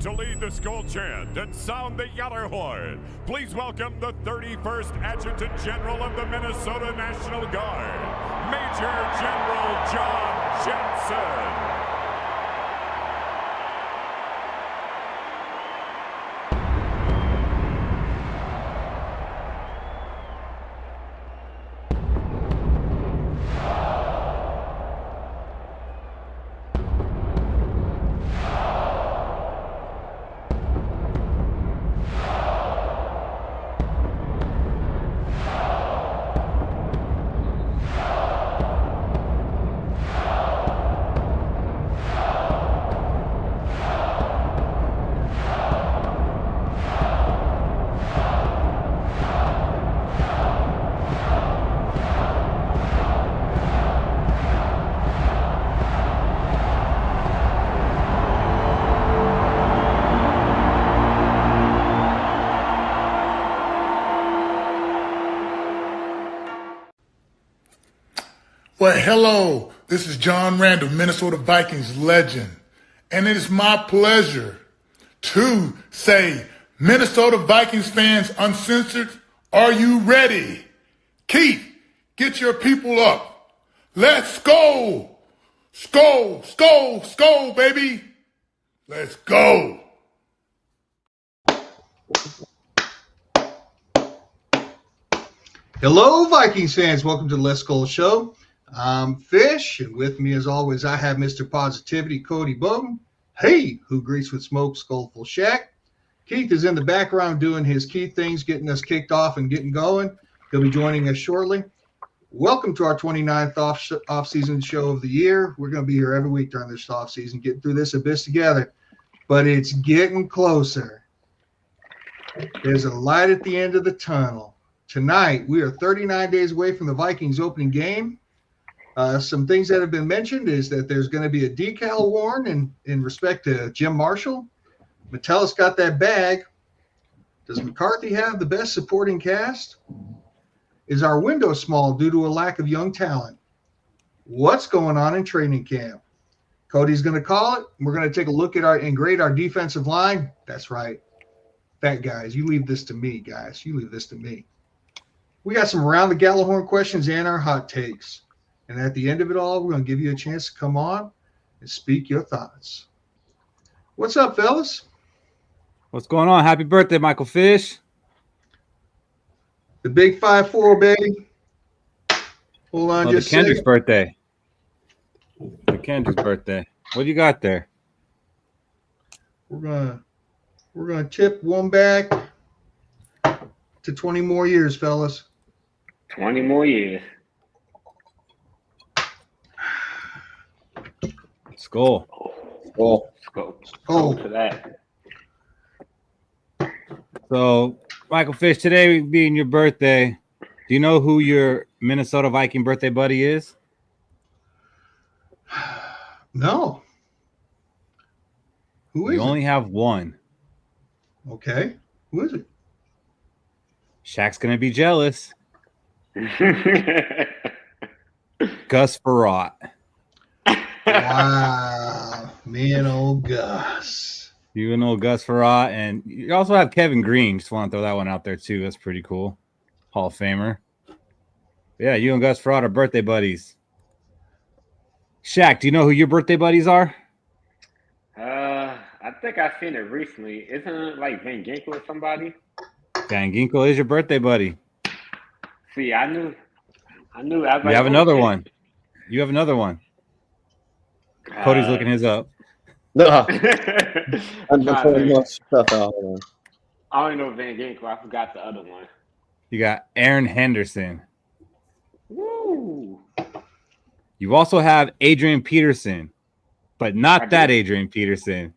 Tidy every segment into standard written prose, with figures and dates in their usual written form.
To lead the Skol chant and sound the Gjallarhorn, please welcome the 31st Adjutant General of the Minnesota National Guard, Major General John Jensen. Well, hello, this is John Randall, Minnesota Vikings legend, and it is my pleasure to say, Minnesota Vikings fans uncensored, are you ready? Keith, get your people up. Let's go. Skol, skol, skol, baby. Let's go. Hello, Vikings fans. Welcome to the Let's Skol Show. I'm Fish, and with me, as always, I have Mr. Positivity, Cody Bowden. Hey, who greets with smoke, Skullful Shack. Keith is in the background doing his Keith things, getting us kicked off and getting going. He'll be joining us shortly. Welcome to our 29th off-season show of the year. We're going to be here every week during this off-season, getting through this abyss together. But it's getting closer. There's a light at the end of the tunnel. Tonight, we are 39 days away from the Vikings opening game. Some things that have been mentioned is that there's going to be a decal worn in respect to Jim Marshall. Metellus got that bag. Does McCarthy have the best supporting cast? Is our window small due to a lack of young talent? What's going on in training camp? Cody's going to call it. We're going to take a look at and grade our defensive line. That's right. Fat guys, you leave this to me, guys. You leave this to me. We got some Around the Gjallarhorn questions and our hot takes. And at the end of it all, we're going to give you a chance to come on and speak your thoughts. What's up, fellas? What's going on? Happy birthday, Michael Fish. The big 5-4, baby. Hold on just a second. Kendrick's birthday. The Kendrick's birthday. What do you got there? We're gonna tip one back to 20 more years, fellas. 20 more years. Skol. Skol. Skol to that. So, Michael Fish, today being your birthday, do you know who your Minnesota Viking birthday buddy is? No. Who is You only have one. Okay. Who is it? Shaq's going to be jealous. Gus Farrat. Wow. Man, old Gus. You and old Gus Farrat. And you also have Kevin Green. Just want to throw that one out there, too. That's pretty cool. Hall of Famer. Yeah, you and Gus Farrat are birthday buddies. Shaq, do you know who your birthday buddies are? I think I've seen it recently. Isn't it like Van Ginkel or somebody? Van Ginkel is your birthday buddy. See, I knew. You have another one. You have another one. Cody's looking his up. No, I'm pulling my stuff out. I only know Van Ginkel. I forgot the other one. You got Aaron Henderson. Woo! You also have Adrian Peterson, but not that Adrian Peterson.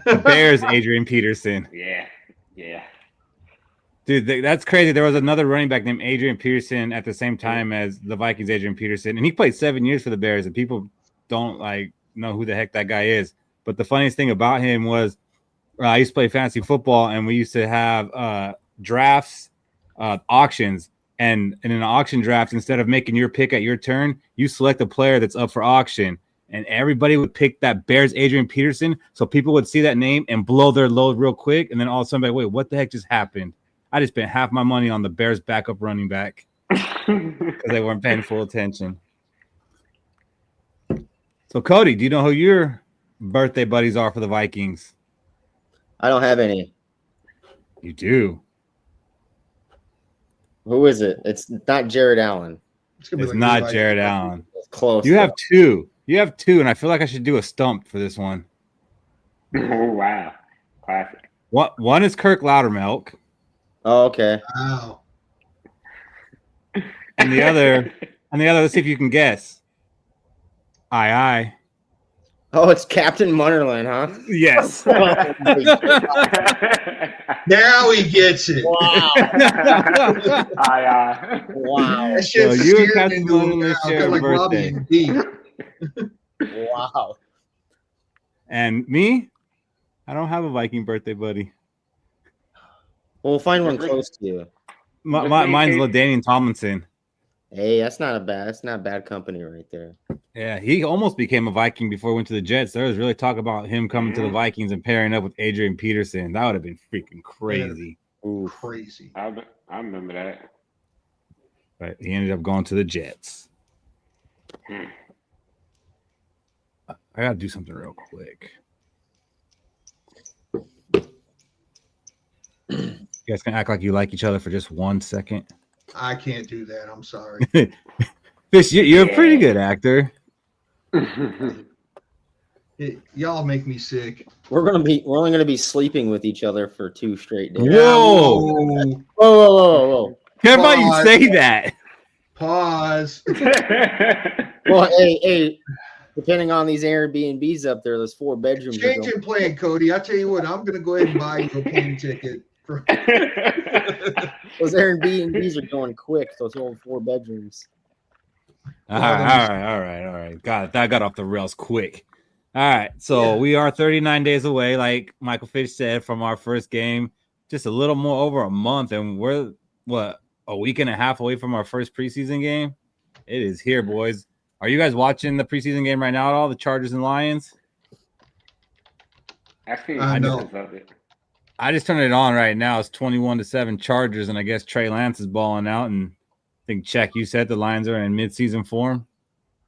The Bears Adrian Peterson. Yeah. Dude, that's crazy. There was another running back named Adrian Peterson at the same time as the Vikings Adrian Peterson, and he played 7 years for the Bears, and people don't know who the heck that guy is. But the funniest thing about him was I used to play fantasy football, and we used to have drafts, auctions, and in an auction draft, instead of making your pick at your turn, you select a player that's up for auction. and everybody would pick that Bears Adrian Peterson, so people would see that name and blow their load real quick, and then all of a sudden, like, wait, what the heck just happened? I just spent half my money on the Bears backup running back because they weren't paying full attention. So, Cody, do you know who your birthday buddies are for the Vikings? I don't have any. You do. Who is it? It's not Jared Allen. It's gonna be It's like not Levi. Jared Allen. It's close. You have two. You have two, and I feel like I should do a stump for this one. Oh, wow. Classic. One is Kirk Loudermilk, Oh, okay. Wow. and the other, let's see if you can guess. Aye. Oh, it's Captain Munnerlyn, huh? Yes. Now he gets it. Wow. Aye. Wow. That shit's So you and scared Captain into him Munnerlyn now, share kinda a like Robbie birthday. and Dee. Wow. And me, I don't have a Viking birthday buddy. Well, we'll find one close to you. Mine's LaDainian Tomlinson. Hey, that's not bad company right there. Yeah, he almost became a Viking before he went to the Jets. There was really talk about him coming to the Vikings and pairing up with Adrian Peterson. That would have been freaking crazy. Ooh. Crazy. I remember that. But he ended up going to the Jets. I gotta do something real quick. You guys can act like you like each other for just 1 second. I can't do that. I'm sorry. Fish, you're a pretty good actor. Y'all make me sick. We're only gonna be sleeping with each other for 2 straight days. Whoa! Whoa. How about you Pause. say that? Pause. Well, hey, depending on these Airbnbs up there, there's 4 bedrooms. Changing plan, Cody. I tell you what, I'm gonna go ahead and buy you a plane ticket. Those Airbnbs are going quick, so it's only 4 bedrooms. All right. That got off the rails quick. All right, so we are 39 days away, like Michael Fish said, from our first game. Just a little more over a month, and we're a week and a half away from our first preseason game. It is here, boys. Are you guys watching the preseason game right now at all? The Chargers and Lions. Actually, I know. of it. I just turned it on right now. It's 21-7 Chargers, and I guess Trey Lance is balling out. And I think, Check, you said the Lions are in midseason form. I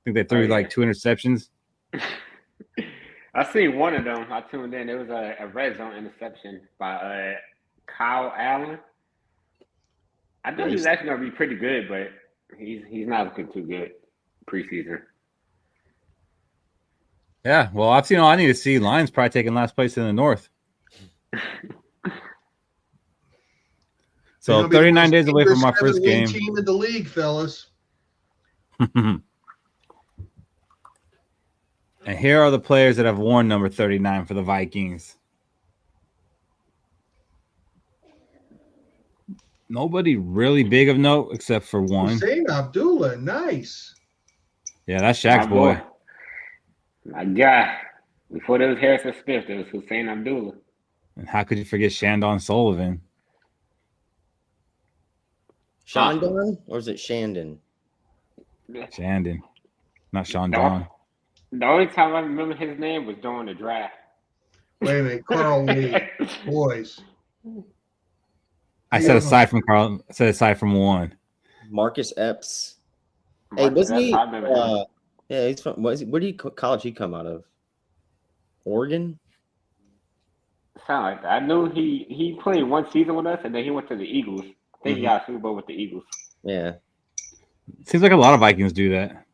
think they threw like 2 interceptions. I seen one of them. I tuned in. It was a red zone interception by Kyle Allen. I thought he was actually going to be pretty good, but he's not looking too good preseason. Yeah, well, I've seen all I need to see. Lions probably taking last place in the North. So 39 days away from our first game. Team in the league, fellas. And here are the players that have worn number 39 for the Vikings. Nobody really big of note except for one. Hussein Abdullah, nice. Yeah, that's Shaq's boy. My guy. Before there was Harrison Smith, there was Hussein Abdullah. And how could you forget Shandon Sullivan? Shandon, or is it Shandon? Shandon, not Shandon. The only time I remember his name was during the draft. Wait a minute, Carl Lee, boys. I said aside from Carl. I said aside from one. Marcus Epps. Hey, wasn't he? Yeah, he's from. Where did college he come out of? Oregon. Sound like that. I knew he played one season with us, and then he went to the Eagles. I think he got a Super Bowl with the Eagles. Yeah. Seems like a lot of Vikings do that.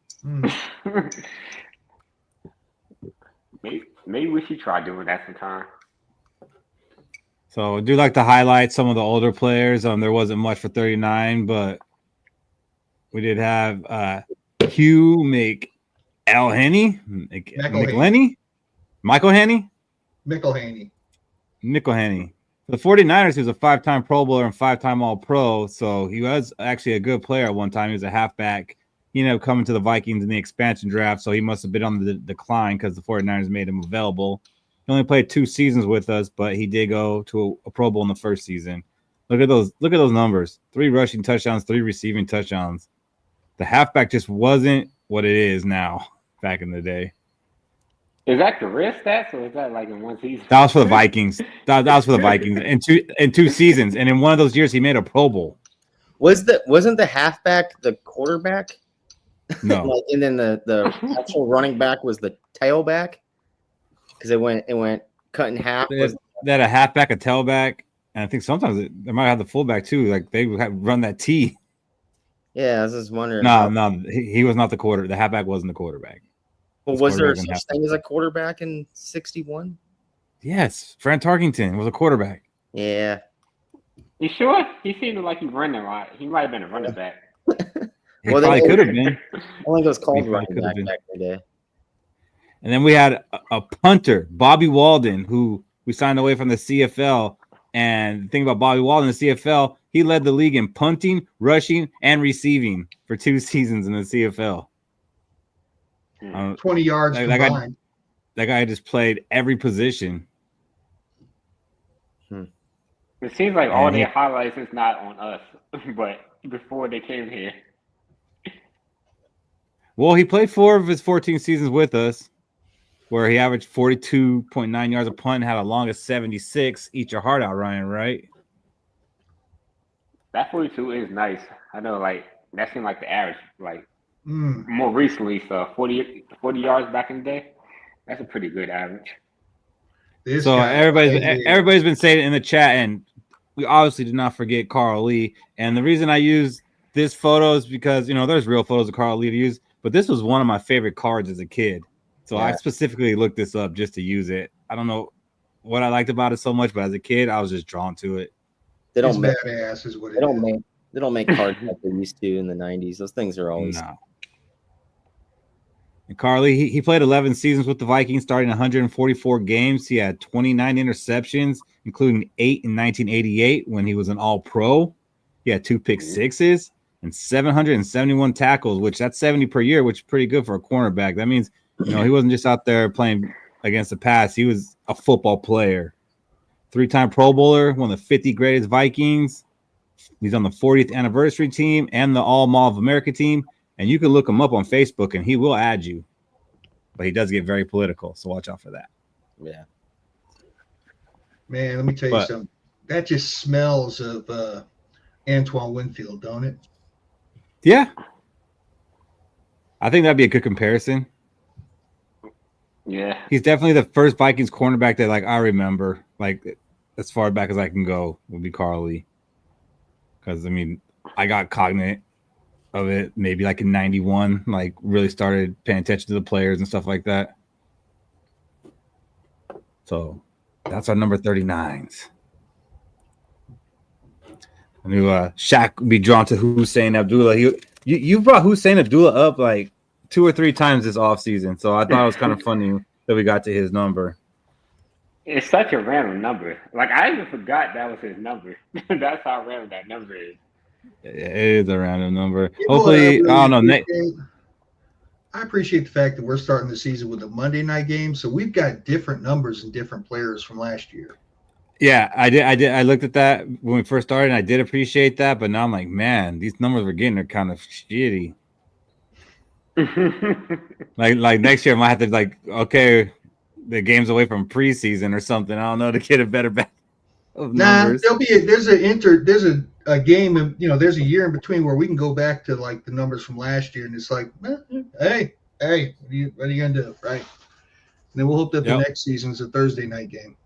Maybe we should try doing that sometime. So I do like to highlight some of the older players. There wasn't much for 39, but we did have Hugh McElhenney, Michael Henney. For the 49ers, he was a 5-time Pro Bowler and 5-time All-Pro, so he was actually a good player at one time. He was a halfback. He ended up coming to the Vikings in the expansion draft, so he must have been on the decline because the 49ers made him available. He only played 2 seasons with us, but he did go to a Pro Bowl in the first season. Look at those numbers. 3 rushing touchdowns, 3 receiving touchdowns. The halfback just wasn't what it is now back in the day. Is that career stats or is that like in one season? That was for the Vikings. That was for the Vikings in two seasons, and in one of those years, he made a Pro Bowl. Wasn't the halfback the quarterback? No, Like, and then the actual running back was the tailback because it went cut in half. they had a halfback, a tailback, and I think sometimes they might have the fullback too. Like they would run that T. Yeah, I was just wondering. No, he was not the quarter. The halfback wasn't the quarterback. Well, was there such thing as a quarterback in '61? Yes, Fran Tarkington was a quarterback. Yeah. You sure? He seemed like he running a lot. He might have been a running back. He probably could have been. I think it was called running back in the day. And then we had a punter, Bobby Walden, who we signed away from the CFL. And the thing about Bobby Walden in the CFL, he led the league in punting, rushing, and receiving for 2 seasons in the CFL. 20 yards combined. That guy just played every position. It seems like all their highlights is not on us, but before they came here. Well, he played 4 of his 14 seasons with us, where he averaged 42.9 yards a punt and had a longest 76. Eat your heart out, Ryan, right? That 42 is nice. I know, like, that seemed like the average, like, more recently. So 40 yards back in the day, that's a pretty good average. So everybody's been saying it in the chat, and we obviously did not forget Carl Lee. And the reason I use this photo is because, there's real photos of Carl Lee to use, but this was one of my favorite cards as a kid. So I specifically looked this up just to use it. I don't know what I liked about it so much, but as a kid, I was just drawn to it. They don't make badass is what they don't make they don't make cards like they used to in the 90s. Those things are always And Carly, he played 11 seasons with the Vikings, starting 144 games. He had 29 interceptions, including 8 in 1988 when he was an All-Pro. He had 2 pick sixes and 771 tackles, which that's 70 per year, which is pretty good for a cornerback. That means, he wasn't just out there playing against the pass. He was a football player. 3-time Pro Bowler, one of the 50 greatest Vikings. He's on the 40th anniversary team and the All Mall of America team. And you can look him up on Facebook, and he will add you. But he does get very political, so watch out for that. Yeah. Man, let me tell you something. That just smells of Antoine Winfield, don't it? Yeah. I think that'd be a good comparison. Yeah. He's definitely the first Vikings cornerback that, I remember, as far back as I can go, would be Carl Lee. Because, I got cognate of it maybe in 91, really started paying attention to the players and stuff like that. So that's our number 39s. I knew Shaq would be drawn to Hussein Abdullah. You brought Hussein Abdullah up 2 or 3 times this offseason, so I thought it was kind of funny that we got to his number. It's such a random number. I even forgot that was his number. That's how random that number is. It is a random number. Hopefully, I don't know. I appreciate the fact that we're starting the season with a Monday night game, so we've got different numbers and different players from last year. Yeah, I did. I looked at that when we first started, and I did appreciate that. But now I'm like, man, these numbers we're getting are kind of shitty. Next year, I might have to okay, the game's away from preseason or something. I don't know, to get a better back of numbers. There's a game, and there's a year in between where we can go back to the numbers from last year, and it's hey, what are you gonna do, right? And then we'll hope that the next season's a Thursday night game.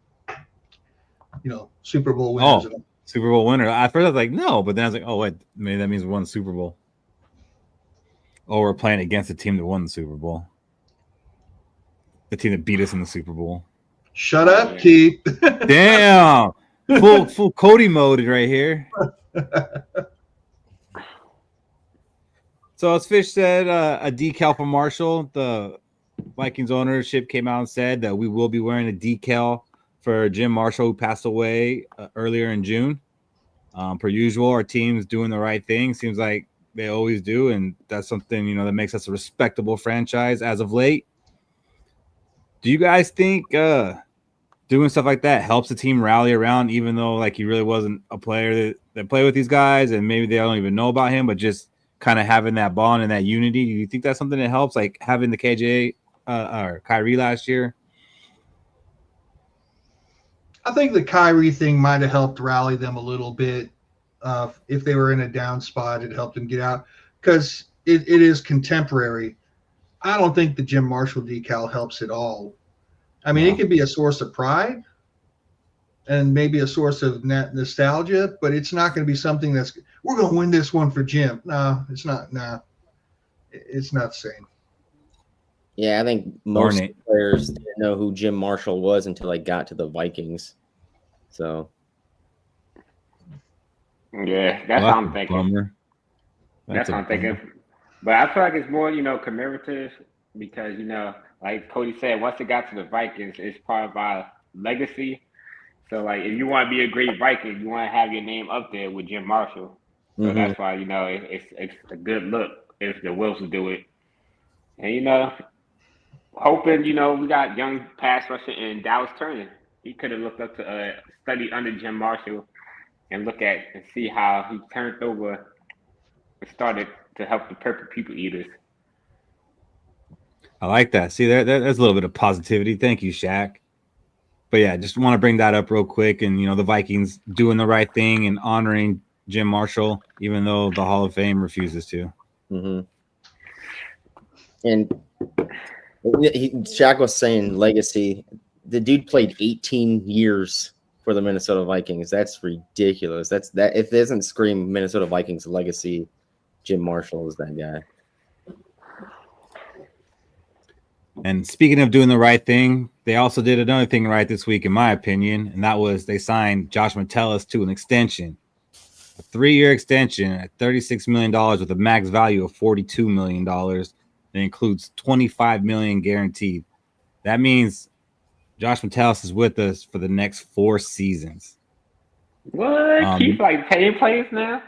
Super Bowl winners. Oh, Super Bowl winner. At first I was like, no, but then I was like, oh wait, maybe that means we won the Super Bowl. Oh, we're playing against the team that won the Super Bowl. The team that beat us in the Super Bowl. Shut up, Keith. Damn. Full Cody mode right here. So as Fish said, a decal for Marshall. The Vikings ownership came out and said that we will be wearing a decal for Jim Marshall, who passed away earlier in June. Per usual, our team's doing the right thing. Seems like they always do, and that's something that makes us a respectable franchise as of late. Do you guys think doing stuff like that helps the team rally around, even though he really wasn't a player that played with these guys, and maybe they don't even know about him, but just kind of having that bond and that unity? Do you think that's something that helps, having the KJ or Kyrie last year? I think the Kyrie thing might have helped rally them a little bit. If they were in a down spot, it helped them get out because it is contemporary. I don't think the Jim Marshall decal helps at all. I mean, It could be a source of pride and maybe a source of nostalgia, but it's not going to be something that's we're going to win this one for Jim. No, it's not. No, it's not the same. Yeah, I think most players didn't know who Jim Marshall was until they got to the Vikings. So, yeah, that's what I'm thinking. That's what I'm thinking. But I feel like it's more, commemorative because, like Cody said, once it got to the Vikings, it's part of our legacy. So, like, if you want to be a great Viking, you want to have your name up there with Jim Marshall. So that's why, it's a good look if the Wilsons do it. And, hoping, we got young pass rusher in Dallas Turner. He could have looked up to study under Jim Marshall and look at and see how he turned over and started to help the Purple People Eaters. I like that. See, there's a little bit of positivity. Thank you, Shaq. But yeah, just want to bring that up real quick. And, the Vikings doing the right thing and honoring Jim Marshall, even though the Hall of Fame refuses to. Mm-hmm. And Shaq was saying legacy. The dude played 18 years for the Minnesota Vikings. That's ridiculous. That if it doesn't scream Minnesota Vikings legacy, Jim Marshall is that guy. And speaking of doing the right thing, they also did another thing right this week, in my opinion, and that was they signed Josh Metellus to an extension, a 3-year extension at $36 million with a max value of $42 million. It includes $25 million guaranteed. That means Josh Metellus is with us for the next 4 seasons. What? Keep paying players now?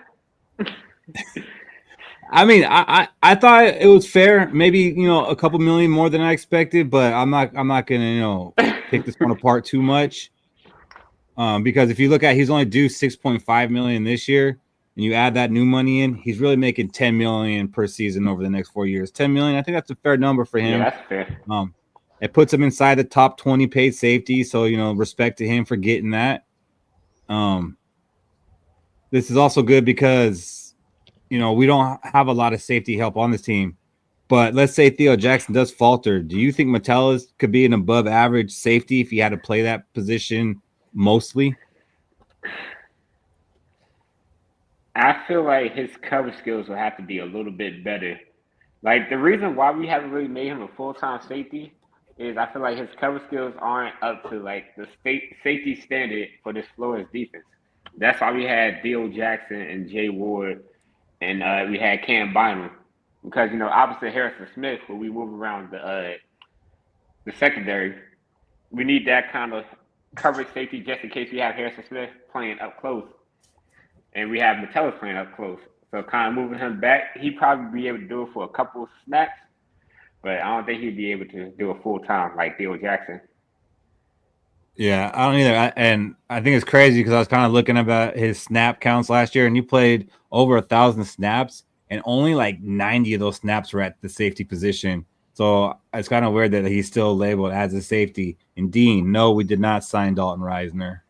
I mean, I thought it was fair. Maybe a couple million more than I expected, but I'm not gonna pick this one apart too much. Because if you look at, he's only due $6.5 million this year. And you add that new money in, he's really making $10 million per season over the next 4 years. $10 million, I think that's a fair number for him. Yeah, that's fair. It puts him inside the top 20 paid safety, so respect to him for getting that. This is also good because we don't have a lot of safety help on this team. But let's say Theo Jackson does falter. Do you think Metellus could be an above average safety if he had to play that position mostly? I feel like his cover skills will have to be a little bit better. Like, the reason why we haven't really made him a full-time safety is I feel like his cover skills aren't up to, like, the safety standard for this Flores defense. That's why we had Theo Jackson and Jay Ward, and we had Cam Bynum. Because, opposite Harrison Smith, where we move around the secondary, we need that kind of coverage safety just in case we have Harrison Smith playing up close. And we have Metellus playing up close. So kind of moving him back, he'd probably be able to do it for a couple of snaps, but I don't think he'd be able to do it full time like Theo Jackson. Yeah, I don't either. And I think it's crazy because I was kind of looking about his snap counts last year, and he played over 1,000 snaps, and only like 90 of those snaps were at the safety position. So it's kind of weird that he's still labeled as a safety. And Dean, no, we did not sign Dalton Reisner.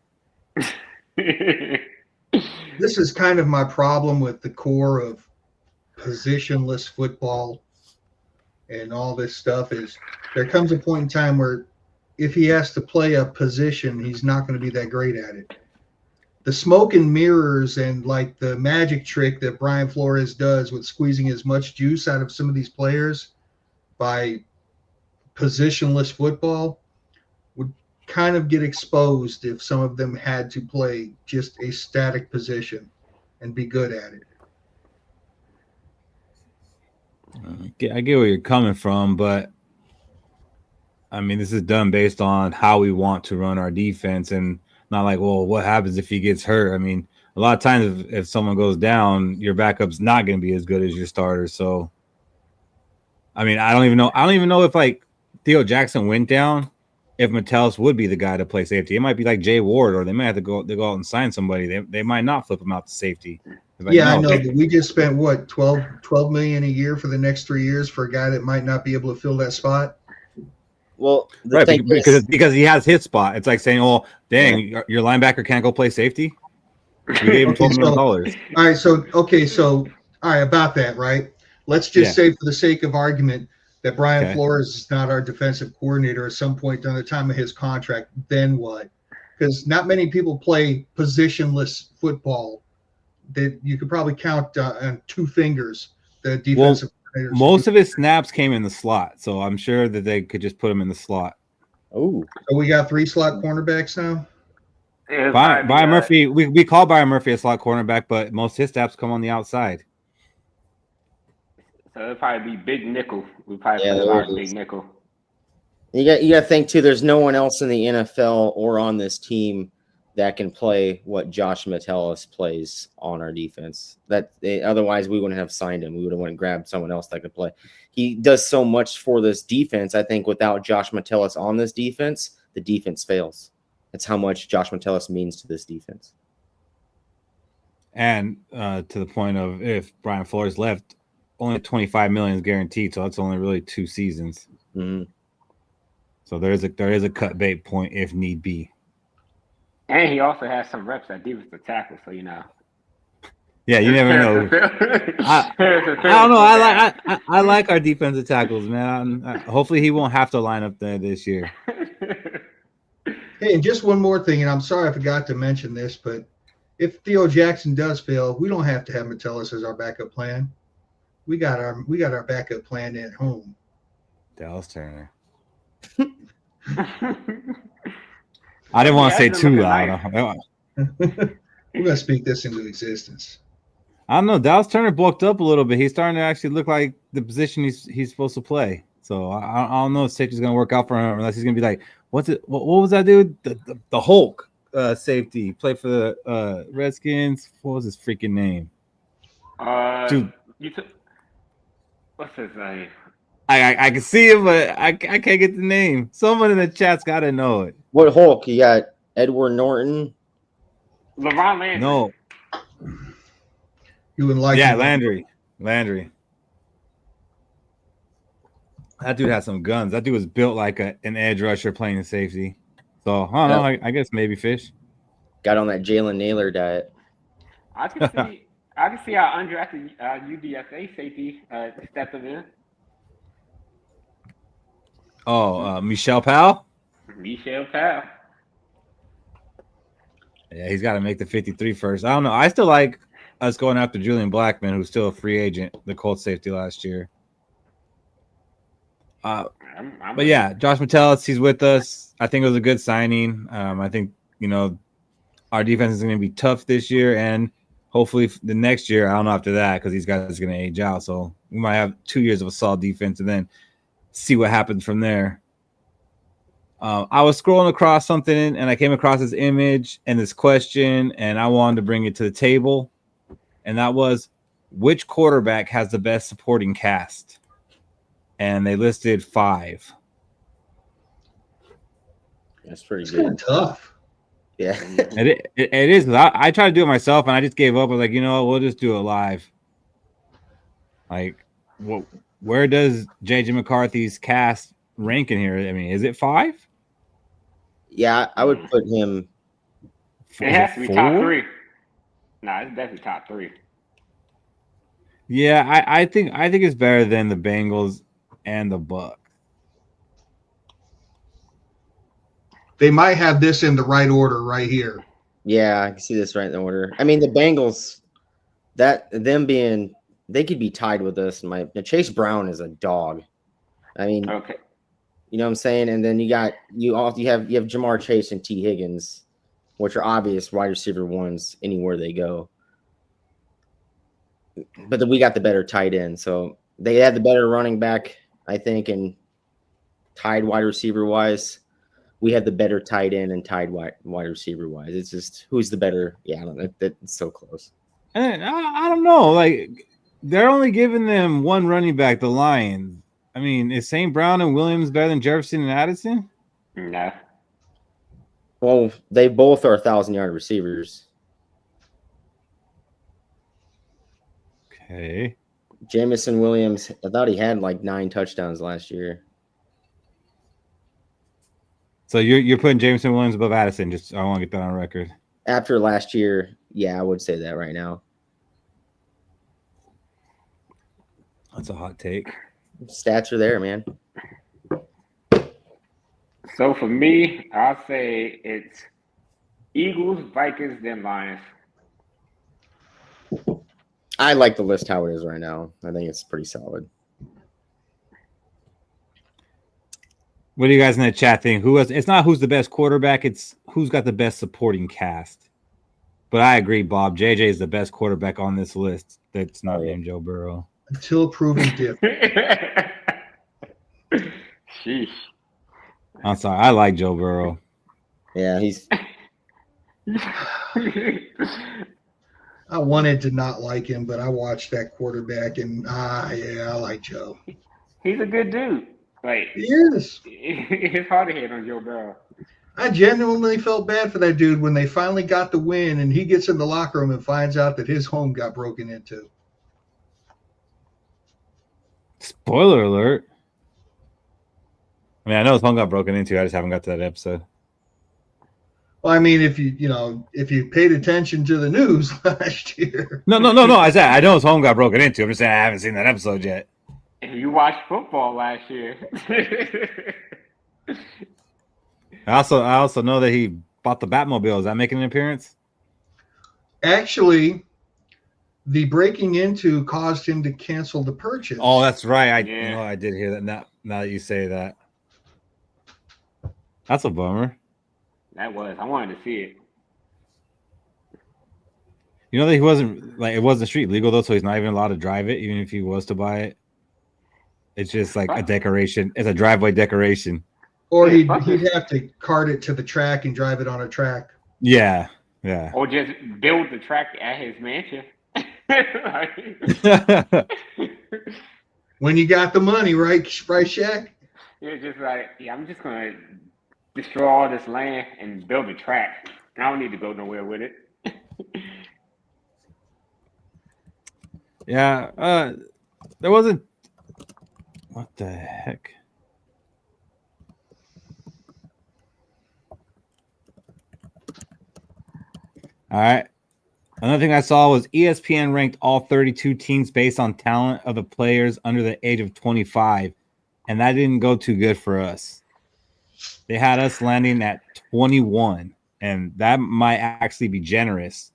This is kind of my problem with the core of positionless football and all this stuff is there comes a point in time where if he has to play a position, he's not going to be that great at it. The smoke and mirrors and like the magic trick that Brian Flores does with squeezing as much juice out of some of these players by positionless football would kind of get exposed if some of them had to play just a static position and be good at it. I get where you're coming from, but I mean, this is done based on how we want to run our defense and not like, well, what happens if he gets hurt? I mean, a lot of times if someone goes down, your backup's not going to be as good as your starter. So, I mean, I don't even know if like Theo Jackson went down, if Metellus would be the guy to play safety. It might be like Jay Ward, or they might have to go out and sign somebody. They might not flip him out to safety. Like, yeah, no, I know. But we just spent what $12 million a year for the next 3 years for a guy that might not be able to fill that spot. Well, the Right, thing is, because he has his spot. It's like saying, "Oh, dang, your linebacker can't go play safety." We gave him Okay, $12 million. all right, so all right, about that, right? Let's just say, for the sake of argument, that Brian Flores is not our defensive coordinator at some point during the time of his contract. Then what? Because not many people play positionless football. That you could probably count on two fingers the defensive coordinators. Most of his snaps came in the slot, so I'm sure that they could just put him in the slot. oh, So we got 3 slot cornerbacks now. Byron Murphy, we call Byron Murphy a slot cornerback, but most of his snaps come on the outside. So it'll probably be big nickel. We probably play a lot of big nickel. You got to think too. There's no one else in the NFL or on this team that can play what Josh Metellus plays on our defense. Otherwise we wouldn't have signed him. We would have went and grabbed someone else that could play. He does so much for this defense. I think without Josh Metellus on this defense, the defense fails. That's how much Josh Metellus means to this defense. And to the point of if Brian Flores left, only $25 million is guaranteed, so that's only really 2 seasons. Mm-hmm. So there is a cut bait point if need be. And he also has some reps at defensive tackle, so you know. Yeah, you never know. I don't know. I like our defensive tackles, man. Hopefully he won't have to line up there this year. Hey, and just one more thing, and I'm sorry I forgot to mention this, but if Theo Jackson does fail, we don't have to have Metellus as our backup plan. We got our backup plan at home. Dallas Turner. I didn't want to say too loud. We're gonna speak this into existence. I don't know. Dallas Turner bulked up a little bit. He's starting to actually look like the position he's supposed to play. So I don't know if safety's gonna work out for him unless he's gonna be like, what was that dude? The Hulk safety played for the Redskins. What was his freaking name? Dude, what's his name? I can see him, but I can't get the name. Someone in the chat's got to know it. What Hulk? You got Edward Norton? LeVon Landry. No. You would like? Yeah, Landry. That dude had some guns. That dude was built like an edge rusher playing safety. So I don't know. I guess maybe Fish got on that Jalen Naylor diet. I can see our undrafted UDFA safety stepping in. Oh, Michelle Powell? Michelle Powell. Yeah, he's got to make the 53 first. I don't know. I still like us going after Julian Blackman, who's still a free agent, the Colts safety last year. But yeah, Josh Metellus, he's with us. I think it was a good signing. I think, our defense is going to be tough this year, and hopefully the next year, I don't know after that, because these guys are going to age out. So we might have 2 years of a solid defense and then see what happens from there. I was scrolling across something and I came across this image and this question, and I wanted to bring it to the table. And that was, which quarterback has the best supporting cast? And they listed 5. That's pretty It's good. kind of tough. Yeah. It is. I tried to do it myself and I just gave up. I was like, you know what? We'll just do it live. Like, where does J.J. McCarthy's cast rank in here? I mean, is it 5? Yeah, I would put him. It has to be 4? top 3. Nah, it's definitely top 3. Yeah, I think it's better than the Bengals and the Bucs. They might have this in the right order right here. Yeah, I can see this right in the order. I mean, the Bengals, they could be tied with us. Chase Brown is a dog. I mean, Okay. You know what I'm saying? And then you have Jamar Chase and T. Higgins, which are obvious wide receiver ones anywhere they go. But then we got the better tight end. So they had the better running back, I think, and tied wide receiver wise. We had the better tight end and tied wide receiver wise. It's just who's the better. Yeah, I don't know. It's so close. And I don't know. Like, they're only giving them one running back, the Lions. I mean, is St. Brown and Williams better than Jefferson and Addison? No. Well, they both are 1,000-yard receivers. Okay. Jamison Williams, I thought he had like 9 touchdowns last year. So you're putting Jameson Williams above Addison. Just I want to get that on record. After last year, yeah, I would say that right now. That's a hot take. Stats are there, man. So for me, I'll say it's Eagles, Vikings, then Lions. I like the list how it is right now. I think it's pretty solid. What do you guys in the chat think? It's not who's the best quarterback, it's who's got the best supporting cast. But I agree, Bob. JJ is the best quarterback on this list that's not named Joe Burrow. Until proven different. Sheesh. I'm sorry. I like Joe Burrow. Yeah, he's. I wanted to not like him, but I watched that quarterback, and yeah, I like Joe. He's a good dude. Like He is. It's hard to hit on Joe Burrow. I genuinely felt bad for that dude when they finally got the win, and he gets in the locker room and finds out that his home got broken into. Spoiler alert. I mean, I know his home got broken into. I just haven't got to that episode. Well, I mean, if you paid attention to the news last year. No. I said I know his home got broken into. I'm just saying I haven't seen that episode yet. You watched football last year. I also know that he bought the Batmobile. Is that making an appearance? Actually, the breaking into caused him to cancel the purchase. Oh, that's right. Yeah. I did hear that. Now that you say that, that's a bummer. I wanted to see it. You know that it wasn't street legal though, so he's not even allowed to drive it, even if he was to buy it. It's just like a decoration. It's a driveway decoration. Or he'd have to cart it to the track and drive it on a track. Yeah. Or just build the track at his mansion. When you got the money, right, Shaq? It's just like, I'm just going to destroy all this land and build a track. I don't need to go nowhere with it. Yeah. There wasn't. What the heck? All right. Another thing I saw was ESPN ranked all 32 teams based on talent of the players under the age of 25, and that didn't go too good for us. They had us landing at 21, and that might actually be generous.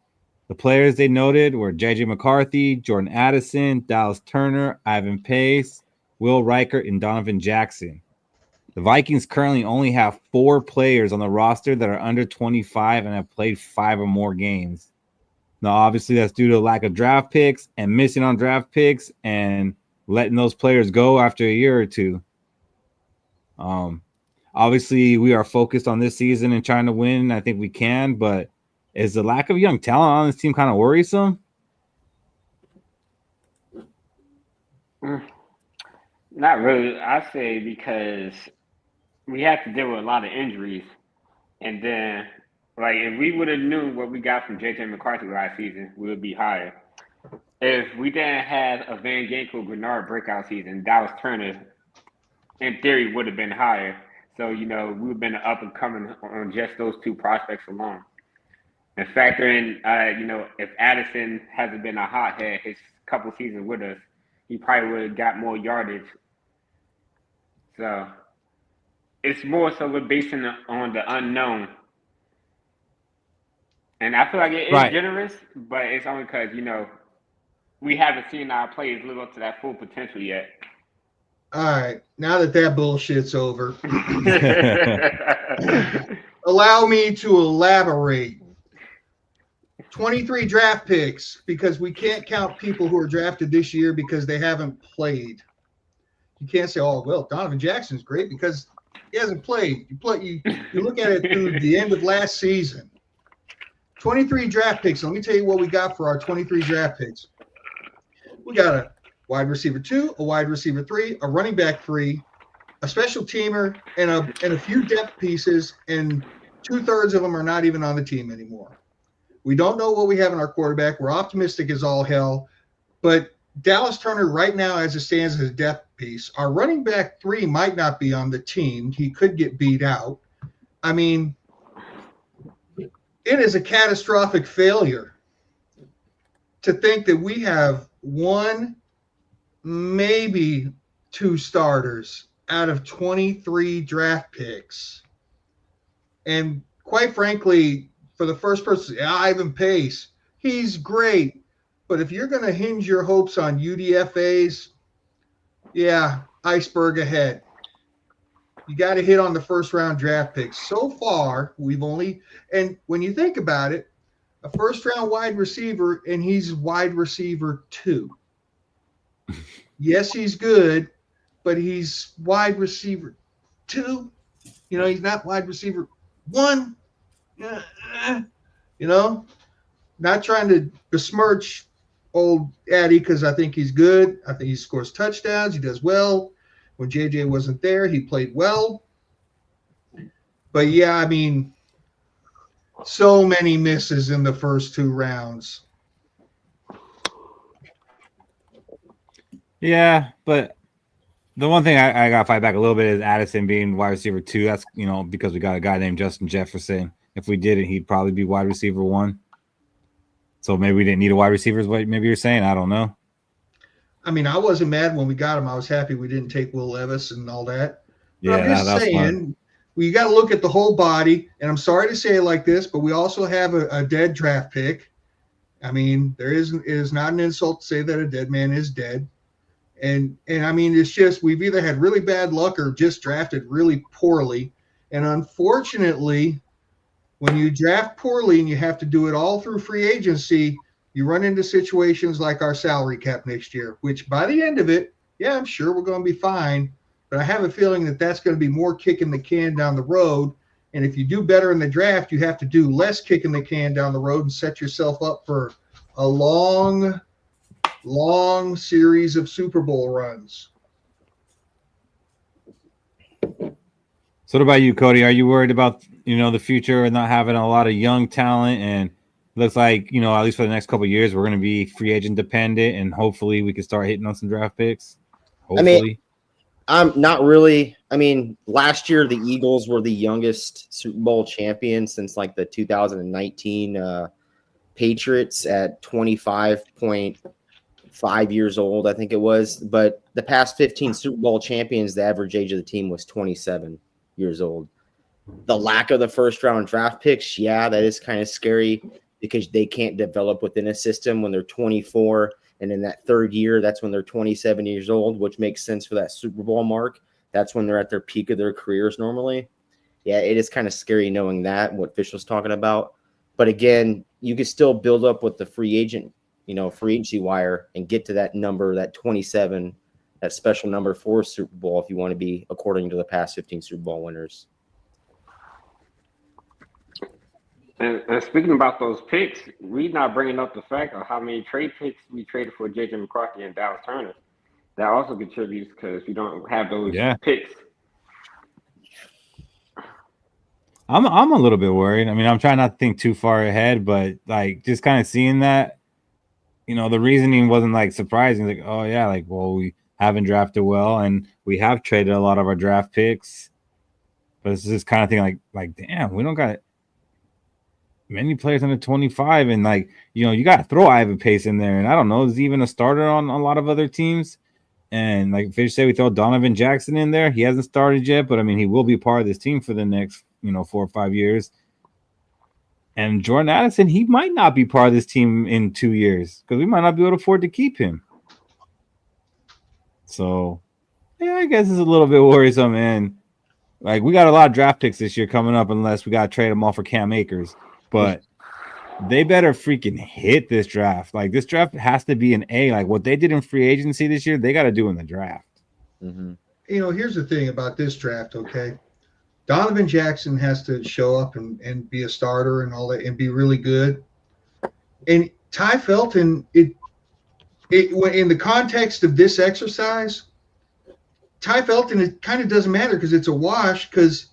The players they noted were J.J. McCarthy, Jordan Addison, Dallas Turner, Ivan Pace, Will Reichert, and Donovan Jackson. The Vikings currently only have 4 players on the roster that are under 25 and have played 5 or more games. Now, obviously, that's due to lack of draft picks and missing on draft picks and letting those players go after a year or two. Obviously, we are focused on this season and trying to win. I think we can, but is the lack of young talent on this team kind of worrisome? Not really. I say because we have to deal with a lot of injuries. And then, like, if we would have knew what we got from J.J. McCarthy last season, we would be higher. If we didn't have a Van Ginkel Grenard breakout season, Dallas Turner, in theory, would have been higher. So, we would have been up and coming on just those 2 prospects alone. And factor in, if Addison hasn't been a hothead his couple seasons with us, he probably would have got more yardage. So it's more so we're basing it on the unknown. And I feel like it is generous, but it's only because, we haven't seen our players live up to that full potential yet. All right. Now that bullshit's over, allow me to elaborate. 23 draft picks, because we can't count people who are drafted this year because they haven't played. You can't say, oh, well, Donovan Jackson's great because he hasn't played. You look at it through the end of last season. 23 draft picks. Let me tell you what we got for our 23 draft picks. We got a wide receiver 2, a wide receiver 3, a running back 3, a special teamer, and a few depth pieces, and 2/3 of them are not even on the team anymore. We don't know what we have in our quarterback. We're optimistic as all hell, but Dallas Turner right now, as it stands, as a depth piece. Our running back 3 might not be on the team. He could get beat out. I mean, it is a catastrophic failure to think that we have one, maybe two starters out of 23 draft picks. And quite frankly, for the first person, Ivan Pace, he's great. But if you're going to hinge your hopes on UDFAs, yeah, iceberg ahead. You got to hit on the first round draft picks. So far, we've only, and when you think about it, a first round wide receiver, and he's wide receiver 2. Yes, he's good, but he's wide receiver 2. You know, he's not wide receiver 1. You know, not trying to besmirch old Addy because I think he's good. I think he scores touchdowns. He does well. When JJ wasn't there, he played well. But yeah, I mean, so many misses in the first 2 rounds. Yeah, but the one thing I got to fight back a little bit is Addison being wide receiver 2. That's, you know, because we got a guy named Justin Jefferson. If we didn't, he'd probably be wide receiver 1. So maybe we didn't need a wide receiver is what maybe you're saying. I don't know. I mean, I wasn't mad when we got him. I was happy we didn't take Will Levis and all that. But Yeah, I'm just that's saying, fun. we got to look at the whole body. And I'm sorry to say it like this, but we also have a dead draft pick. I mean, it is not an insult to say that a dead man is dead. And I mean, it's just we've either had really bad luck or just drafted really poorly. And unfortunately, when you draft poorly and you have to do it all through free agency, you run into situations like our salary cap next year, which by the end of it, yeah, I'm sure we're going to be fine. But I have a feeling that that's going to be more kicking the can down the road. And if you do better in the draft, you have to do less kicking the can down the road and set yourself up for a long series of Super Bowl runs. So what about you, Cody? Are you worried about, you know, the future and not having a lot of young talent? And looks like, you know, at least for the next couple of years, we're going to be free agent dependent, and hopefully we can start hitting on some draft picks. Hopefully. I mean, I'm not really. I mean, last year the Eagles were the youngest Super Bowl champion since like the 2019 Patriots at 25.5 years old, I think it was. But the past 15 Super Bowl champions, the average age of the team was 27 years old. The lack of the first round draft picks, yeah, that is kind of scary because they can't develop within a system when they're 24. And in that third year, that's when they're 27 years old, which makes sense for that Super Bowl mark. That's when they're at their peak of their careers normally. Yeah, it is kind of scary knowing that, what Fish was talking about. But again, you can still build up with the free agent, you know, free agency wire and get to that number, that 27, that special number for Super Bowl if you want to be according to the past 15 Super Bowl winners. And speaking about those picks, we're not bringing up the fact of how many trade picks we traded for J.J. McCarthy and Dallas Turner. That also contributes because you don't have those picks. I'm a little bit worried. I mean, I'm trying not to think too far ahead, but like just kind of seeing that, you know, the reasoning wasn't like surprising. Like, oh yeah, like, well, we haven't drafted well and we have traded a lot of our draft picks. But it's just kind of thing like, damn, we don't got many players under 25, and like, you know, you got to throw Ivan Pace in there, and I don't know, is he even a starter on a lot of other teams? And like Fish said, we throw Donovan Jackson in there. He hasn't started yet, but I mean, he will be part of this team for the next, you know, 4 or 5 years. And Jordan Addison, he might not be part of this team in 2 years because we might not be able to afford to keep him. So, yeah, I guess it's a little bit worrisome. And like, we got a lot of draft picks this year coming up, unless we got to trade them all for Cam Akers. But they better freaking hit this draft. Like, this draft has to be an A. Like, what they did in free agency this year, they got to do in the draft. Mm-hmm. You know, here's the thing about this draft, okay? Donovan Jackson has to show up and be a starter and all that and be really good. And Ty Felton, in the context of this exercise, Ty Felton, it kind of doesn't matter because it's a wash, because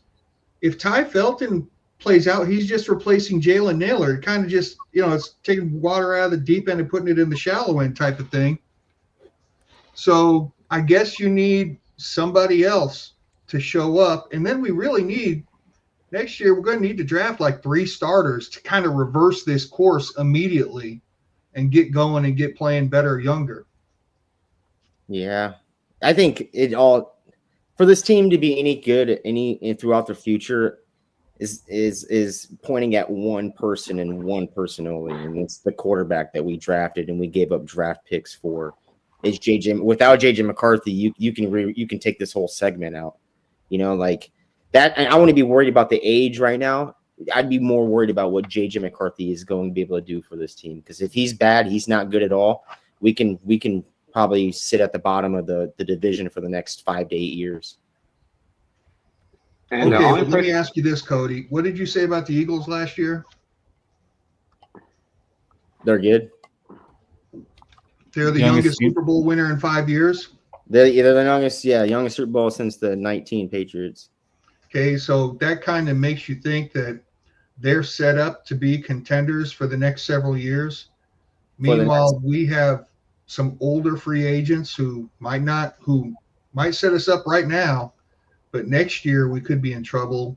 if Ty Felton plays out, he's just replacing Jalen Naylor. It kind of just, you know, it's taking water out of the deep end and putting it in the shallow end type of thing. So I guess you need somebody else to show up. And then we really need next year we're going to need to draft like 3 starters to kind of reverse this course immediately and get going and get playing better younger. Yeah, I think it all for this team to be any good at any throughout the future is pointing at one person and one person only, and it's the quarterback that we drafted and we gave up draft picks for. Is JJ? Without JJ McCarthy, you can take this whole segment out. You know, like that. And I wouldn't be worried about the age right now. I'd be more worried about what JJ McCarthy is going to be able to do for this team. Because if he's bad, he's not good at all. We can probably sit at the bottom of the division for the next 5 to 8 years. And Okay, let me ask you this, Cody. What did you say about the Eagles last year? They're good. They're the youngest Super Bowl winner in 5 years. They're the youngest Super Bowl since the 19 Patriots. Okay, so that kind of makes you think that they're set up to be contenders for the next several years. Meanwhile, we have some older free agents who might set us up right now, but next year we could be in trouble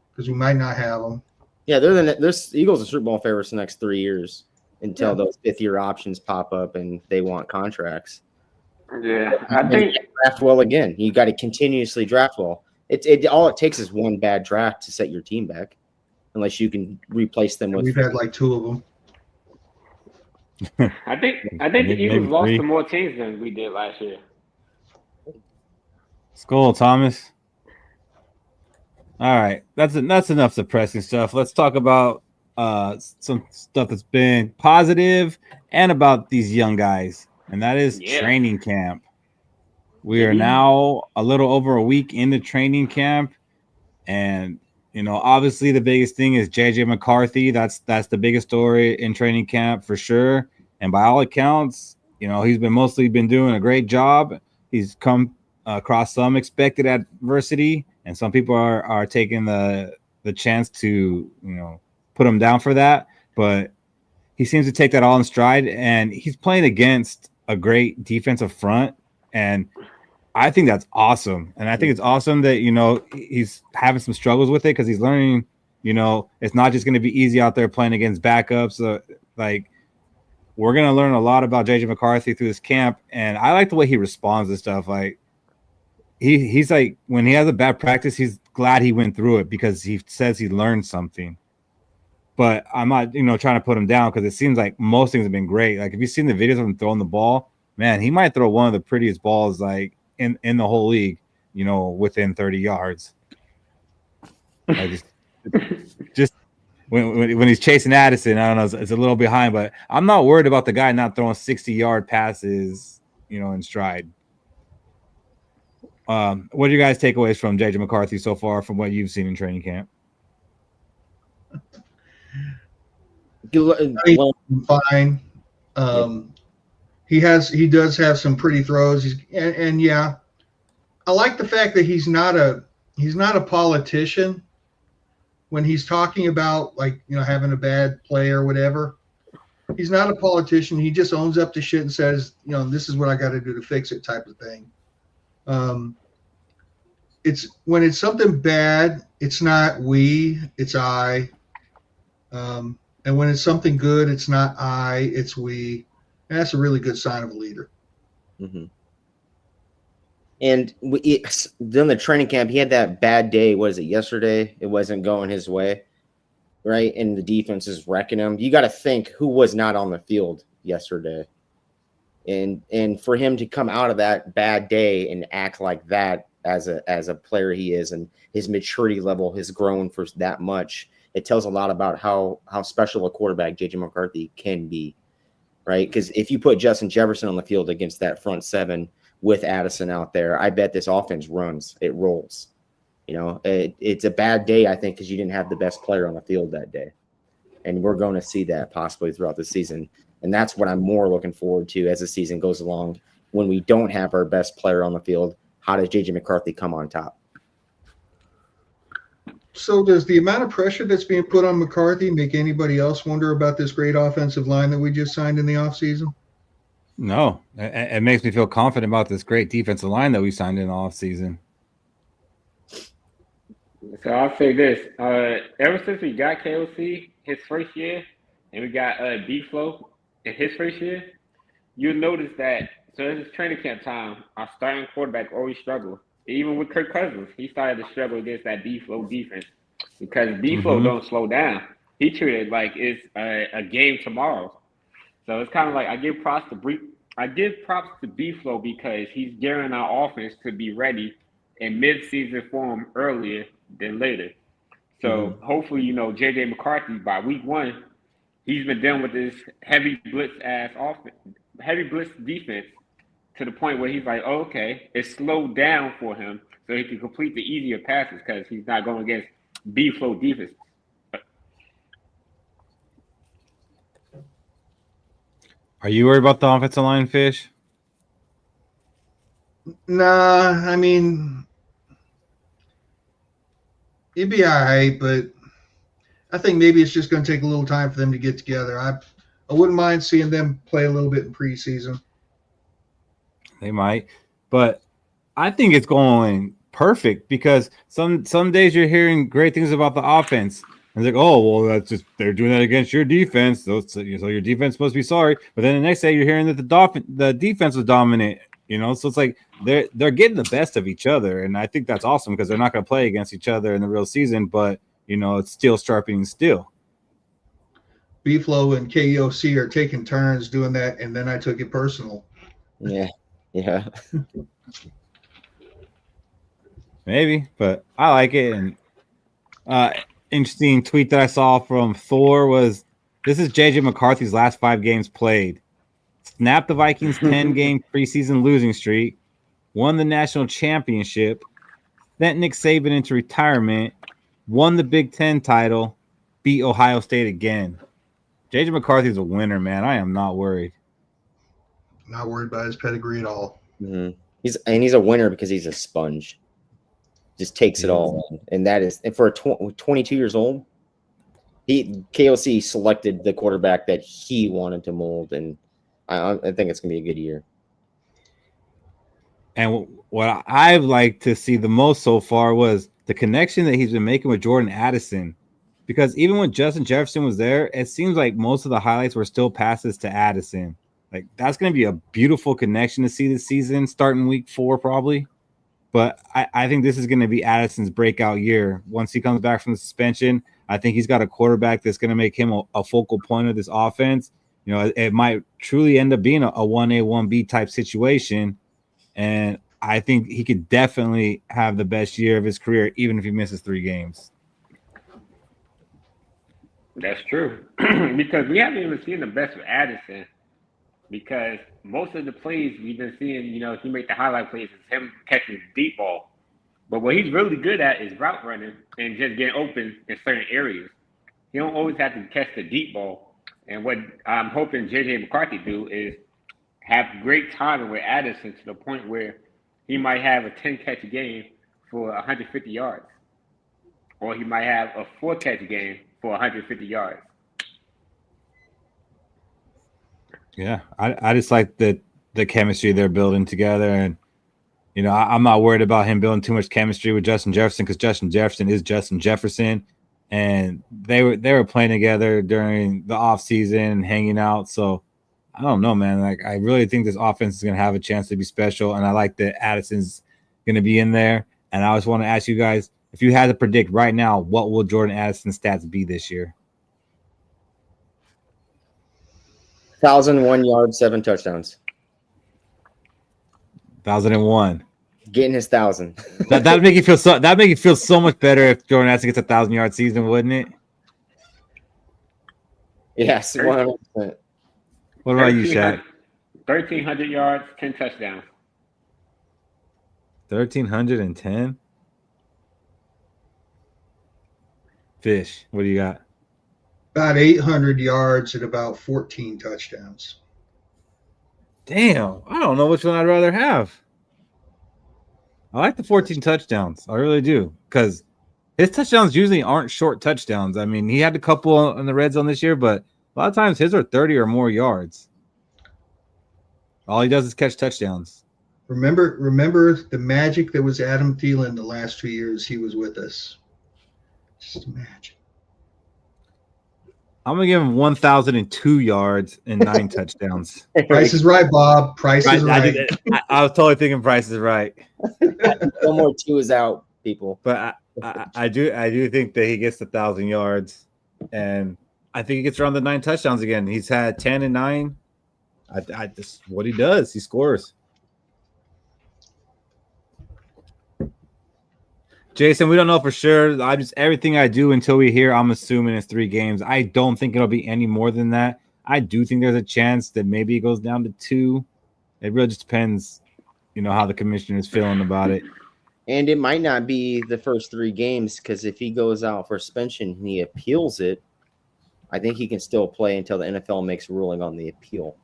because we might not have them. Yeah, the Eagles are Super Bowl favorites the next 3 years until those 5th-year options pop up and they want contracts. Yeah, I think draft well again. You got to continuously draft well. All it takes is one bad draft to set your team back, unless you can replace them with. We've had like 2 of them. I think the Eagles lost to more teams than we did last year. Skol, Thomas. All right, that's enough depressing stuff. Let's talk about some stuff that's been positive and about these young guys, and that is training camp. We are now a little over a week into training camp, and obviously the biggest thing is JJ McCarthy. That's the biggest story in training camp for sure. And by all accounts, he's mostly been doing a great job. He's come across some expected adversity, and some people are taking the chance to put him down for that. But he seems to take that all in stride, and he's playing against a great defensive front. And I think that's awesome. And I think it's awesome that, he's having some struggles with it because he's learning, it's not just going to be easy out there playing against backups. We're going to learn a lot about JJ McCarthy through this camp. And I like the way he responds to stuff. Like he's like, when he has a bad practice, he's glad he went through it because he says he learned something. But I'm not, trying to put him down because it seems like most things have been great. Like if you've seen the videos of him throwing the ball, man, he might throw one of the prettiest balls like in the whole league, within 30 yards. I just when he's chasing Addison, I don't know, it's a little behind, but I'm not worried about the guy not throwing 60-yard passes, in stride. What are your guys' takeaways from JJ McCarthy so far from what you've seen in training camp? Fine. He does have some pretty throws. I like the fact that he's not a politician when he's talking about having a bad play or whatever. He's not a politician. He just owns up to shit and says, this is what I got to do to fix it type of thing. It's when it's something bad, it's not we, it's I. And when it's something good, it's not I, it's we. And that's a really good sign of a leader. Mm-hmm. And during the training camp, he had that bad day. What is it, yesterday? It wasn't going his way, right? And the defense is wrecking him. You got to think who was not on the field yesterday. And for him to come out of that bad day and act like that as a player he is, and his maturity level has grown for that much, it tells a lot about how special a quarterback JJ McCarthy can be, right? Because if you put Justin Jefferson on the field against that front seven with Addison out there, I bet this offense runs. It rolls. It's a bad day, I think, because you didn't have the best player on the field that day. And we're going to see that possibly throughout the season. And that's what I'm more looking forward to as the season goes along. When we don't have our best player on the field, how does JJ McCarthy come on top? So does the amount of pressure that's being put on McCarthy make anybody else wonder about this great offensive line that we just signed in the offseason? No, it makes me feel confident about this great defensive line that we signed in the offseason. So I'll say this: ever since we got KOC his first year, and we got B-Flow in his first year, you'll notice that. So this is training camp time. Our starting quarterback always struggled. Even with Kirk Cousins, he started to struggle against that B-Flow defense because B-Flow Mm-hmm. don't slow down. He treated it like it's a game tomorrow. So it's kind of like I give props to B-Flow because he's gearing our offense to be ready in mid-season form earlier than later. So hopefully, JJ McCarthy by week one, he's been dealing with this heavy blitz defense to the point where he's like, oh, okay, it's slowed down for him so he can complete the easier passes because he's not going against B-Flow defense. Are you worried about the offensive line, Fish? Nah, I mean, it'd be all right, but I think maybe it's just going to take a little time for them to get together. I wouldn't mind seeing them play a little bit in preseason. They might, but I think it's going perfect because some days you're hearing great things about the offense. And it's like, oh, well, that's just they're doing that against your defense, so your defense must be sorry. But then the next day you're hearing that the defense was dominant. So it's like they're getting the best of each other, and I think that's awesome because they're not going to play against each other in the real season, but it's still sharpening steel. B-Flow and KOC are taking turns doing that, and then I took it personal. Yeah. Maybe, but I like it. And interesting tweet that I saw from Thor was, this is JJ McCarthy's last 5 games played. Snapped the Vikings' 10-game preseason losing streak, won the national championship, sent Nick Saban into retirement, won the Big Ten title, beat Ohio State again. JJ McCarthy's a winner, man. I am not worried. Not worried about his pedigree at all. Mm-hmm. He's a winner because he's a sponge. Just takes it all in. And that is, and for 22 years old, KOC selected the quarterback that he wanted to mold, and I think it's gonna be a good year. And what I've liked to see the most so far was the connection that he's been making with Jordan Addison. Because even when Justin Jefferson was there, it seems like most of the highlights were still passes to Addison. Like, that's going to be a beautiful connection to see this season, starting week 4 probably. But I think this is going to be Addison's breakout year. Once he comes back from the suspension, I think he's got a quarterback that's going to make him a focal point of this offense. It might truly end up being a 1A, 1B type situation. And I think he could definitely have the best year of his career, even if he misses 3 games. That's true. Because we haven't even seen the best of Addison. Because most of the plays we've been seeing, he make the highlight plays is him catching the deep ball. But what he's really good at is route running and just getting open in certain areas. He don't always have to catch the deep ball. And what I'm hoping JJ McCarthy do is have great timing with Addison to the point where he might have a 10-catch game for 150 yards. Or he might have a 4-catch game for 150 yards. Yeah, I just like the chemistry they're building together. And, I'm not worried about him building too much chemistry with Justin Jefferson because Justin Jefferson is Justin Jefferson. And they were playing together during the offseason and hanging out. So, I don't know, man. Like, I really think this offense is going to have a chance to be special. And I like that Addison's going to be in there. And I just want to ask you guys, if you had to predict right now, what will Jordan Addison's stats be this year? 1,001 yards, 7 touchdowns. 1,001. Getting his 1,000. That'd make you feel so much better if Jordan Addison gets a 1,000-yard season, wouldn't it? Yes, 100%. What about you, Shaq? 1,300 yards, 10 touchdowns. 1,310. Fish, what do you got? About 800 yards and about 14 touchdowns. Damn, I don't know which one I'd rather have. I like the 14 touchdowns. I really do. Because his touchdowns usually aren't short touchdowns. I mean, he had a couple in the red zone this year, but a lot of times his are 30 or more yards. All he does is catch touchdowns. Remember the magic that was Adam Thielen the last 2 years he was with us. Just imagine. I'm gonna give him 1,002 yards and 9 touchdowns. Price is right, Bob. Price is right. I was totally thinking Price is right. One more 2 is out, people. But I do think that he gets 1,000 yards, and I think he gets around the 9 touchdowns again. He's had 10 and 9. I just what he does. He scores. Jason, we don't know for sure. Everything I do until we hear, I'm assuming it's 3 games. I don't think it'll be any more than that. I do think there's a chance that maybe it goes down to 2. It really just depends, how the commissioner is feeling about it. And it might not be the first 3 games, because if he goes out for suspension and he appeals it, I think he can still play until the NFL makes a ruling on the appeal.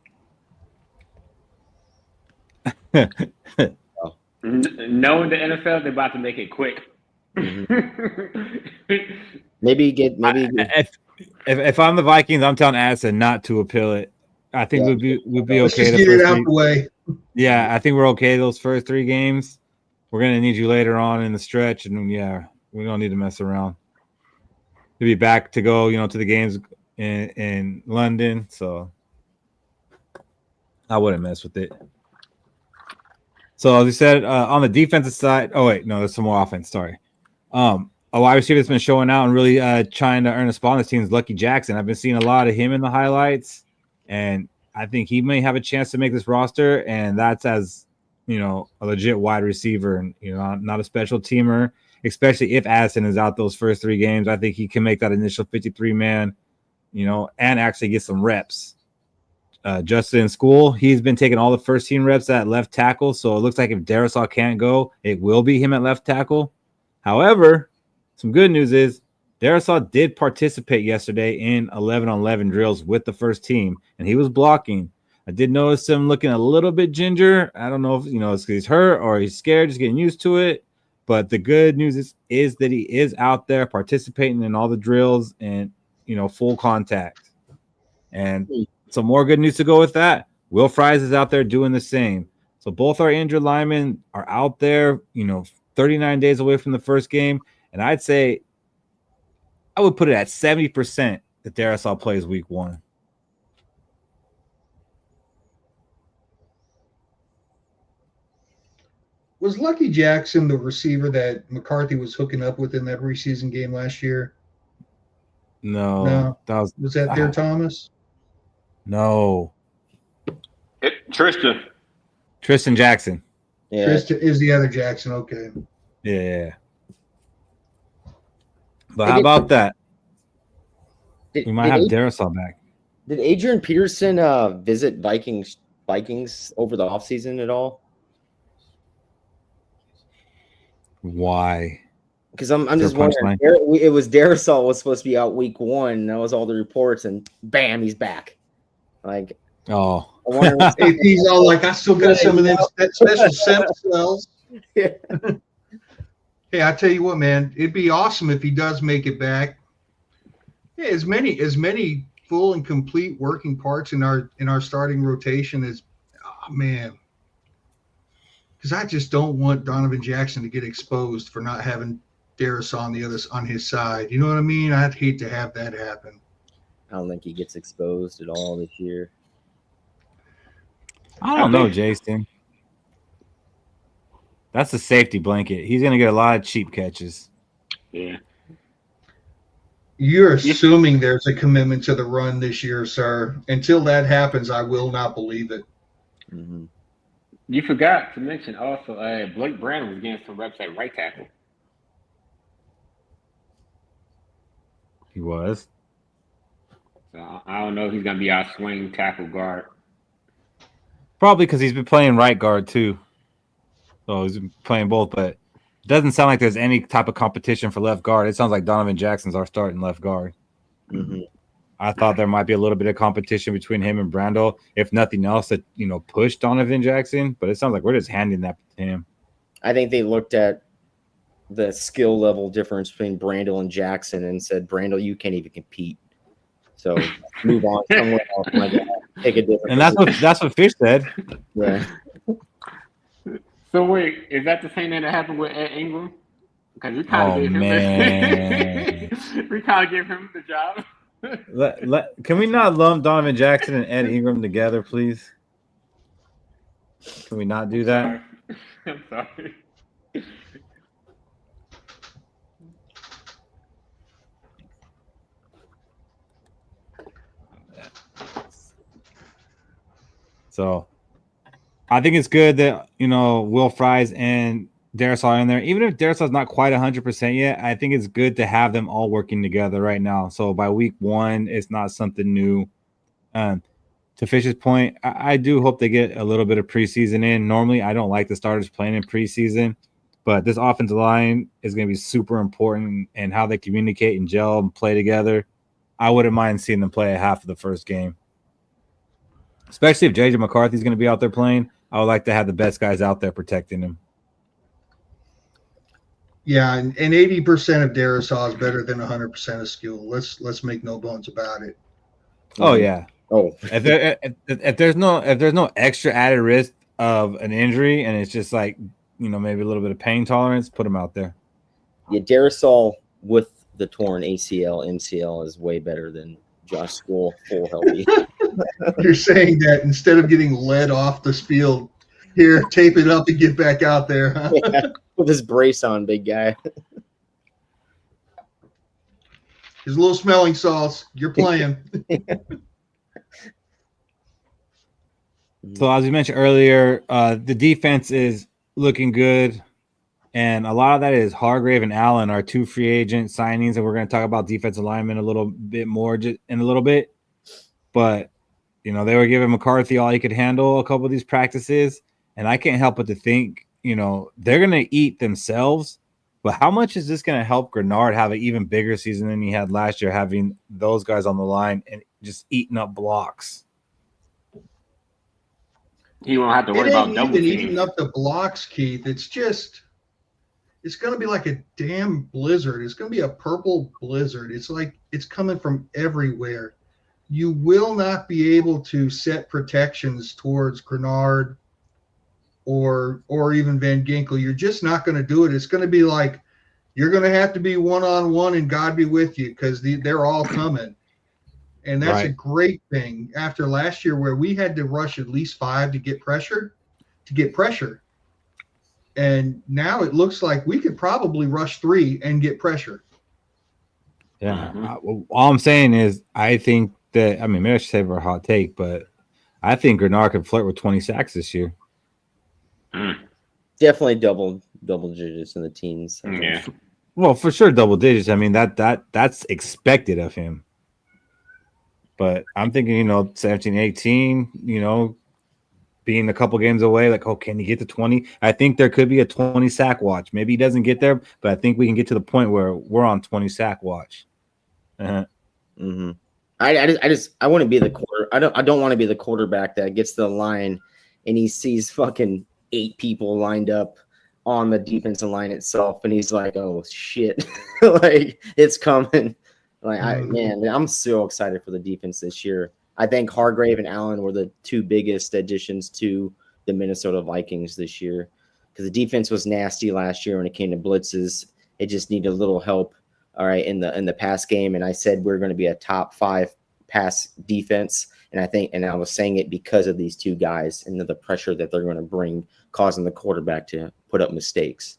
Knowing the NFL, they're about to make it quick. Mm-hmm. maybe if I'm the Vikings, I'm telling Addison not to appeal it. I think we'd be Let's okay. Just get it out the way. Yeah, I think we're okay those first 3 games. We're gonna need you later on in the stretch, and we don't need to mess around. You'll be back to go, to the games in London, so I wouldn't mess with it. So as you said, on the defensive side, there's some more offense. Sorry. A wide receiver that's been showing out and really trying to earn a spot on this team is Lucky Jackson. I've been seeing a lot of him in the highlights, and I think he may have a chance to make this roster, and that's as a legit wide receiver and not a special teamer, especially if Addison is out those first 3 games. I think he can make that initial 53-man, and actually get some reps. Justin Skol, he's been taking all the first team reps at left tackle, so it looks like if Darrisaw can't go, it will be him at left tackle. However, some good news is Darrisaw did participate yesterday in 11-on-11 drills with the first team, and he was blocking. I did notice him looking a little bit ginger. I don't know if it's because he's hurt or he's scared, just getting used to it. But the good news is that he is out there participating in all the drills and full contact. And some more good news to go with that. Will Fries is out there doing the same. So both our injured linemen are out there, 39 days away from the first game. And I'd say I would put it at 70% that Darrisaw plays week 1. Was Lucky Jackson the receiver that McCarthy was hooking up with in that preseason game last year? No. Was that there, Thomas? No. Tristan Jackson. Yeah. Tristan is the other Jackson. Okay. Yeah. But how about that? We might have Darrisaw back. Did Adrian Peterson visit Vikings over the offseason at all? Why? Because I'm just wondering. It was Darrisaw was supposed to be out week 1. And that was all the reports, and bam, he's back. Like, oh, he's all like, I still got some of them special stem cells. Yeah. Hey, I tell you what, man, it'd be awesome if he does make it back. Yeah, as many full and complete working parts in our starting rotation as, man. Because I just don't want Donovan Jackson to get exposed for not having Darrisaw on his side. You know what I mean? I'd hate to have that happen. I don't think he gets exposed at all this year. I don't know, Jason. That's a safety blanket. He's going to get a lot of cheap catches. Yeah. You're assuming there's a commitment to the run this year, sir. Until that happens, I will not believe it. Mm-hmm. You forgot to mention also Blake Brandon was getting some reps at right tackle. He was. So I don't know if he's going to be our swing tackle guard. Probably because he's been playing right guard too. So he's been playing both, but it doesn't sound like there's any type of competition for left guard. It sounds like Donovan Jackson's our starting left guard. Mm-hmm. I thought there might be a little bit of competition between him and Brando, if nothing else, to push Donovan Jackson. But it sounds like we're just handing that to him. I think they looked at the skill level difference between Brandel and Jackson and said, "Brandel, you can't even compete. So move on somewhere else, my guy. Take a different." And that's what Fish said. Yeah. So wait, is that the same thing that happened with Ed Ingram? Because we kind of Oh gave him man, we kind of gave him the job. can we not lump Donovan Jackson and Ed Ingram together, please? Can we not do that? I'm sorry. So I think it's good that, Will Fries and Darisaw are in there. Even if Darisaw's not quite 100% yet, I think it's good to have them all working together right now. So by week 1, it's not something new. To Fish's point, I do hope they get a little bit of preseason in. Normally, I don't like the starters playing in preseason, but this offensive line is going to be super important, and how they communicate and gel and play together. I wouldn't mind seeing them play a half of the first game. Especially if JJ McCarthy's going to be out there playing, I would like to have the best guys out there protecting him. Yeah, and 80% of Darisaw is better than 100% of Skol. Let's make no bones about it. Oh yeah. Oh, If there's no extra added risk of an injury, and it's just like, maybe a little bit of pain tolerance, put him out there. yeah, Darisol with the torn ACL, MCL is way better than Josh Skol full healthy. You're saying that instead of getting led off the field, here, tape it up and get back out there, huh? Yeah, with his brace on, big guy. His little smelling salts. You're playing. So as we mentioned earlier, the defense is looking good, and a lot of that is Hargrave and Allen, our 2 free agent signings, and we're going to talk about defensive linemen a little bit more in a little bit. But they were giving McCarthy all he could handle a couple of these practices, and I can't help but to think, they're going to eat themselves. But how much is this going to help Grenard have an even bigger season than he had last year, having those guys on the line and just eating up blocks? He won't have to worry about double teams. Eating up the blocks, Keith. It's going to be like a damn blizzard. It's going to be a purple blizzard. It's like it's coming from everywhere. You will not be able to set protections towards Grenard or even Van Ginkel. You're just not going to do it. It's going to be like you're going to have to be one-on-one and God be with you, because they're all coming. And that's a great thing after last year where we had to rush at least 5 to get pressure. And now it looks like we could probably rush 3 and get pressure. Yeah. All I'm saying is I think that, maybe I should save our hot take, but I think Grenard could flirt with 20 sacks this year. Definitely double digits in the teens. Yeah. Well, for sure, double digits. That's expected of him. But I'm thinking, 17, 18, being a couple games away, like, can he get to 20? I think there could be a 20 sack watch. Maybe he doesn't get there, but I think we can get to the point where we're on 20 sack watch. Mm-hmm. I want to be the quarter. I don't want to be the quarterback that gets to the line and he sees fucking 8 people lined up on the defensive line itself, and he's like, "Oh shit, like it's coming." Like, I'm so excited for the defense this year. I think Hargrave and Allen were the 2 biggest additions to the Minnesota Vikings this year, because the defense was nasty last year when it came to blitzes. It just needed a little help, all right, in the pass game. And I said we're going to be a top 5 pass defense, and I was saying it because of these 2 guys and the pressure that they're going to bring, causing the quarterback to put up mistakes.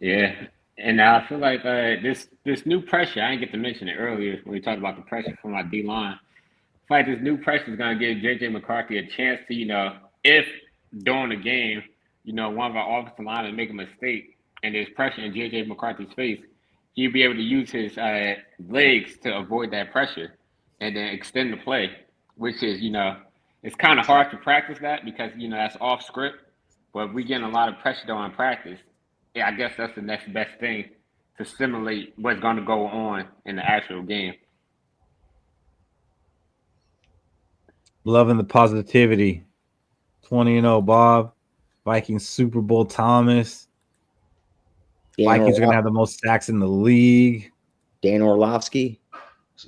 Yeah. And I feel like this new pressure, I didn't get to mention it earlier when we talked about the pressure from our D-line. I feel like this new pressure is going to give J.J. McCarthy a chance to, if during the game, one of our offensive linemen make a mistake and there's pressure in J.J. McCarthy's face, he'll be able to use his legs to avoid that pressure and then extend the play, which is, it's kind of hard to practice that because, that's off script. But we getting a lot of pressure though in practice. Yeah, I guess that's the next best thing to simulate what's going to go on in the actual game. Loving the positivity. 20-0, Bob. Vikings Super Bowl Thomas. Vikings are going to have the most sacks in the league. Dan Orlovsky.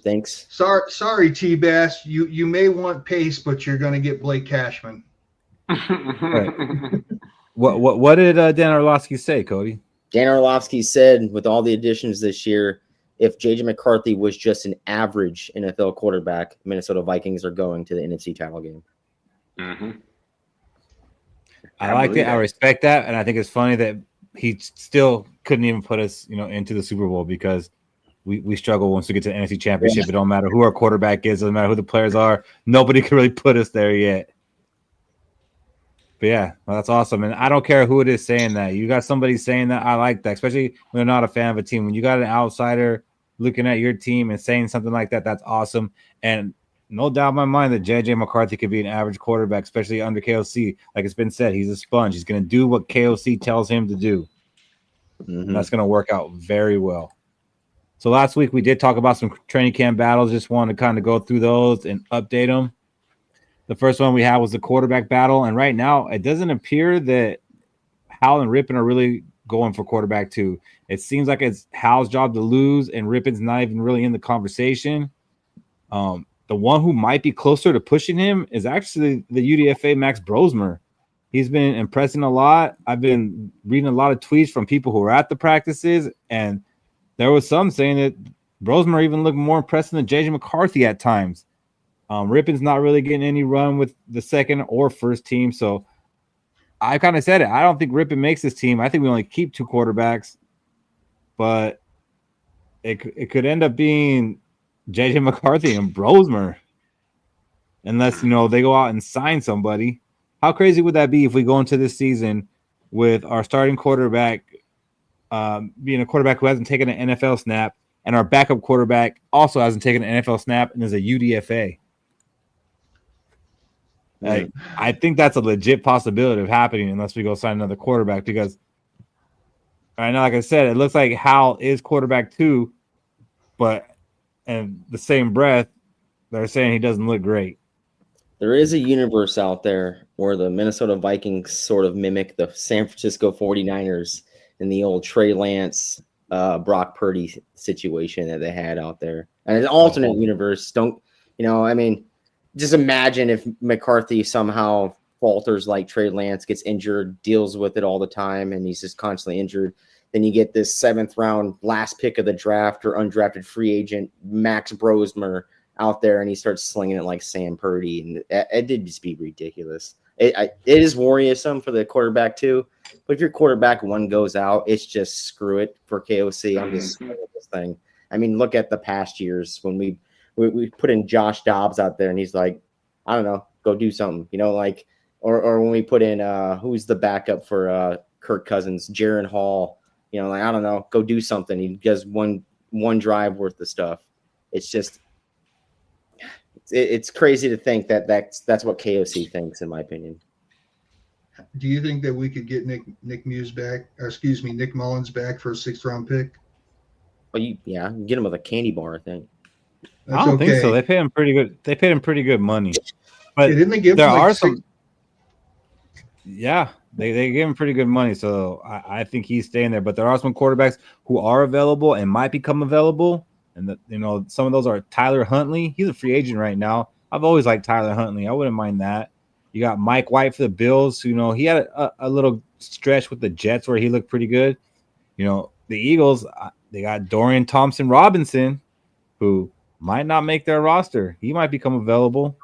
Thanks. Sorry, T-Bass. You may want pace, but you're going to get Blake Cashman. Right. What did Dan Orlovsky say, Cody? Dan Orlovsky said, with all the additions this year, if JJ McCarthy was just an average NFL quarterback, Minnesota Vikings are going to the NFC title game. Mm-hmm. I like it. I respect that, and I think it's funny that he still couldn't even put us, into the Super Bowl because we struggle once we get to the NFC Championship. Yeah. It don't matter who our quarterback is, doesn't matter who the players are. Nobody can really put us there yet. But yeah, well, that's awesome. And I don't care who it is saying that. You got somebody saying that. I like that, especially when they're not a fan of a team. When you got an outsider looking at your team and saying something like that, that's awesome. And no doubt in my mind that JJ McCarthy could be an average quarterback, especially under KOC. Like it's been said, he's a sponge. He's going to do what KOC tells him to do. Mm-hmm. And that's going to work out very well. So last week we did talk about some training camp battles. Just wanted to kind of go through those and update them. The first one we had was the quarterback battle. And right now it doesn't appear that Hal and Rippon are really going for quarterback 2. It seems like it's Hal's job to lose, and Rippon's not even really in the conversation. The one who might be closer to pushing him is actually the UDFA Max Brosmer. He's been impressing a lot. I've been reading a lot of tweets from people who are at the practices, and there was some saying that Brosmer even looked more impressive than JJ McCarthy at times. Rippon's not really getting any run with the second or first team, so I kind of said it. I don't think Rippon makes this team. I think we only keep 2 quarterbacks, but it could end up being JJ McCarthy and Brosmer, unless they go out and sign somebody. How crazy would that be if we go into this season with our starting quarterback being a quarterback who hasn't taken an NFL snap, and our backup quarterback also hasn't taken an NFL snap and is a UDFA? Like, I think that's a legit possibility of happening unless we go sign another quarterback, because right now, like I said, it looks like Hal is quarterback 2, but in the same breath, they're saying he doesn't look great. There is a universe out there where the Minnesota Vikings sort of mimic the San Francisco 49ers in the old Trey Lance, Brock Purdy situation that they had out there. And an alternate universe, just imagine if McCarthy somehow falters like Trey Lance, gets injured, deals with it all the time, and he's just constantly injured. Then you get this 7th round last pick of the draft or undrafted free agent Max Brosmer out there, and he starts slinging it like Sam Purdy, and it did just be ridiculous. It is worrisome for the quarterback 2, but if your quarterback 1 goes out, it's just screw it for KOC. I'm just screwing this thing. I mean, look at the past years when we put in Josh Dobbs out there, and he's like, I don't know, go do something, or when we put in who's the backup for Kirk Cousins, Jaron Hall, I don't know, go do something. He does one drive worth of stuff. It's just, it's crazy to think that's what KOC thinks, in my opinion. Do you think that we could get Nick Mullins back for a 6th round pick? Well, you can get him with a candy bar, I think. That's I don't think so. They paid him pretty good. They paid him pretty good money. But didn't they give there him are some. Yeah, they gave him pretty good money, so I think he's staying there. But there are some quarterbacks who are available and might become available, and some of those are Tyler Huntley. He's a free agent right now. I've always liked Tyler Huntley. I wouldn't mind that. You got Mike White for the Bills. He had a little stretch with the Jets where he looked pretty good. The Eagles, they got Dorian Thompson-Robinson, who might not make their roster. He might become available.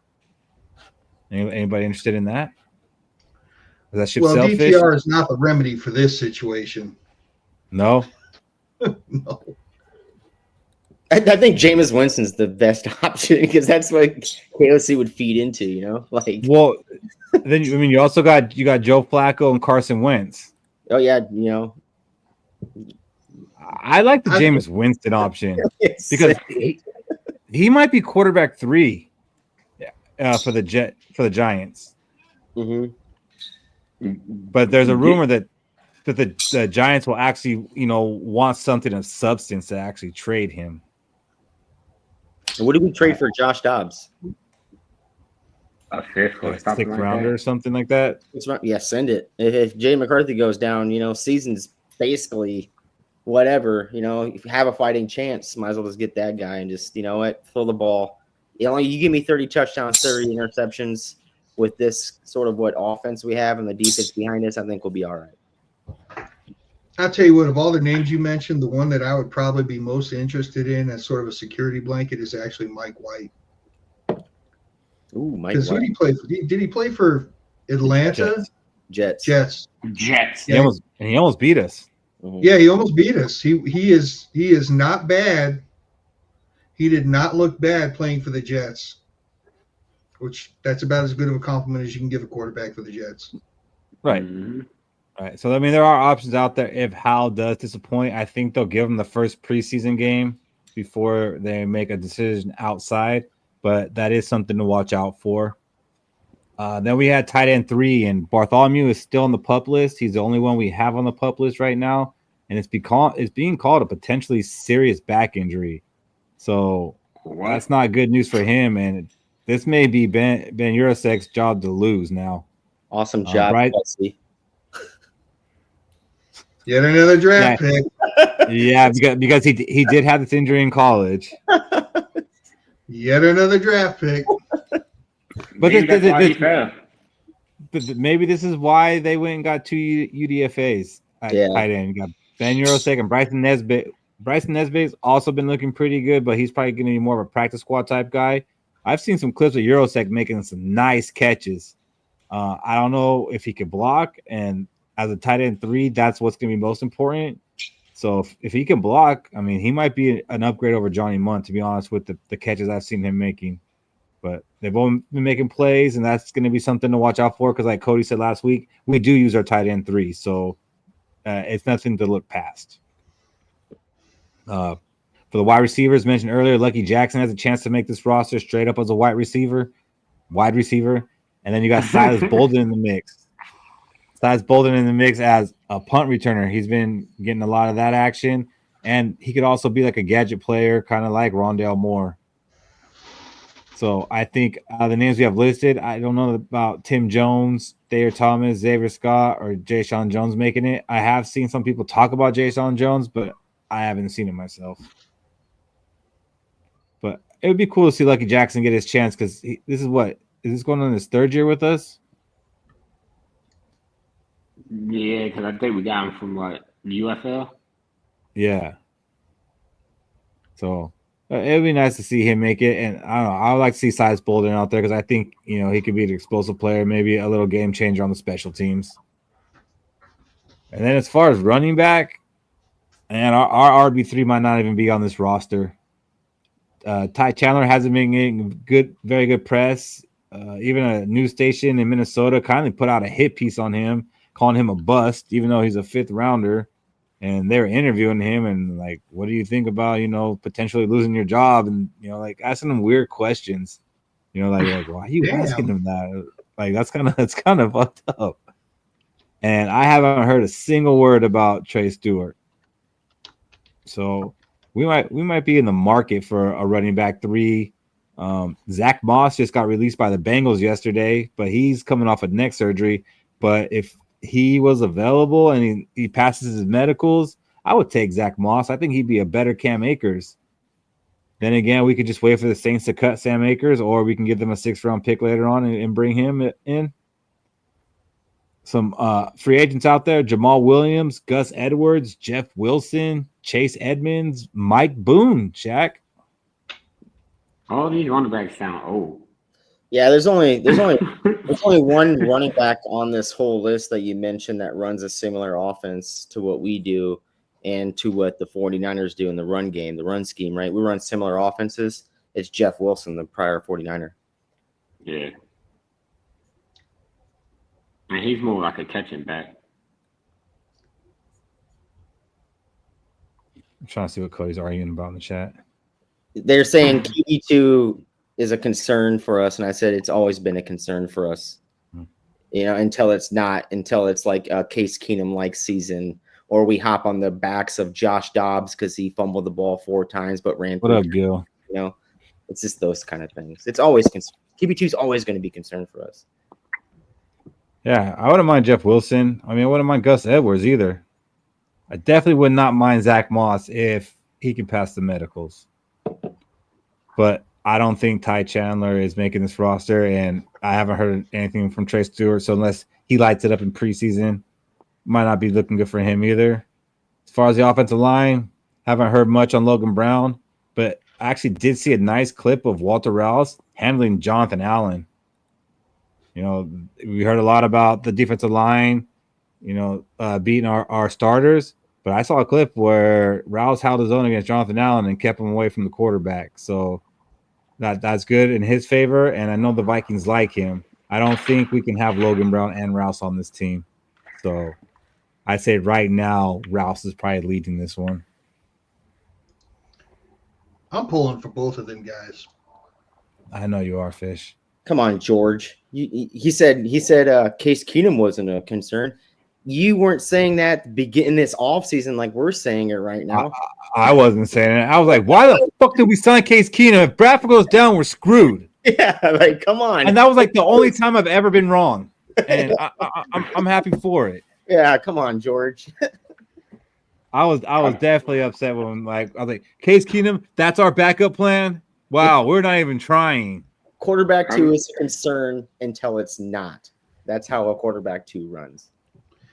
Anybody interested in that? Is that ship selfish? DTR is not the remedy for this situation. No. No. I think Jameis Winston's the best option because that's what KOC would feed into, Well, then you also got Joe Flacco and Carson Wentz. Oh yeah, I like the Jameis Winston option because he might be quarterback 3 for the Giants. Mm-hmm. But there's a rumor that the Giants will actually, want something of substance to actually trade him. What did we trade for Josh Dobbs? A 5th or something 6th rounder or something like that. Yeah, send it. If Jay McCarthy goes down, season's basically whatever. If you have a fighting chance, might as well just get that guy and just, throw the ball. You give me 30 touchdowns, 30 interceptions. with this sort of what offense we have and the defense behind us, I think we'll be all right. I'll tell you what, of all the names you mentioned, the one that I would probably be most interested in as sort of a security blanket is actually Mike White. Ooh, Mike Because who White. did he play for? Did he play for Atlanta? Jets. Jets. Yeah. He almost beat us. Mhm. Yeah, he almost beat us. He is not bad. He did not look bad playing for the Jets, which that's about as good of a compliment as you can give a quarterback for the Jets. Right. Right. So, I mean, there are options out there if Hal does disappoint. I think they'll give him the first preseason game before they make a decision outside, but that is something to watch out for. Then we had tight end 3, and Bartholomew is still on the PUP list. He's the only one we have on the PUP list right now, and it's being called a potentially serious back injury. So that's not good news for him, and this may be Ben Urasek's job to lose now. Awesome job, Kelsey. Yet another draft pick. Yeah, because he did have this injury in college. Yet another draft pick. But maybe this is why they went and got 2 UDFAs at tight end. You got Ben Urosek and Bryson Nesbitt. Bryson Nesbitt's also been looking pretty good, but he's probably going to be more of a practice squad type guy. I've seen some clips of Urosek making some nice catches. I don't know if he could block, and as a tight end 3, that's what's going to be most important. So if he can block, I mean, he might be an upgrade over Johnny Munt, to be honest, with the catches I've seen him making. But they've both been making plays, and that's going to be something to watch out for because, like Cody said last week, we do use our tight end 3, so it's nothing to look past. For the wide receivers mentioned earlier, Lucky Jackson has a chance to make this roster straight up as a wide receiver. And then you got Silas Bolden in the mix. Silas Bolden in the mix as a punt returner. He's been getting a lot of that action, and he could also be like a gadget player, kind of like Rondale Moore. So I think the names we have listed, I don't know about Tim Jones, Thayer Thomas, Xavier Scott, or Jay Sean Jones making it. I have seen some people talk about Jay Sean Jones, but I haven't seen it myself. But it would be cool to see Lucky Jackson get his chance because is this going on his 3rd year with us? Yeah, because I think we got him from UFL. Yeah. So it would be nice to see him make it, and I don't know. I would like to see Silas Bolden out there because I think he could be an explosive player, maybe a little game changer on the special teams. And then as far as running back, and our RB3 might not even be on this roster. Ty Chandler hasn't been getting very good press. Even a news station in Minnesota kindly put out a hit piece on him, calling him a bust, even though he's a 5th rounder. And they were interviewing him and like, what do you think about, potentially losing your job? And, asking him weird questions, like why are you asking him that? Like, that's kind of fucked up. And I haven't heard a single word about Trey Stewart. So we might be in the market for a running back 3. Zach Moss just got released by the Bengals yesterday, but he's coming off of neck surgery. But if he was available and he passes his medicals, I would take Zach Moss. I think he'd be a better Cam Akers. Then again, we could just wait for the Saints to cut Sam Akers, or we can give them a 6th-round pick later on and bring him in. Some free agents out there: Jamal Williams, Gus Edwards, Jeff Wilson, Chase Edmonds, Mike Boone, Shaq. All these running backs sound old. Yeah, there's only one running back on this whole list that you mentioned that runs a similar offense to what we do and to what the 49ers do in the run game, the run scheme, right? We run similar offenses. It's Jeff Wilson, the prior 49er. Yeah. And he's more like a catching back. I'm trying to see what Cody's arguing about in the chat. They're saying QB2 is a concern for us, and I said it's always been a concern for us. Until it's like a Case Keenum-like season, or we hop on the backs of Josh Dobbs because he fumbled the ball 4 times but ran. What up, Gil? It's just those kind of things. It's always QB2 is always going to be concerned for us. Yeah, I wouldn't mind Jeff Wilson. I mean, I wouldn't mind Gus Edwards either. I definitely would not mind Zach Moss if he can pass the medicals. But I don't think Ty Chandler is making this roster, and I haven't heard anything from Trey Stewart. So unless he lights it up in preseason, might not be looking good for him either. As far as the offensive line, haven't heard much on Logan Brown, but I actually did see a nice clip of Walter Rouse handling Jonathan Allen. You know, we heard a lot about the defensive line, beating our starters, but I saw a clip where Rouse held his own against Jonathan Allen and kept him away from the quarterback. So that's good in his favor, and I know the Vikings like him. I don't think we can have Logan Brown and Rouse on this team. So I'd say right now, Rouse is probably leading this one. I'm pulling for both of them guys. I know you are, Fish. Come on, George. He said Case Keenum wasn't a concern. You weren't saying that beginning this offseason like we're saying it right now. I wasn't saying it. I was like, why the fuck did we sign Case Keenum? If Bradford goes down, we're screwed. Yeah, like, come on. And that was like the only time I've ever been wrong. And I'm happy for it. Yeah, come on, George. I was definitely upset when I was like, Case Keenum, that's our backup plan? Wow, we're not even trying. Quarterback 2 is a concern until it's not. That's how a quarterback 2 runs.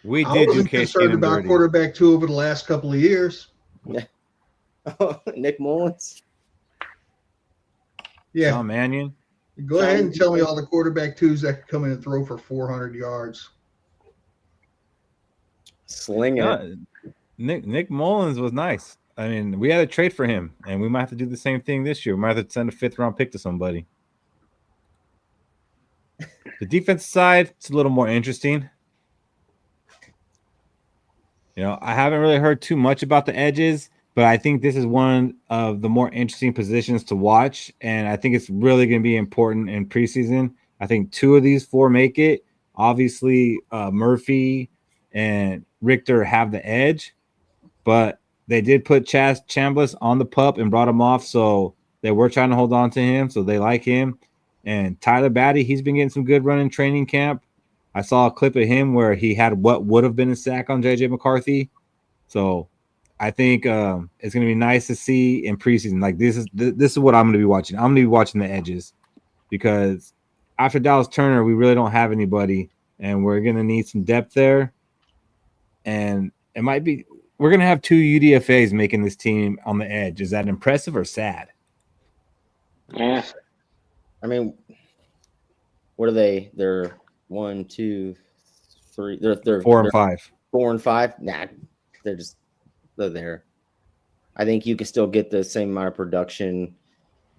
We I did do wasn't Case concerned Keenum about dirty. quarterback 2 over the last couple of years. Nick Mullins. Yeah. Sean Mannion. Go ahead and tell me all the quarterback 2s that could come in and throw for 400 yards. Sling it. Nick Mullins was nice. I mean, we had a trade for him, and we might have to do the same thing this year. We might have to send a 5th-round pick to somebody. The defense side, it's a little more interesting. I haven't really heard too much about the edges, but I think this is one of the more interesting positions to watch, and I think it's really going to be important in preseason. I think 2 of these 4 make it. Obviously, Murphy and Richter have the edge, but they did put Chaz Chambliss on the pup and brought him off, so they were trying to hold on to him, so they like him. And Tyler Batty, he's been getting some good run in training camp. I saw a clip of him where he had what would have been a sack on J.J. McCarthy. So I think it's going to be nice to see in preseason. Like, this is what I'm going to be watching. I'm going to be watching the edges because after Dallas Turner, we really don't have anybody, and we're going to need some depth there. And it might be we're going to have 2 UDFAs making this team on the edge. Is that impressive or sad? Yeah. I mean, what are they? They're 1, 2, 3. They're 4 and 5. 4 and 5. Nah, they're there. I think you can still get the same amount of production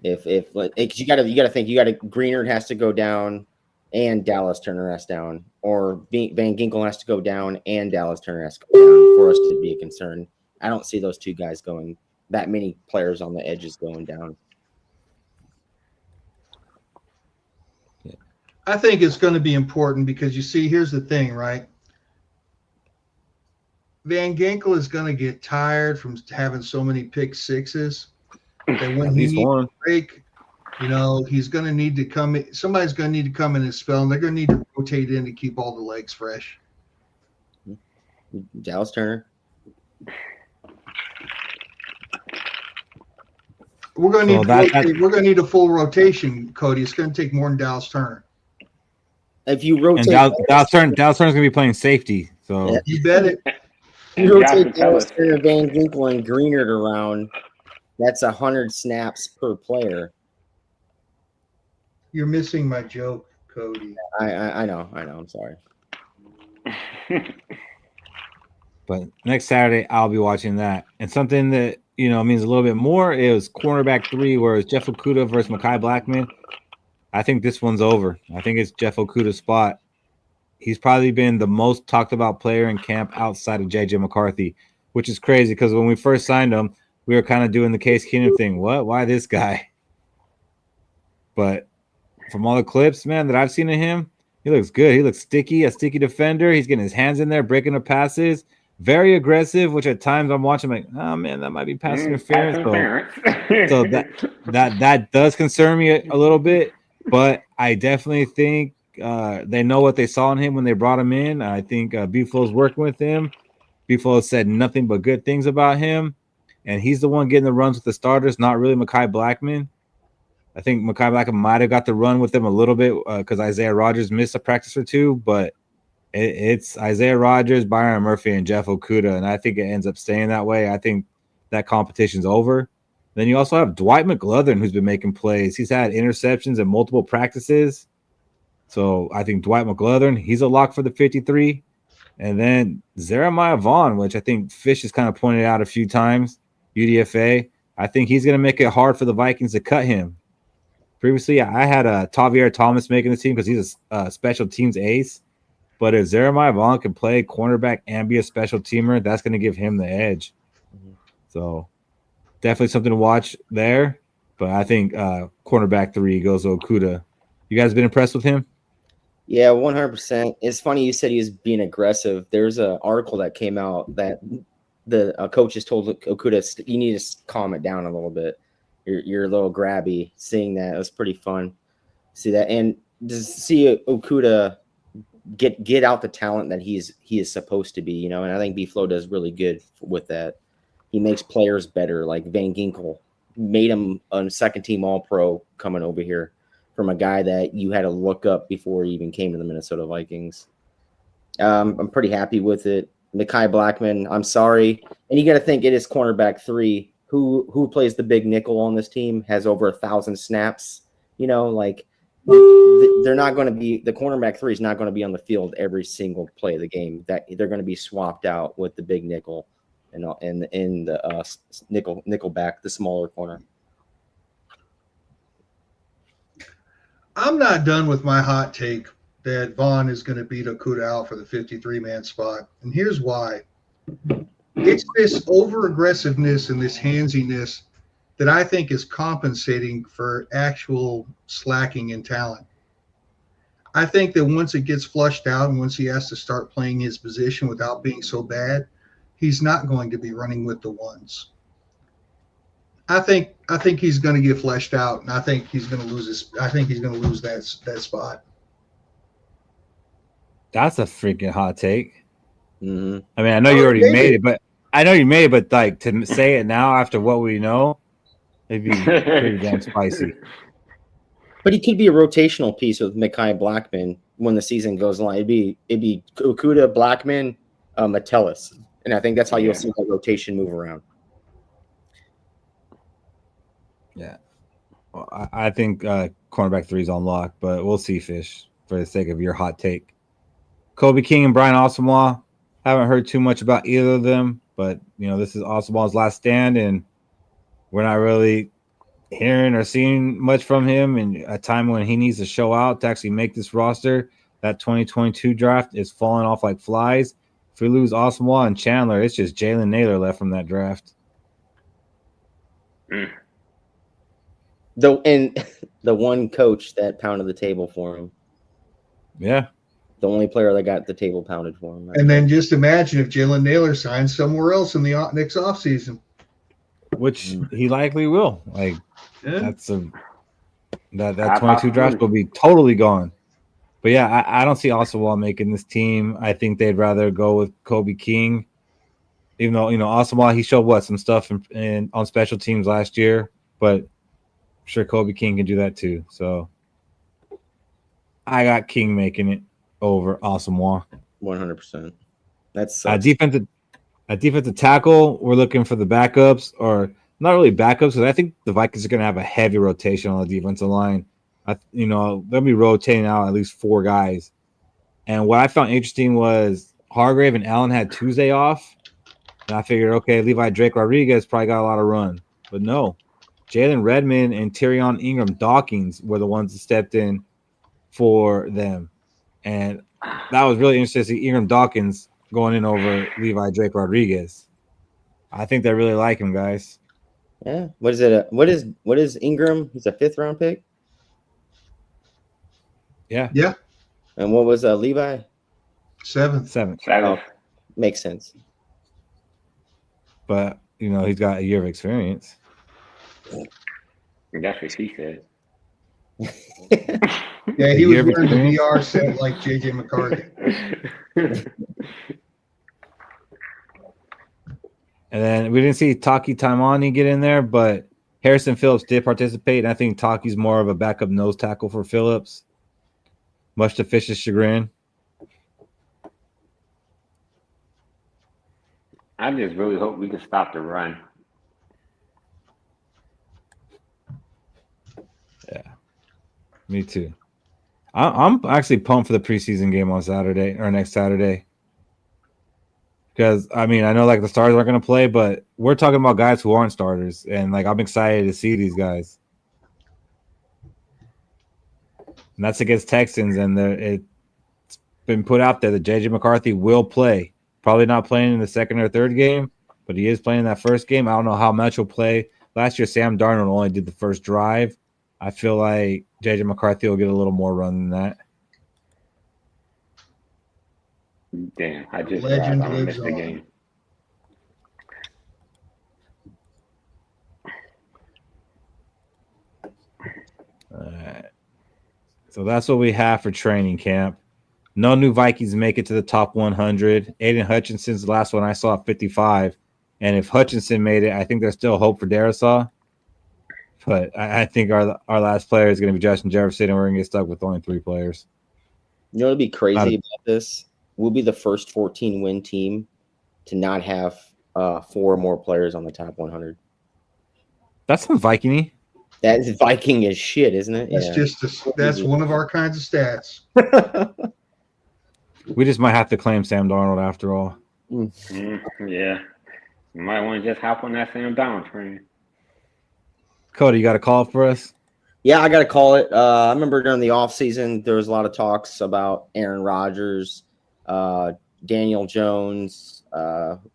if you got to think Greenard has to go down and Dallas Turner has down, or Van Ginkel has to go down and Dallas Turner has to go down for us to be a concern. I don't see those 2 guys going, that many players on the edges going down. I think it's going to be important because you see, here's the thing, right? Van Ginkel is going to get tired from having so many pick sixes that when he needs a break, he's going to need to come in. Somebody's going to need to come in and spell, and they're going to need to rotate in to keep all the legs fresh. Dallas Turner. We're going to need a full rotation, Cody. It's going to take more than Dallas Turner. If you rotate, and Dallas Turner's going to be playing safety. So you bet it. If you rotate Dallas Turner, Van Ginkel, and Greenard around, that's 100 snaps per player. You're missing my joke, Cody. I know. I'm sorry. But next Saturday, I'll be watching that. And something that, means a little bit more is cornerback 3, where it's Jeff Okudah versus Mekhi Blackman. I think this one's over. I think it's Jeff Okudah's spot. He's probably been the most talked about player in camp outside of J.J. McCarthy, which is crazy because when we first signed him, we were kind of doing the Case Keenum thing. What? Why this guy? But from all the clips, man, that I've seen of him, he looks good. He looks sticky, a sticky defender. He's getting his hands in there, breaking the passes. Very aggressive, which at times I'm watching like, oh, man, that might be pass interference. So that does concern me a little bit. But I definitely think they know what they saw in him when they brought him in. I think B-Flow's working with him. B-Flow said nothing but good things about him. And he's the one getting the runs with the starters, not really Mekhi Blackman. I think Mekhi Blackman might have got the run with them a little bit because Isaiah Rodgers missed a practice or two, but it's Isaiah Rodgers, Byron Murphy, and Jeff Okudah, and I think it ends up staying that way. I think that competition's over. Then you also have Dwight McGlothern, who's been making plays. He's had interceptions in multiple practices. So I think Dwight McGlothern, he's a lock for the 53. And then Jeremiah Vaughn, which I think Fish has kind of pointed out a few times, UDFA. I think he's going to make it hard for the Vikings to cut him. Previously, I had Tavier Thomas making the team because he's a special teams ace. But if Jeremiah Vaughn can play cornerback and be a special teamer, that's going to give him the edge. So definitely something to watch there. But I think cornerback 3 goes to Okudah. You guys been impressed with him? Yeah, 100%. It's funny you said he was being aggressive. There's an article that came out that the coaches told Okudah, you need to calm it down a little bit. You're a little grabby. Seeing that, it was pretty fun. See that, and to see Okudah get out the talent that he is supposed to be, and I think B-Flow does really good with that. He makes players better, like Van Ginkel made him a second-team All-Pro coming over here from a guy that you had to look up before he even came to the Minnesota Vikings. I'm pretty happy with it. Mekhi Blackman, I'm sorry. And you got to think it is cornerback 3. Who plays the big nickel on this team, has over 1,000 snaps. They're not going to be – the cornerback 3 is not going to be on the field every single play of the game. That they're going to be swapped out with the big nickel and the nickel back, the smaller corner. I'm not done with my hot take that Vaughn is going to beat Okudah out for the 53-man spot. And here's why. It's this over-aggressiveness and this handsiness that I think is compensating for actual slacking in talent. I think that once it gets flushed out and once he has to start playing his position without being so bad, he's not going to be running with the ones. I think he's going to get fleshed out, and I think he's going to lose that spot. That's a freaking hot take. Mm-hmm. I mean, I know you already made it, but like to say it now after what we know, it'd be pretty damn spicy. But he could be a rotational piece with Mekhi Blackman when the season goes along. It'd be Okudah, Blackman, Metellus, and I think that's how you'll see that rotation move around. Yeah, well, I think cornerback 3 is on lock, but we'll see, Fish, for the sake of your hot take. Kobe King and Brian Asamoah, haven't heard too much about either of them, but this is Asamoah's last stand, and we're not really hearing or seeing much from him. And a time when he needs to show out to actually make this roster, that 2022 draft is falling off like flies. If we lose Asamoah and Chandler, it's just Jalen Naylor left from that draft. And the one coach that pounded the table for him. Yeah. The only player that got the table pounded for him. And then just imagine if Jalen Naylor signs somewhere else in the next offseason. Which he likely will. That 22 draft will be totally gone. But yeah, I don't see Asamoah making this team. I think they'd rather go with Kobe King. Even though, Asamoah, he showed some stuff on special teams last year, but I'm sure Kobe King can do that too. So I got King making it over Asamoah. 100%. That's defensive tackle. We're looking for the backups, or not really backups, because I think the Vikings are going to have a heavy rotation on the defensive line. They'll be rotating out at least 4 guys. And what I found interesting was Hargrave and Allen had Tuesday off, and I figured, okay, Levi Drake Rodriguez probably got a lot of run, but no. Jalen Redmond and Tyrion Ingram Dawkins were the ones that stepped in for them. And that was really interesting to see Ingram Dawkins going in over Levi Drake Rodriguez. I think they really like him, guys. Yeah. What is it? What is Ingram? He's a 5th round pick? Yeah. Yeah. And what was Levi? 7th. Oh, makes sense. But, he's got a year of experience. That's what she said. Yeah, he was wearing the VR set like JJ McCarthy. And then we didn't see Taki Taimani get in there, but Harrison Phillips did participate, and I think Taki's more of a backup nose tackle for Phillips, much to Fish's chagrin. I just really hope we can stop the run. Yeah, me too. I'm actually pumped for the preseason game on Saturday or next Saturday. Because, I mean, I know, like, the starters aren't going to play, but we're talking about guys who aren't starters. And, like, I'm excited to see these guys. And that's against Texans. And it's been put out there that J.J. McCarthy will play. Probably not playing in the second or third game, but he is playing in that first game. I don't know how much he'll play. Last year, Sam Darnold only did the first drive. I feel like J.J. McCarthy will get a little more run than that. Damn, I just Legend realized I'm gonna miss lives the on. game. All right. So that's what we have for training camp. No new Vikings make it to the top 100. Aiden Hutchinson's the last one I saw at 55. And if Hutchinson made it, I think there's still hope for Darisaw. But I think our last player is going to be Justin Jefferson, and we're going to get stuck with only 3 players. You know what'd be crazy about this? We'll be the first 14-win team to not have 4 or more players on the top 100. That sounds Viking-y. That is Viking as shit, isn't it? That's one of our kinds of stats. We just might have to claim Sam Darnold after all. Yeah. You might want to just hop on that Sam Darnold train. Cody, you got a call for us? Yeah, I got to call it. I remember during the offseason, there was a lot of talks about Aaron Rodgers, Daniel Jones,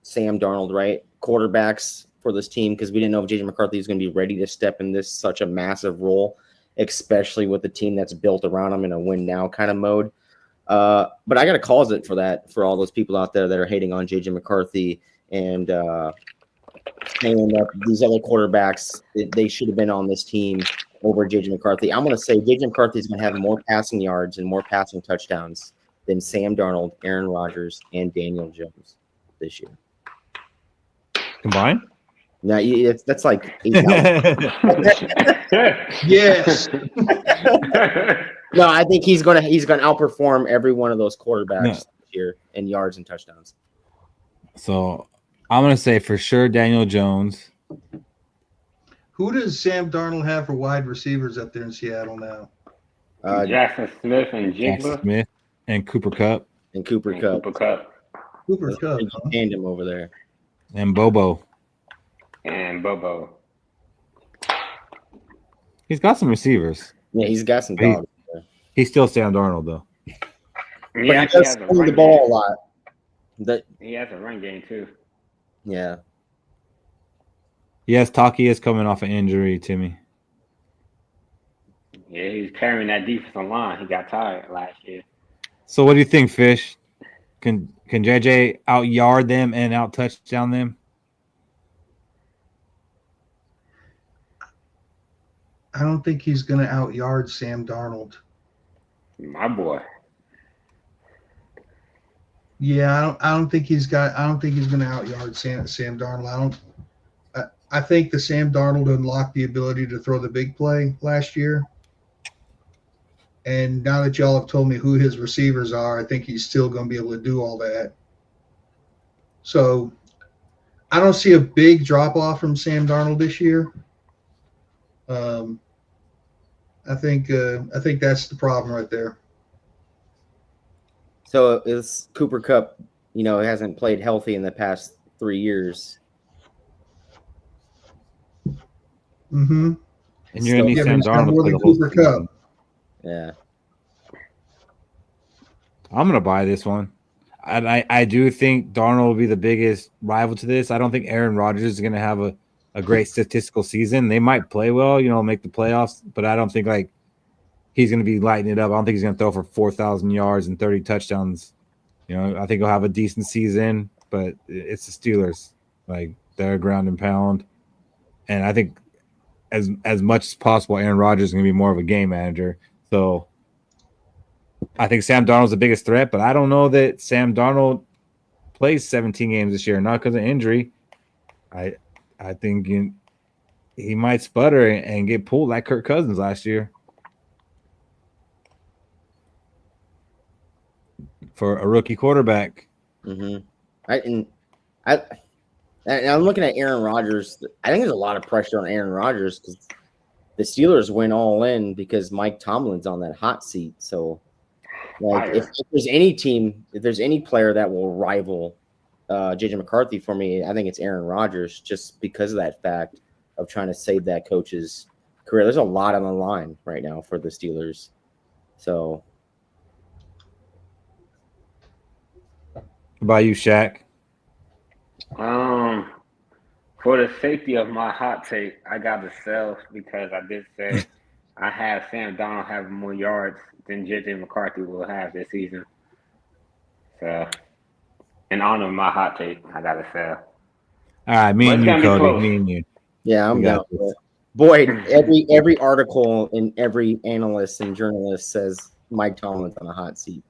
Sam Darnold, right? Quarterbacks for this team, because we didn't know if J.J. McCarthy was going to be ready to step in this such a massive role, especially with the team that's built around him in a win-now kind of mode. But I got to cause it for that, for all those people out there that are hating on J.J. McCarthy and saying that these other quarterbacks, they should have been on this team over J.J. McCarthy. I'm going to say J.J. McCarthy is going to have more passing yards and more passing touchdowns than Sam Darnold, Aaron Rodgers, and Daniel Jones this year. Combined? Now, that's like 8,000. Yes. No, I think he's gonna outperform every one of those quarterbacks this year in yards and touchdowns. So I'm gonna say for sure Daniel Jones. Who does Sam Darnold have for wide receivers up there in Seattle now? Jackson Smith and Jackson Jigba. Smith and Cooper Kupp And Cooper And Kupp. Cooper Kupp. Cooper Kupp. Huh? Tandem over there. and Bobo. And Bobo. He's got some receivers. Yeah, he's got some dogs. He's still Sam Darnold though. He But he actually does has a swing run the ball game. a lot. That He has a run game too. yeah. Yes, Taki is coming off an injury, Timmy. Yeah, he's carrying that defensive line. He got tired last year. So what do you think, Fish? Can JJ out yard them and out touchdown them? I don't think he's going to out-yard Sam Darnold. My boy. Yeah, I don't think he's going to out-yard Sam Darnold. I think the Sam Darnold unlocked the ability to throw the big play last year. And now that y'all have told me who his receivers are, I think he's still going to be able to do all that. So I don't see a big drop-off from Sam Darnold this year. I think that's the problem right there. So is Cooper Kupp, hasn't played healthy in the past 3 years. Mm-hmm. And you're gonna need Yeah, Sam but he's got Darnold to more play than the whole Cooper season. Kupp. Yeah. I'm gonna buy this one. I do think Darnold will be the biggest rival to this. I don't think Aaron Rodgers is gonna have a great statistical season. They might play well, make the playoffs, but I don't think like he's gonna be lighting it up. I don't think he's gonna throw for 4,000 yards and 30 touchdowns. I think he'll have a decent season, but it's the Steelers. Like they're ground and pound. And I think as much as possible, Aaron Rodgers is going to be more of a game manager. So I think Sam Darnold's the biggest threat, but I don't know that Sam Darnold plays 17 games this year, not because of injury. I think he might sputter and get pulled like Kirk Cousins last year for a rookie quarterback. Mm-hmm. I'm looking at Aaron Rodgers. I think there's a lot of pressure on Aaron Rodgers because the Steelers went all in because Mike Tomlin's on that hot seat. So, like, if there's any team, if there's any player that will rival JJ McCarthy for me, I think it's Aaron Rodgers, just because of that fact of trying to save that coach's career. There's a lot on the line right now for the Steelers. So, What about you, Shaq? For the safety of my hot take, I got to sell because I did say I have Sam Donald having more yards than JJ McCarthy will have this season. So, in honor of my hot take, I got to sell. All right, me But and it's you, gonna be Cody. close. Me and you. yeah, I'm We down got for it. Boy, every article and every analyst and journalist says Mike Tomlin's on a hot seat.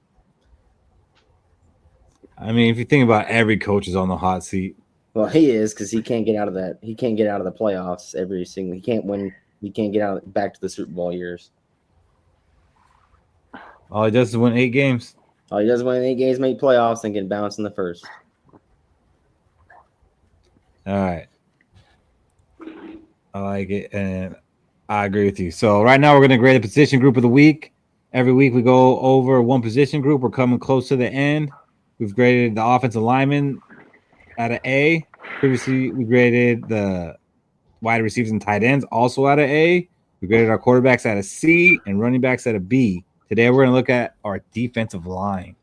I mean, if you think about every coach is on the hot seat. Well, he is because he can't get out of that. He can't get out of the playoffs every single. He can't win. He can't get out back to the Super Bowl years. All he does is win 8 games. All he does win 8 games, make playoffs, and get bounced in the first. All right. I like it, and I agree with you. So right now we're going to grade a position group of the week. Every week we go over one position group. We're coming close to the end. We've graded the offensive linemen at an A. Previously, we graded the wide receivers and tight ends also at an A. We graded our quarterbacks at a C and running backs at a B. Today we're going to look at our defensive line.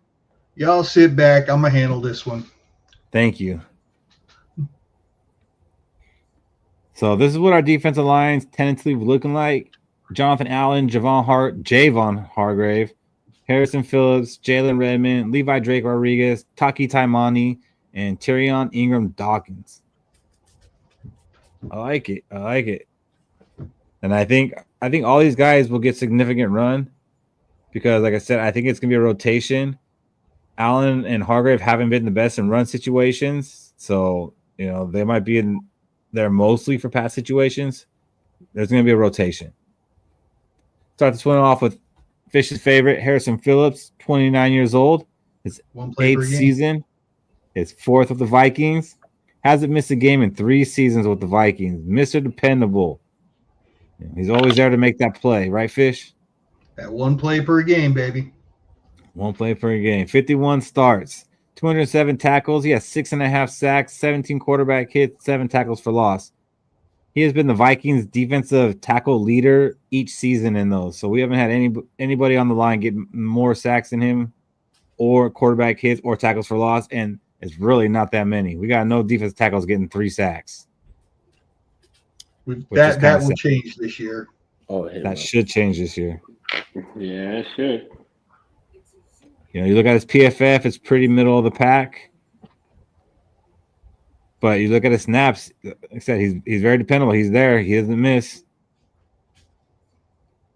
Y'all sit back. I'm going to handle this one. Thank you. So this is what our defensive line's tentatively looking like. Jonathan Allen, Javon Hargrave, Harrison Phillips, Jalen Redmond, Levi Drake Rodriguez, Taki Taimani, and Tyrion Ingram Dawkins. I like it. And I think all these guys will get significant run because, like I said, I think it's going to be a rotation. Allen and Hargrave haven't been the best in run situations, so they might be in there mostly for pass situations. There's going to be a rotation. Start this one off with Fish's favorite, Harrison Phillips, 29 years old. His 8th season, his 4th with the Vikings. Hasn't missed a game in 3 seasons with the Vikings. Mr. Dependable. He's always there to make that play, right, Fish? That one play per game, baby. One play per game. 51 starts, 207 tackles. He has 6.5 sacks, 17 quarterback hits, 7 tackles for loss. He has been the Vikings defensive tackle leader each season in those. So we haven't had anybody on the line get more sacks than him or quarterback hits or tackles for loss. And it's really not that many. We got no defensive tackles getting 3 sacks. That will change this year. Oh, that should change this year. Yeah, it should. You look at his PFF, it's pretty middle of the pack. But you look at his snaps, like I said, he's very dependable. He's there. He doesn't miss.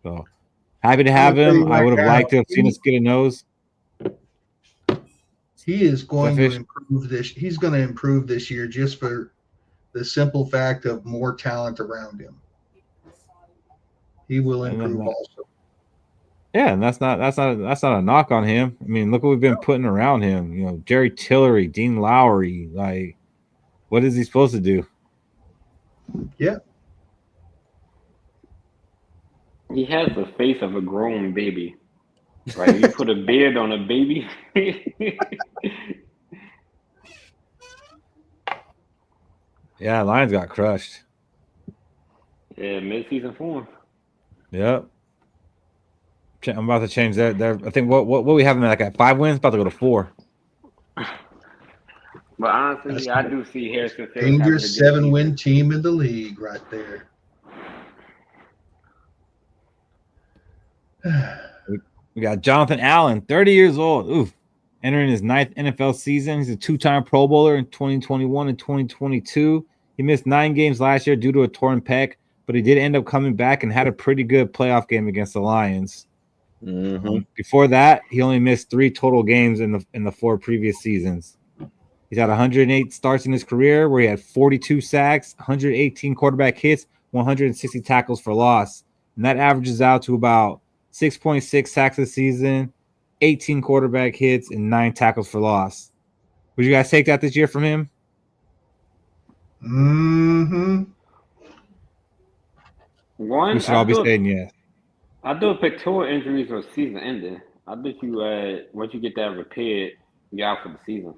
So happy to have him. I would have liked to have seen us get a nose. He is going to improve this. He's going to improve this year just for the simple fact of more talent around him. He will improve also. Yeah, and that's not a knock on him. I mean, look what we've been putting around him. Jerry Tillery, Dean Lowry, like. What is he supposed to do? Yeah. He has the face of a grown baby. Right? You put a beard on a baby. Yeah, Lions got crushed. Yeah, mid-season form. Yep. I'm about to change that. I think what we have him at 5 wins, about to go to 4. But honestly, I do see Harrison Phillips. Dangerous 7-win team in the league right there. We got Jonathan Allen, 30 years old. Oof. Entering his 9th NFL season. He's a 2-time Pro Bowler in 2021 and 2022. He missed 9 games last year due to a torn pec, but he did end up coming back and had a pretty good playoff game against the Lions. Mm-hmm. Before that, he only missed 3 total games in the 4 previous seasons. He's had 108 starts in his career where he had 42 sacks, 118 quarterback hits, 160 tackles for loss. And that averages out to about 6.6 sacks a season, 18 quarterback hits, and 9 tackles for loss. Would you guys take that this year from him? Mm-hmm. We should all be saying yes. I do pectoral injuries or season ending. I bet you once you get that repaired, you're out for the season.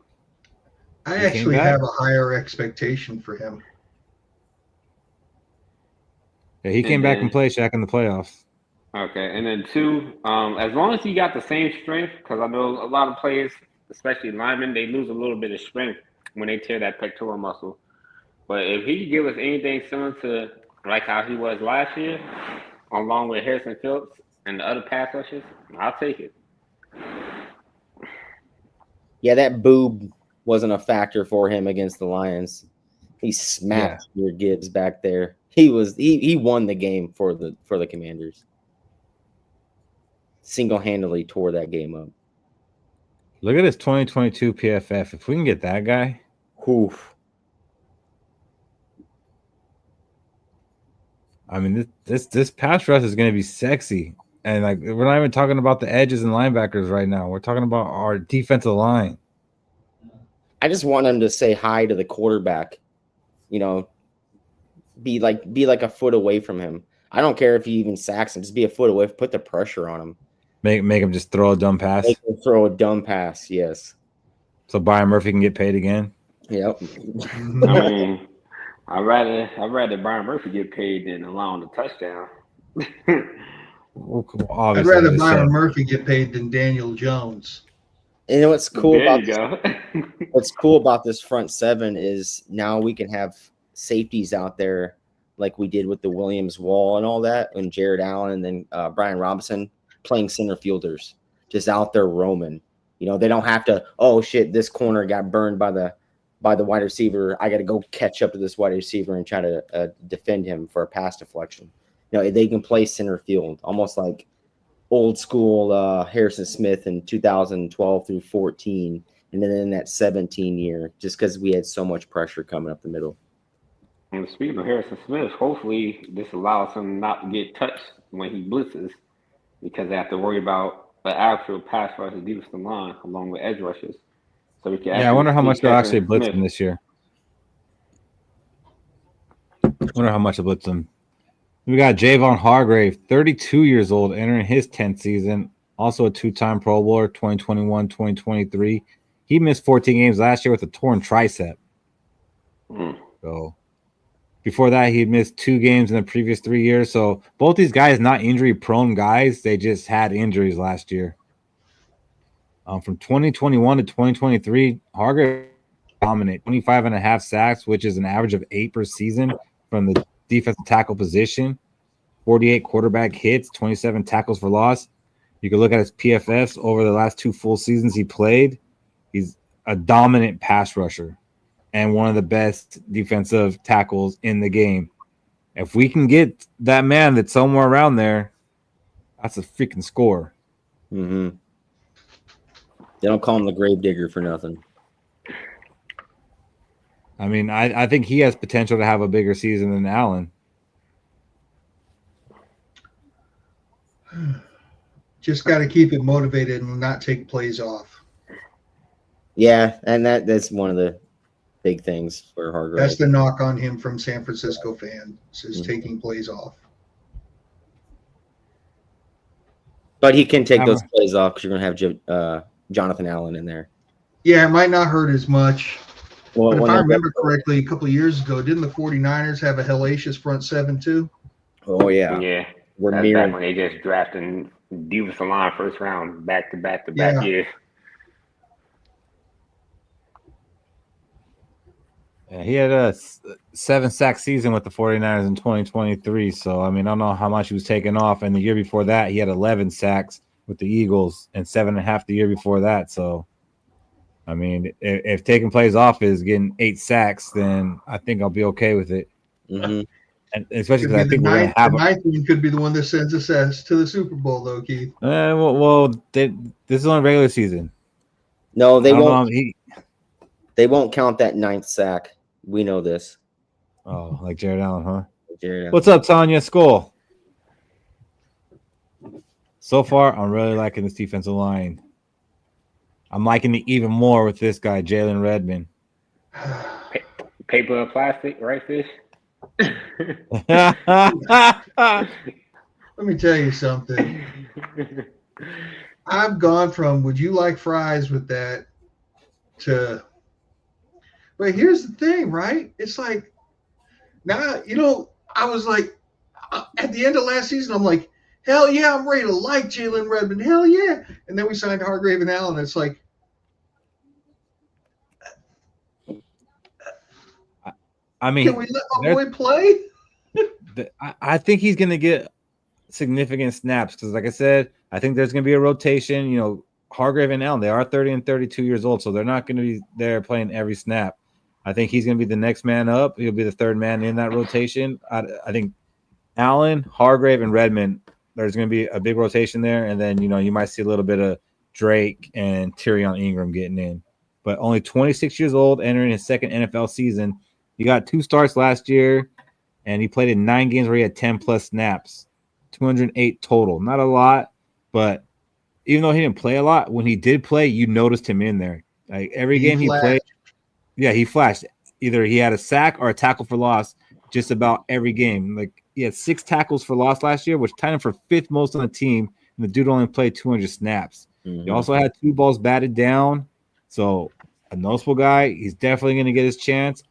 I He actually came back? have a higher expectation for him. Yeah, he came back and played Shaq in the playoffs. Okay, and then 2, as long as he got the same strength, because I know a lot of players, especially linemen, they lose a little bit of strength when they tear that pectoral muscle. But if he could give us anything similar to like how he was last year, along with Harrison Phillips and the other pass rushers, I'll take it. Yeah, that boob wasn't a factor for him against the Lions. He smacked your Gibbs back there. He won the game for the Commanders. Single-handedly tore that game up. Look at his 2022 PFF. If we can get that guy, Oof. I mean, this pass rush is going to be sexy. And like, we're not even talking about the edges and linebackers right now. We're talking about our defensive line. I just want him to say hi to the quarterback. You know, be like a foot away from him. I don't care if he even sacks him. Just be a foot away. Put the pressure on him. Make him just throw a dumb pass. Make him throw a dumb pass. Yes. So Byron Murphy can get paid again. Yep. I mean, I'd rather Byron Murphy get paid than allowing the touchdown. Well, I'd rather Byron Murphy get paid than Daniel Jones. You know what's cool There about you go. what's cool about this front seven is now we can have safeties out there like we did with the Williams Wall and all that, and Jared Allen and then Brian Robinson playing center fielders, just out there roaming. You know, they don't have to, oh shit, this corner got burned by the wide receiver. I got to go catch up to this wide receiver and try to defend him for a pass deflection. You know, they can play center field, almost like old school Harrison Smith in 2012 through 14, and then in that 17 year, just because we had so much pressure coming up the middle. And speaking of Harrison Smith, hopefully this allows him not to get touched when he blitzes, because they have to worry about the actual pass rush to defensive line along with edge rushers. So we can. Yeah, I wonder how much they'll actually blitz him this year. I wonder how much they'll blitz him. We got Javon Hargrave, 32 years old, entering his 10th season. Also a 2-time Pro Bowler, 2021, 2023. He missed 14 games last year with a torn tricep. So before that, he missed 2 games in the previous 3 years. So both these guys, not injury-prone guys, they just had injuries last year. From 2021 to 2023, Hargrave dominated 25.5 sacks, which is an average of 8 per season from the defensive tackle position, 48 quarterback hits, 27 tackles for loss. You can look at his PFFs over the last 2 full seasons he played. He's a dominant pass rusher and one of the best defensive tackles in the game. If we can get that man that's somewhere around there, that's a freaking score. Mm-hmm. They don't call him the grave digger for nothing. I mean, I think he has potential to have a bigger season than Allen. Just got to keep it motivated and not take plays off. Yeah, and that's one of the big things for Hargrave. That's the knock on him from San Francisco fans, is taking plays off. But he can take those plays off because you're going to have Jonathan Allen in there. Yeah, it might not hurt as much. Well, but if I remember correctly, a couple of years ago, didn't the 49ers have a hellacious front seven too? Oh, yeah. Yeah. We're That's mirroring. back when they just drafting defensive line first round back to back years. Yeah, he had a 7-sack season with the 49ers in 2023. So, I mean, I don't know how much he was taking off. And the year before that, he had 11 sacks with the Eagles and 7.5 the year before that. So, I mean, if taking plays off is getting 8 sacks, then I think I'll be okay with it. Mm-hmm. And especially because I think we're going to have the ninth one could be the one that sends us to the Super Bowl, though, Keith. This is on regular season. No, they won't. They won't count that 9th sack. We know this. Oh, like Jared Allen, huh? Yeah. What's up, Tanya? Skol. So far, I'm really liking this defensive line. I'm liking it even more with this guy, Jalen Redmond. Paper or plastic, right, Fish? Let me tell you something. I've gone from would you like fries with that to, but here's the thing, right? It's like now, I was like at the end of last season, I'm like, hell yeah, I'm ready to like Jalen Redmond. Hell yeah. And then we signed Hargrave and Allen. It's like, I mean, can we let my boy play? I think he's going to get significant snaps because, like I said, I think there's going to be a rotation. Hargrave and Allen, they are 30 and 32 years old, so they're not going to be there playing every snap. I think he's going to be the next man up. He'll be the third man in that rotation. I think Allen, Hargrave, and Redmond, there's going to be a big rotation there, and then you might see a little bit of Drake and Tyrion Ingram getting in. But only 26 years old, entering his second NFL season. He got 2 starts last year, and he played in 9 games where he had 10-plus snaps, 208 total. Not a lot, but even though he didn't play a lot, when he did play, you noticed him in there. Like every game he played, yeah, he flashed. Either he had a sack or a tackle for loss just about every game. Like he had 6 tackles for loss last year, which tied him for 5th most on the team, and the dude only played 200 snaps. Mm-hmm. He also had 2 balls batted down, so a noticeable guy. He's definitely going to get his chance.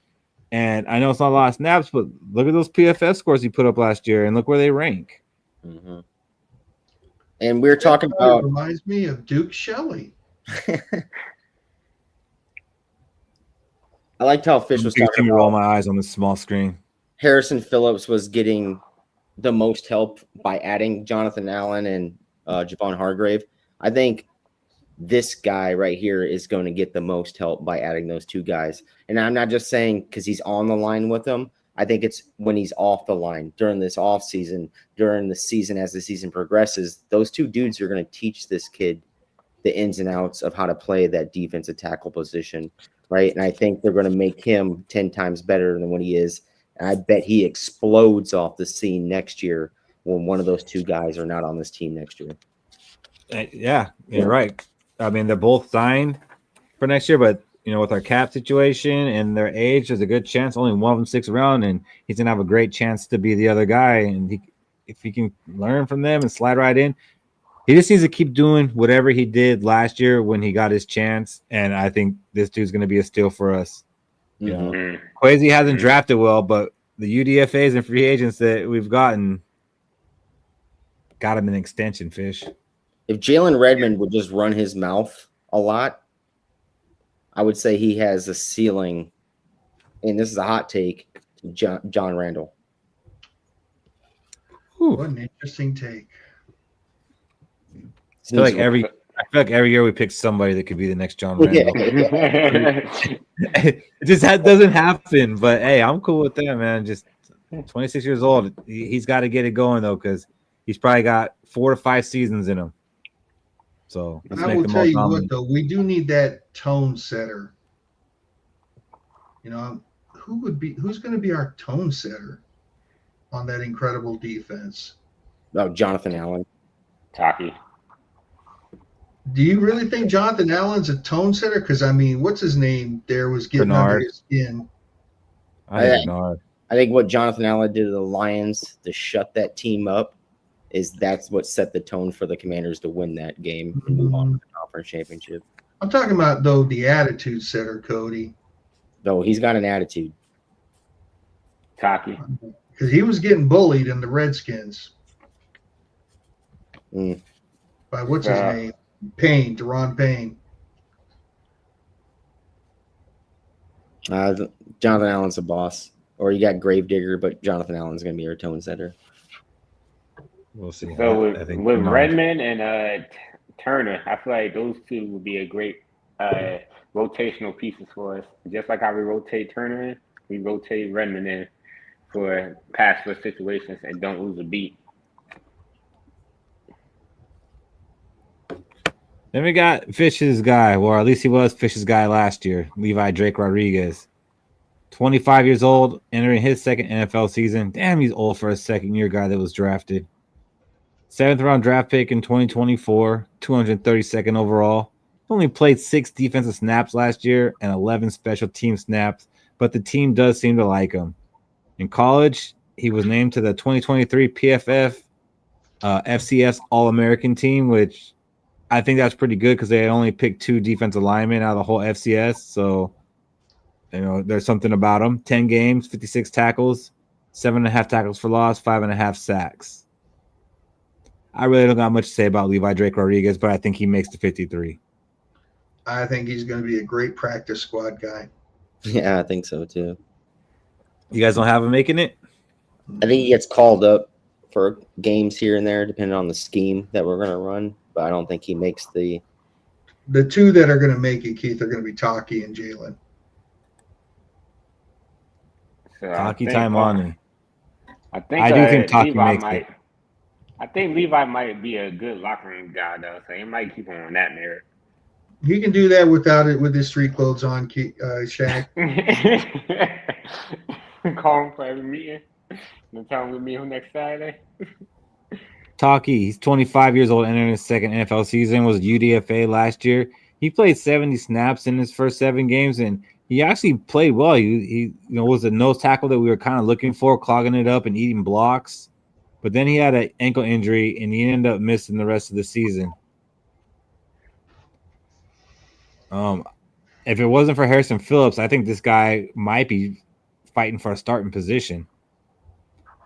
And I know it's not a lot of snaps, but look at those PFF scores he put up last year, and look where they rank. Mm-hmm. And we're talking about. Reminds me of Duke Shelley. I liked how Fish was talking about. Roll my eyes on this small screen. Harrison Phillips was getting the most help by adding Jonathan Allen and Javon Hargrave. I think this guy right here is going to get the most help by adding those 2 guys. And I'm not just saying because he's on the line with them. I think it's when he's off the line during this off season, during the season, as the season progresses, those 2 dudes are going to teach this kid the ins and outs of how to play that defensive tackle position. Right. And I think they're going to make him 10 times better than what he is. And I bet he explodes off the scene next year when one of those 2 guys are not on this team next year. Yeah, you're right. I mean, they're both signed for next year, but with our cap situation and their age, there's a good chance only one of them sticks around, and he's gonna have a great chance to be the other guy. And if he can learn from them and slide right in, he just needs to keep doing whatever he did last year when he got his chance. And I think this dude's gonna be a steal for us. Kwesi hasn't drafted well, but the UDFAs and free agents that we've got him an extension, Fish. If Jalen Redmond would just run his mouth a lot, I would say he has a ceiling, and this is a hot take, to John Randall. What an interesting take. I feel like every year we pick somebody that could be the next John Randall. It just doesn't happen, but hey, I'm cool with that, man. Just 26 years old. He's got to get it going, though, because he's probably got 4 to 5 seasons in him. So I will tell you what, though, we do need that tone setter. Who's going to be our tone setter on that incredible defense? Oh, Jonathan Allen. Taki. Do you really think Jonathan Allen's a tone setter? Because what's his name? There was getting under his skin. I think what Jonathan Allen did to the Lions to shut that team up that's what set the tone for the Commanders to win that game and move on to the conference championship. I'm talking about, though, the attitude setter, Cody. Though he's got an attitude. Taki. Because he was getting bullied in the Redskins. By what's his name? Deron Payne. Jonathan Allen's a boss. Or you got Gravedigger, but Jonathan Allen's going to be your tone setter. We'll see. So with Redmond and Turner, I feel like those 2 would be a great rotational pieces for us. Just like how we rotate Turner in, we rotate Redmond in for pass rush situations and don't lose a beat. Then we got Fish's guy, or at least he was Fish's guy last year, Levi Drake Rodriguez. 25 years old, entering his second NFL season. Damn, he's old for a second-year guy that was drafted. 7th-round draft pick in 2024, 232nd overall. Only played 6 defensive snaps last year and 11 special team snaps, but the team does seem to like him. In college, he was named to the 2023 PFF FCS All-American team, which I think that's pretty good because they only picked 2 defensive linemen out of the whole FCS. So, there's something about him. 10 games, 56 tackles, 7.5 tackles for loss, 5.5 sacks. I really don't got much to say about Levi Drake Rodriguez, but I think he makes the 53. I think he's going to be a great practice squad guy. Yeah, I think so too. You guys don't have him making it? I think he gets called up for games here and there, depending on the scheme that we're going to run. But I don't think he makes the. The 2 that are going to make it, Keith, are going to be Taki and Jalen. So Taki Taimani. I think I do think Taki Levi makes it. I think Levi might be a good locker room guy though, so he might keep him on that merit. He can do that without it with his street clothes on, Shaq. Call him for every meeting and tell him we'll meet him next Saturday. Taki, he's 25 years old, entering his second NFL season, was UDFA last year. He played 70 snaps in his first 7 games, and he actually played well. He was a nose tackle that we were kind of looking for, clogging it up and eating blocks. But then he had an ankle injury, and he ended up missing the rest of the season. If it wasn't for Harrison Phillips, I think this guy might be fighting for a starting position.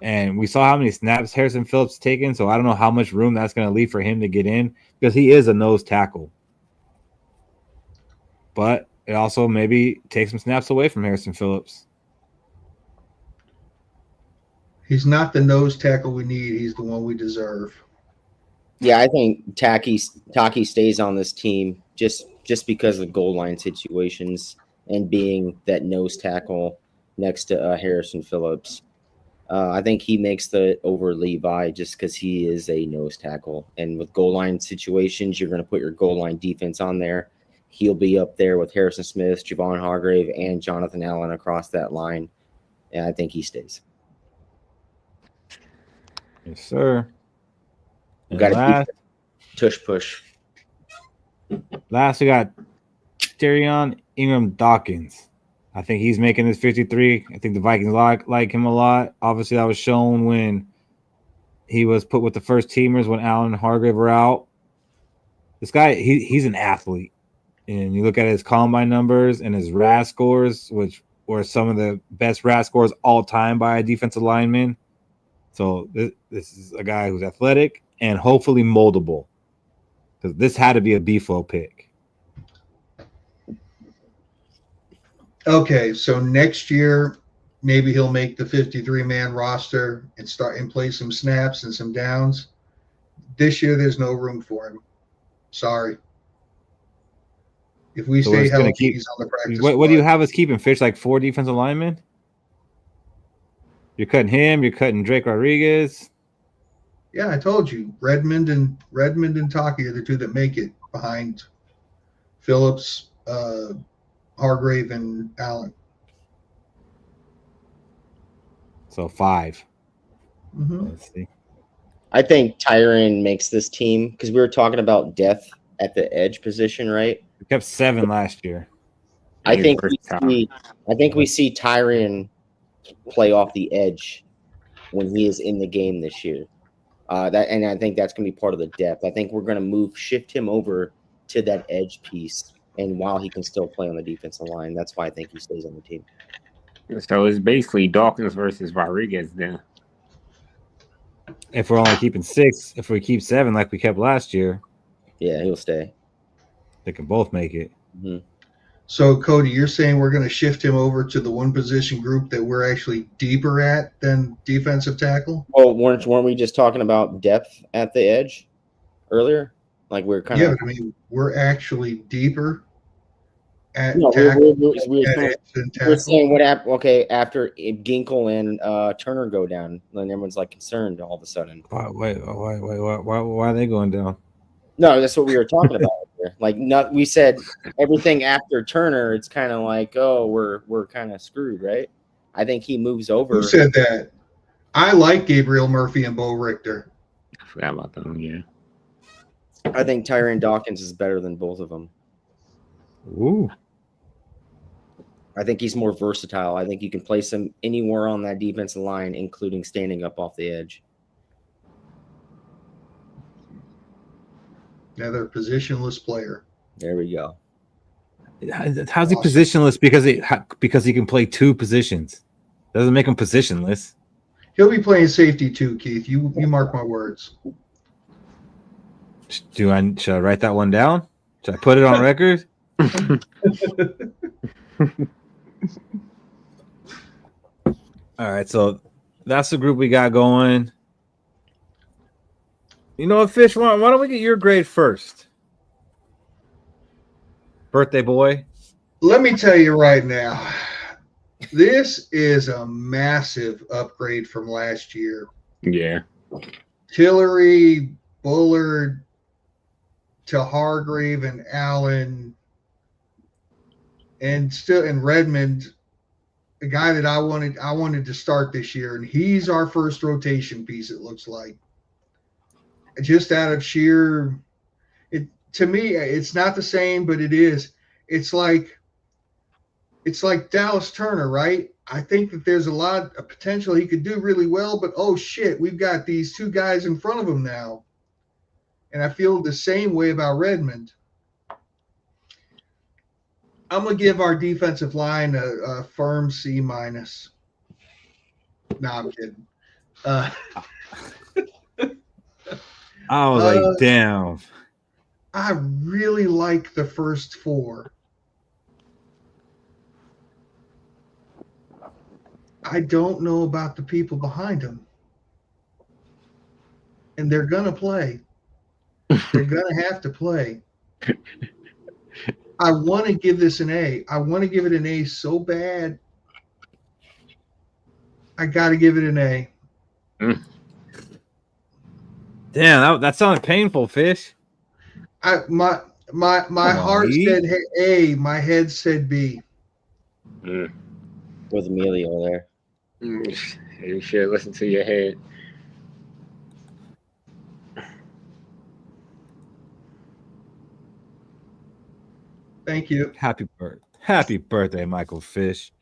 And we saw how many snaps Harrison Phillips taken, so I don't know how much room that's going to leave for him to get in because he is a nose tackle. But it also maybe takes some snaps away from Harrison Phillips. He's not the nose tackle we need. He's the one we deserve. Yeah, I think Taki stays on this team just because of goal line situations and being that nose tackle next to Harrison Phillips. I think he makes the over Levi just because he is a nose tackle. And with goal line situations, you're going to put your goal line defense on there. He'll be up there with Harrison Smith, Javon Hargrave, and Jonathan Allen across that line. And I think he stays. Yes, sir. We got last, to tush push. Last, we got Tyrion Ingram Dawkins. I think he's making his 53. I think the Vikings like him a lot. Obviously, that was shown when he was put with the first teamers when Allen and Hargrave were out. This guy, he's an athlete. And you look at his combine numbers and his RAS scores, which were some of the best RAS scores all time by a defensive lineman. So this is a guy who's athletic and hopefully moldable. Because this had to be a BFO pick. Okay, so next year, maybe he'll make the 53-man roster and start and play some snaps and some downs. This year, there's no room for him. Sorry. If we stay healthy, he's on the practice squad. What do you have us keeping? Fish like 4 defensive linemen? You're cutting him. You're cutting Drake Rodriguez. Yeah, I told you. Redmond and Taki are the 2 that make it behind Phillips, Hargrave, and Allen. So 5. Mm-hmm. Let's see. I think Tyron makes this team because we were talking about depth at the edge position, right? We kept 7 last year. I think we see Tyron play off the edge when he is in the game this year. And I think that's going to be part of the depth. I think we're going to shift him over to that edge piece, and while he can still play on the defensive line, that's why I think he stays on the team. So it's basically Dawkins versus Rodriguez then. If we're only keeping 6, if we keep 7 like we kept last year, yeah, he'll stay. They can both make it. Mm-hmm. So, Cody, you're saying we're going to shift him over to the one position group that we're actually deeper at than defensive tackle? Well, weren't we just talking about depth at the edge earlier? Like we're kind of. Yeah, but I mean, we're actually deeper at No, tackle. we're saying what happened. Okay, after Ginkle and Turner go down, then everyone's like concerned all of a sudden. Why are they going down? No, that's what we were talking about. Like, not we said everything after Turner, it's kind of like, oh, we're kind of screwed, right? I think he moves over. Who said that? I like Gabriel Murphy and Bo Richter. I forgot about them. Yeah. I think Tyron Dawkins is better than both of them. Ooh. I think he's more versatile. I think you can place him anywhere on that defensive line, including standing up off the edge. Another positionless player. There we go. How's he positionless? Because he can play two positions. Doesn't make him positionless. He'll be playing safety too, Keith. You mark my words. Should I write that one down? Should I put it on record? All right, so that's the group we got going. You know what, Fish? Why don't we get your grade first? Birthday boy. Let me tell you right now, this is a massive upgrade from last year. Yeah. Tillery, Bullard, to Hargrave and Allen, and still in Redmond, a guy that I wanted to start this year, and he's our first rotation piece. It looks like, just out of sheer, to me, it's not the same, but it is. It's like Dallas Turner, right? I think that there's a lot of potential. He could do really well, but oh shit, we've got these two guys in front of him now. And I feel the same way about Redmond. I'm going to give our defensive line a firm C-. No, I'm kidding. I was like, damn. I really like the first four. I don't know about the people behind them. And they're going to play. They're going to have to play. I want to give this an A. I want to give it an A so bad. I got to give it an A. Damn, that sounded painful, Fish. My heart said A. My head said B. With Emilio there. You should listen to your head. Thank you. Happy birthday, Michael Fish.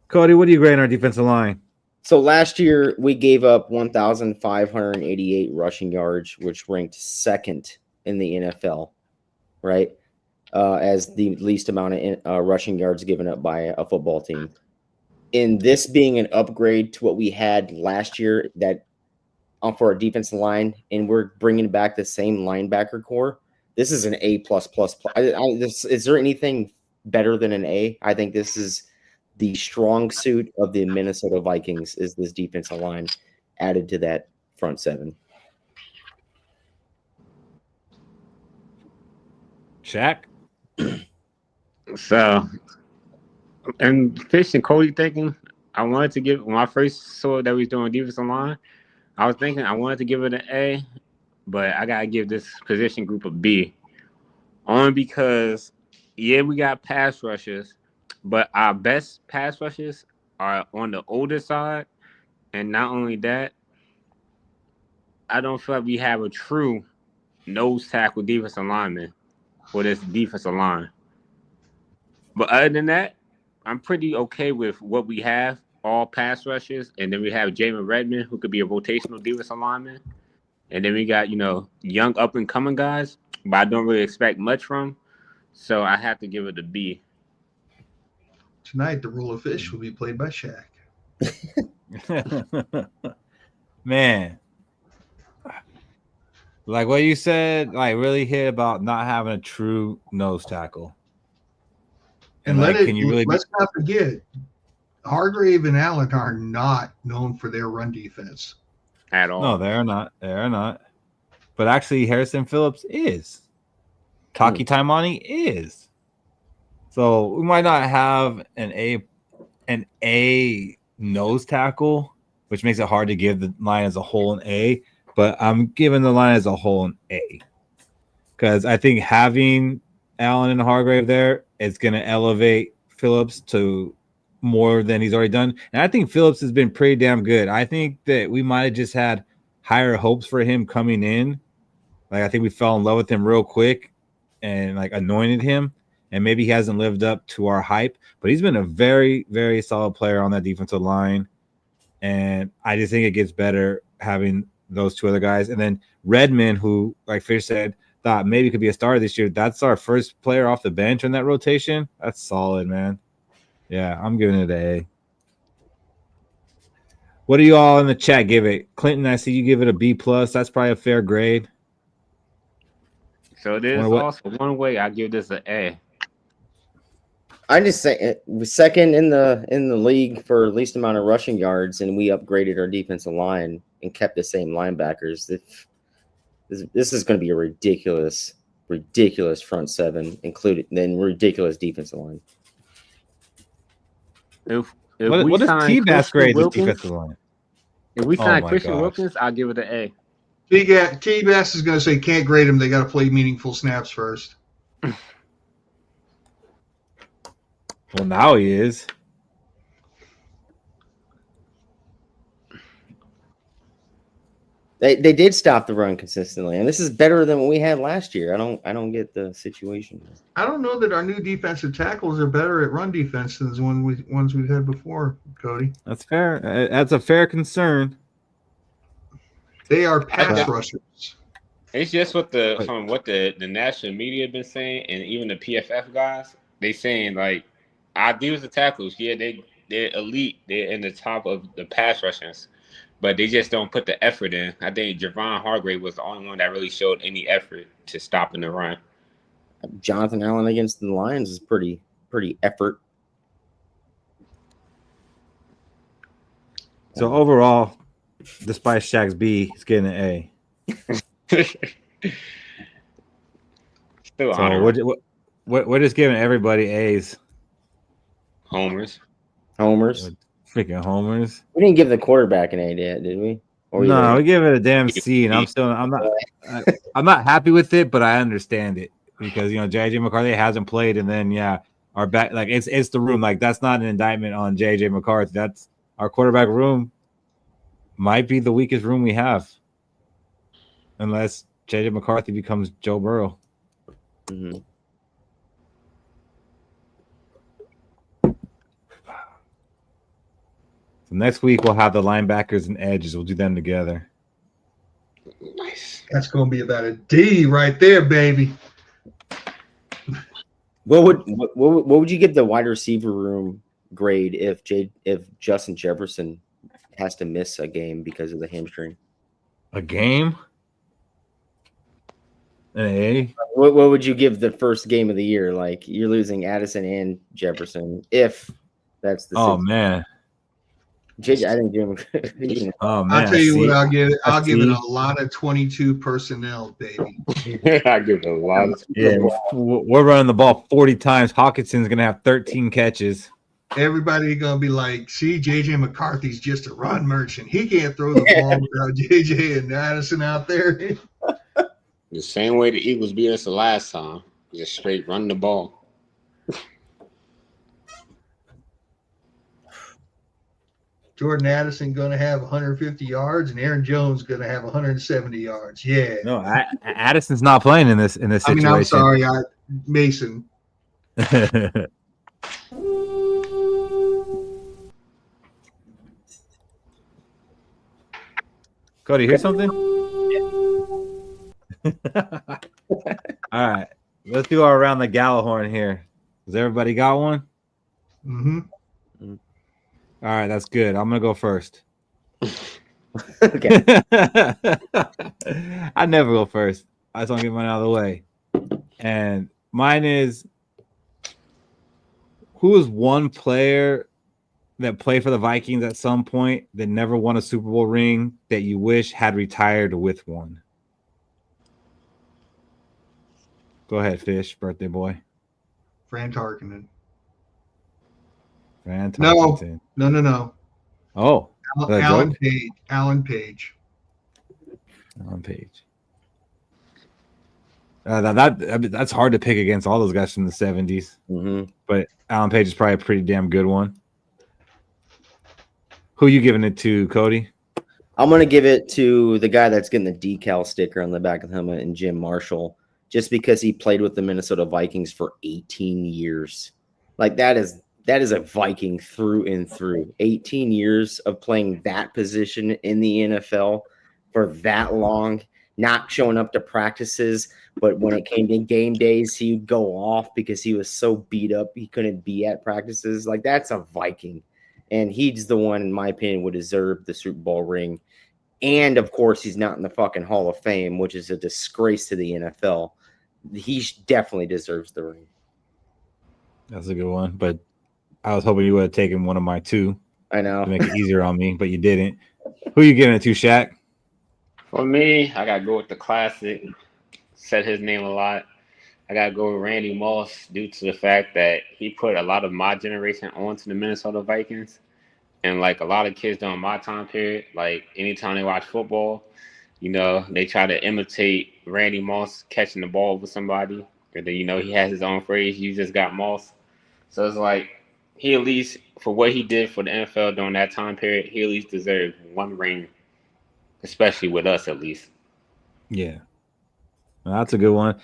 Cody, what do you grade on our defensive line? So last year we gave up 1,588 rushing yards, which ranked second in the NFL, right? As the least amount of rushing yards given up by a football team. In this being an upgrade to what we had last year, that for our defensive line, and we're bringing back the same linebacker core. This is an A++. Is there anything better than an A? I think this is the strong suit of the Minnesota Vikings. Is this defensive line added to that front seven? Shaq. So, and Fish and Cody thinking, I wanted to give, when I first saw that we was doing defensive line, I was thinking I wanted to give it an A, but I got to give this position group a B. Only because, yeah, we got pass rushers, but our best pass rushers are on the older side. And not only that, I don't feel like we have a true nose tackle defensive lineman for this defensive line. But other than that, I'm pretty okay with what we have, all pass rushers. And then we have Jamin Redmond, who could be a rotational defensive lineman. And then we got, young up-and-coming guys, but I don't really expect much from. So I have to give it a B. Tonight, the role of Fish will be played by Shaq. Man. Like what you said, like really hit about not having a true nose tackle. And let's not forget, Hargrave and Allen are not known for their run defense. At all. No, they're not. They're not. But actually, Harrison Phillips is. Taki Taimani is. So we might not have an A nose tackle, which makes it hard to give the line as a whole an A. But I'm giving the line as a whole an A. because I think having Allen and Hargrave there is going to elevate Phillips to more than he's already done. And I think Phillips has been pretty damn good. I think that we might have just had higher hopes for him coming in. Like, I think we fell in love with him real quick and like anointed him. And maybe he hasn't lived up to our hype, but he's been a very, very solid player on that defensive line. And I just think it gets better having those two other guys. And then Redmond, who, like Fish said, thought maybe could be a starter this year. That's our first player off the bench in that rotation. That's solid, man. Yeah, I'm giving it an A. What do you all in the chat give it? Clinton, I see you give it a B+. That's probably a fair grade. So it is also one way I give this an A. I just say second in the league for least amount of rushing yards, and we upgraded our defensive line and kept the same linebackers. This is going to be a ridiculous front seven, included then ridiculous defensive line. What does T-Bass grade this defensive line? If we sign Christian Wilkins, I'll give it an A. T-Bass is going to say can't grade them. They got to play meaningful snaps first. Well, now he is. They did stop the run consistently, and this is better than what we had last year. I don't get the situation. I don't know that our new defensive tackles are better at run defense than the ones we've had before, Cody. That's fair. That's a fair concern. They are pass rushers. It's just from what the national media have been saying, and even the PFF guys, they saying like our defensive tackles, yeah, they're elite. They're in the top of the pass rushers, but they just don't put the effort in. I think Javon Hargrave was the only one that really showed any effort to stopping the run. Jonathan Allen against the Lions is pretty effort. So overall, despite Shaq's B, he's getting an A. Still so we're just giving everybody A's. Homers. Freaking homers. We didn't give the quarterback an A yet, did we? No, we give it a damn C, and I'm not happy with it, but I understand it because JJ McCarthy hasn't played, and then our back it's the room. Like, that's not an indictment on JJ McCarthy. That's our quarterback room might be the weakest room we have, unless JJ McCarthy becomes Joe Burrow. Mm-hmm. So next week we'll have the linebackers and edges. We'll do them together. Nice. That's going to be about a D right there, baby. What would you give the wide receiver room grade if Justin Jefferson has to miss a game because of the hamstring? A game? An A? What would you give the first game of the year? Like, you're losing Addison and Jefferson if that's the situation. Man. JJ, I think Jim. Oh man! I'll tell you what, I'll give it. I'll give it a lot of 22 personnel, baby. I give it a lot. We're running the ball 40 times. Hawkinson's gonna have 13 catches. Everybody gonna be like, "See, JJ McCarthy's just a run merchant. He can't throw the ball without JJ and Addison out there." The same way the Eagles beat us the last time, just straight run the ball. Jordan Addison going to have 150 yards, and Aaron Jones going to have 170 yards. Yeah. No, Addison's not playing in this situation. I mean, I'm sorry, Mason. Cody, hear something? All right, let's do our Around the Gjallarhorn here. Does everybody got one? Mm-hmm. All right, that's good. I'm gonna go first. Okay. I never go first. I just want to get mine out of the way. And mine is, who is one player that played for the Vikings at some point that never won a Super Bowl ring that you wish had retired with one? Go ahead, Fish, birthday boy. Fran Tarkenton. No. Oh, Alan Page. Alan Page. That's hard to pick against all those guys from the 70s. Mm-hmm. But Alan Page is probably a pretty damn good one. Who you giving it to, Cody? I'm going to give it to the guy that's getting the decal sticker on the back of the helmet, and Jim Marshall, just because he played with the Minnesota Vikings for 18 years. Like that is a Viking through and through. 18 years of playing that position in the NFL for that long, not showing up to practices, but when it came to game days, he would go off because he was so beat up he couldn't be at practices. Like that's a Viking. And he's the one, in my opinion, would deserve the Super Bowl ring. And, of course, he's not in the fucking Hall of Fame, which is a disgrace to the NFL. He definitely deserves the ring. That's a good one. But I was hoping you would have taken one of my two. I know. To make it easier on me, but you didn't. Who you giving it to, Shaq? For me, I got to go with the classic. Said his name a lot. I got to go with Randy Moss due to the fact that he put a lot of my generation onto the Minnesota Vikings. And, like, a lot of kids during my time period, like, anytime they watch football, you know, they try to imitate Randy Moss catching the ball with somebody. And then, you know, he has his own phrase, "You just got Moss." So it's like he at least, for what he did for the NFL during that time period, he at least deserved one ring, especially with us at least. Yeah. Well, that's a good one.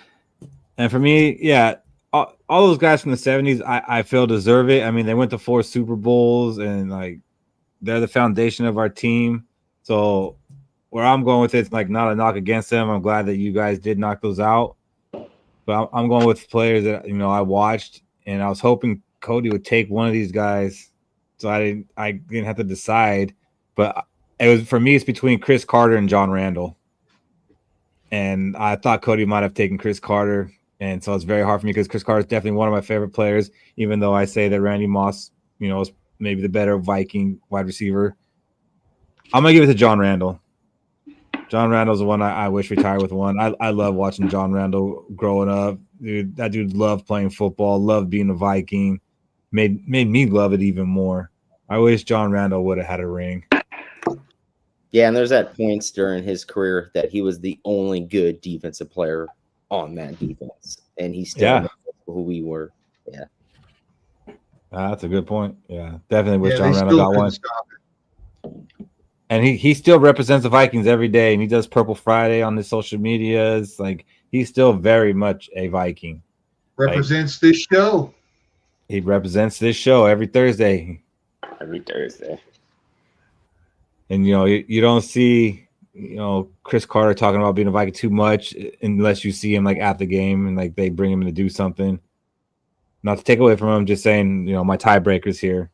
And for me, yeah, all those guys from the 70s, I feel deserve it. I mean, they went to 4 Super Bowls, and, like, they're the foundation of our team. So where I'm going with it's like not a knock against them. I'm glad that you guys did knock those out. But I'm going with players that, you know, I watched, and I was hoping Cody would take one of these guys, so I didn't have to decide. But it was, for me, it's between Chris Carter and John Randall. And I thought Cody might have taken Chris Carter, and so it's very hard for me because Chris Carter is definitely one of my favorite players, even though I say that Randy Moss, you know, is maybe the better Viking wide receiver. I'm going to give it to John Randall. John Randall's the one I wish retired with one. I love watching John Randall growing up. Dude, that dude loved playing football, loved being a Viking, made me love it even more. I wish John Randall would have had a ring. Yeah, and there's that points during his career that he was the only good defensive player on that defense. And he still knows who we were. Yeah. That's a good point. Yeah, definitely wish Yeah, John Randall got one. And he still represents the Vikings every day, and he does Purple Friday on his social medias. Like, he's still very much a Viking. Represents this show. He represents this show every Thursday. Every Thursday. And, you know, you don't see, you know, Chris Carter talking about being a Viking too much unless you see him, like, at the game and, like, they bring him to do something. Not to take away from him, just saying, you know, my tiebreaker's here.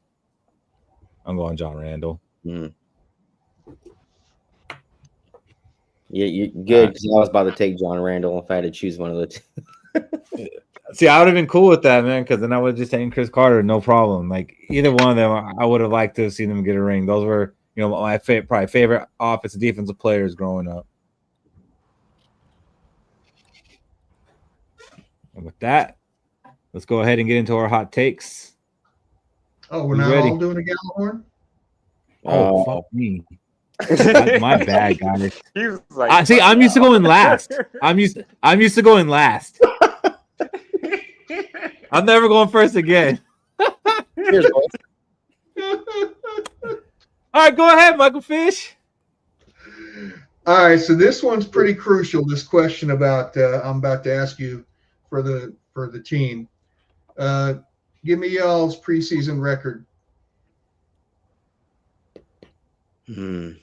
I'm going John Randall. Mm. Yeah, you're good, because I was about to take John Randall if I had to choose one of the two. See, I would have been cool with that, man, because then I would have just taken Chris Carter, no problem. Like, either one of them, I would have liked to have seen them get a ring. Those were, you know, my probably favorite offensive defensive players growing up. And with that, let's go ahead and get into our hot takes. Oh, we're not all doing a Gjallarhorn? Oh, fuck me. My bad, guys. Like, I'm used to going last. I'm used to going last. I'm never going first again. Cheers, All right, go ahead, Michael Fish. All right, so this one's pretty crucial. This question about I'm about to ask you for the team. Give me y'all's preseason record. 1-3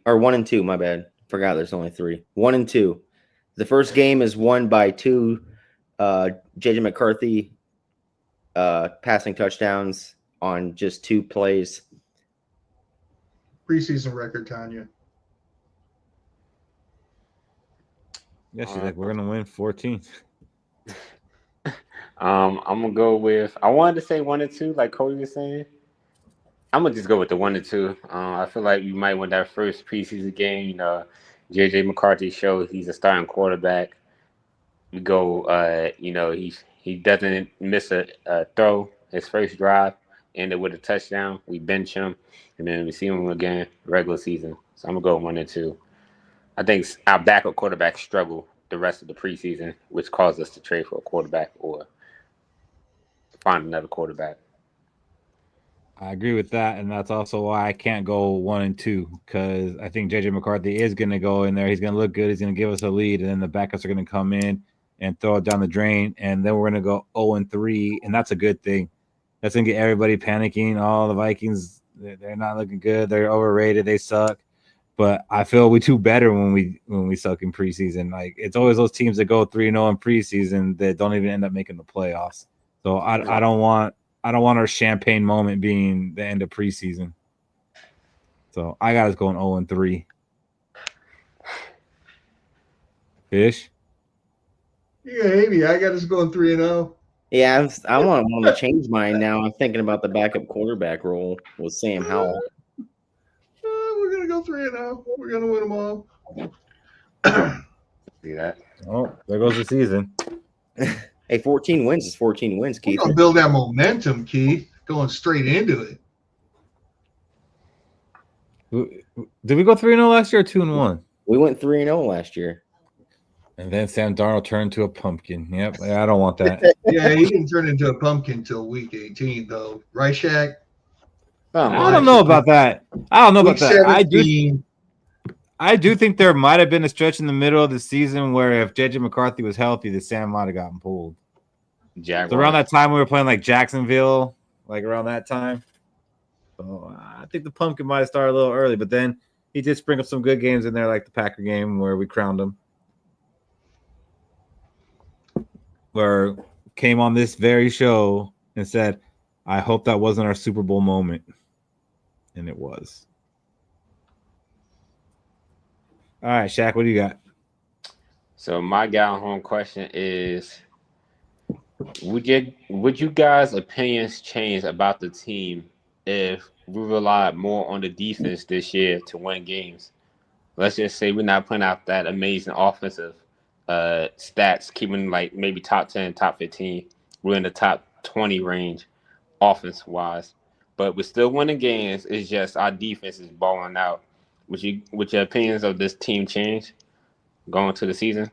or 1-2. My bad. Forgot there's only 3. 1-2. The first game is won by 2 JJ McCarthy passing touchdowns on just 2 plays. Preseason record, Tanya. Yeah, she's like, we're gonna win 14. I'm gonna go with. I wanted to say 1-2, like Cody was saying. I'm gonna just go with the 1-2. I feel like we might win that first preseason game. You know, JJ McCarthy showed he's a starting quarterback. We go. You know, he doesn't miss a throw. His first drive ended with a touchdown. We bench him, and then we see him again regular season. So I'm gonna go 1-2. I think our backup quarterback struggled the rest of the preseason, which caused us to trade for a quarterback or find another quarterback. I agree with that, and that's also why I can't go 1-2 because I think JJ McCarthy is going to go in there. He's going to look good. He's going to give us a lead, and then the backups are going to come in and throw it down the drain, and then we're going to go 0-3, and that's a good thing. That's going to get everybody panicking. Oh, the Vikings, they're not looking good. They're overrated. They suck. But I feel we do better when we suck in preseason. Like it's always those teams that go 3-0 in preseason that don't even end up making the playoffs. So I don't want our champagne moment being the end of preseason. So I got us going 0-3. Fish? Yeah, maybe I got us going 3-0. Yeah, I want to change mine now. I'm thinking about the backup quarterback role with Sam Howell. We're gonna go 3-0. We're gonna win them all. See that? Oh, there goes the season. Hey, 14 wins is 14 wins, We're Keith. gonna build that momentum, Keith. Going straight into it. Did we go 3-0 last year or 2-1? We went 3-0 last year. And then Sam Darnold turned to a pumpkin. Yep, I don't want that. Yeah, he didn't turn into a pumpkin till week 18, though. Right, Shaq? I don't know about that. I don't know Week about that. 17. I do think there might have been a stretch in the middle of the season where if JJ McCarthy was healthy, the Sam might have gotten pulled. So around that time we were playing like Jacksonville, like around that time. So I think the pumpkin might have started a little early, but then he did sprinkle some good games in there, like the Packer game where we crowned him. Where came on this very show and said, I hope that wasn't our Super Bowl moment. And it was. All right, Shaq, what do you got? So my Gjallarhorn question is, would you guys' opinions change about the team if we relied more on the defense this year to win games? Let's just say we're not putting out that amazing offensive stats, keeping like maybe top 10, top 15. We're in the top 20 range offense-wise. But we're still winning games. It's just our defense is balling out. Would your opinions of this team change going to the season?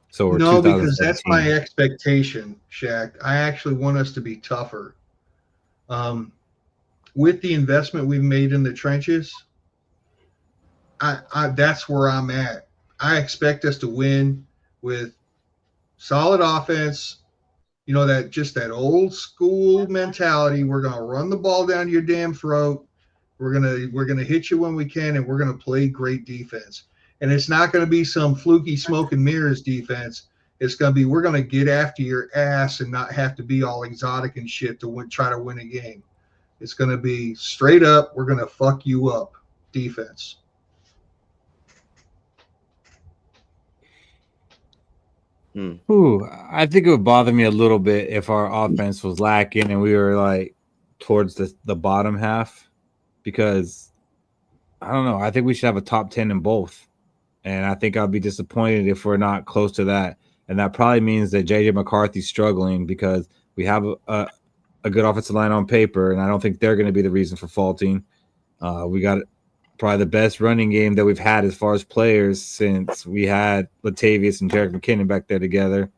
So No, because that's my expectation, Shaq. I actually want us to be tougher. With the investment we've made in the trenches, I that's where I'm at. I expect us to win with solid offense. You know, that old school mentality. We're gonna run the ball down your damn throat. We're gonna hit you when we can, and we're gonna play great defense. And it's not gonna be some fluky smoke and mirrors defense. It's gonna be we're gonna get after your ass and not have to be all exotic and shit to try to win a game. It's gonna be straight up. We're gonna fuck you up defense. Ooh, I think it would bother me a little bit if our offense was lacking and we were like towards the bottom half, because I don't know. I think we should have a top 10 in both. And I think I'll be disappointed if we're not close to that. And that probably means that JJ McCarthy's struggling because we have a good offensive line on paper, and I don't think they're going to be the reason for faulting. We got probably the best running game that we've had as far as players since we had Latavius and Jerick McKinnon back there together.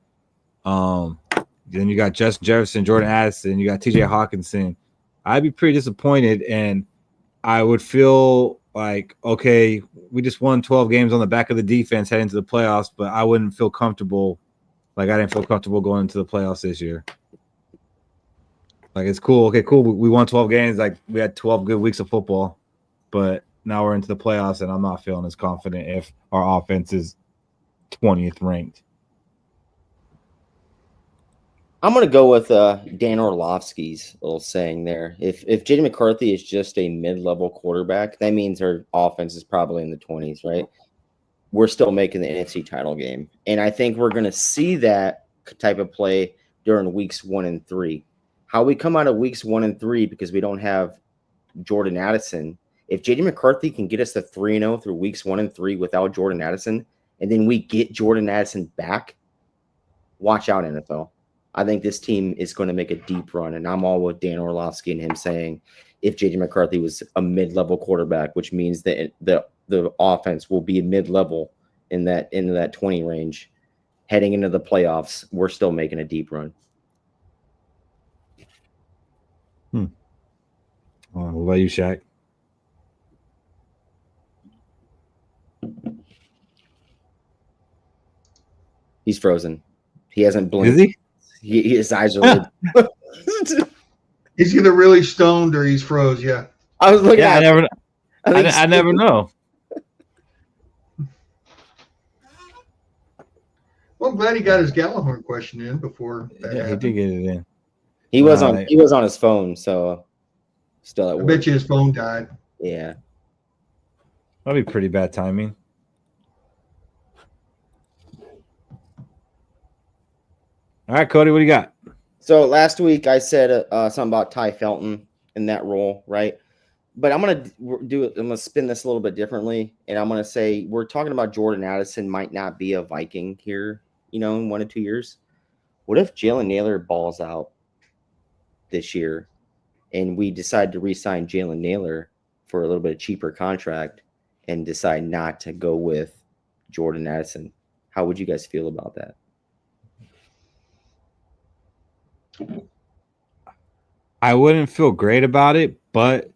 Then you got Justin Jefferson, Jordan Addison, you got TJ Hawkinson. I'd be pretty disappointed, and I would feel like, okay, we just won 12 games on the back of the defense heading to the playoffs, but I wouldn't feel comfortable. Like I didn't feel comfortable going into the playoffs this year. Like it's cool. Okay, cool. We won 12 games. Like we had 12 good weeks of football, but now we're into the playoffs, and I'm not feeling as confident if our offense is 20th ranked. I'm going to go with Dan Orlovsky's little saying there. If JD McCarthy is just a mid-level quarterback, that means our offense is probably in the 20s, right? We're still making the NFC title game. And I think we're going to see that type of play during weeks 1 and 3. How we come out of weeks 1 and 3 because we don't have Jordan Addison. If JD McCarthy can get us to 3-0 through weeks 1 and 3 without Jordan Addison, and then we get Jordan Addison back, watch out, NFL. I think this team is going to make a deep run, and I'm all with Dan Orlovsky and him saying if JJ McCarthy was a mid-level quarterback, which means that the offense will be mid-level in that 20 range. Heading into the playoffs, we're still making a deep run. What about you, Shaq? He's frozen. He hasn't blinked. Is he? His eyes are lit. He's either really stoned or he's froze. Yeah. I was looking Yeah, at I never know. Well, I'm glad he got his Gjallarhorn question in before that Yeah, he happened. did get it in. He was on his phone, so still at I work. bet you his phone died. Yeah. That'd be pretty bad timing. All right, Cody, what do you got? So last week I said something about Ty Felton in that role, right? But I'm gonna spin this a little bit differently, and I'm gonna say we're talking about Jordan Addison might not be a Viking here, in 1 to 2 years. What if Jalen Nailor balls out this year, and we decide to re-sign Jalen Nailor for a little bit cheaper contract, and decide not to go with Jordan Addison? How would you guys feel about that? I wouldn't feel great about it, but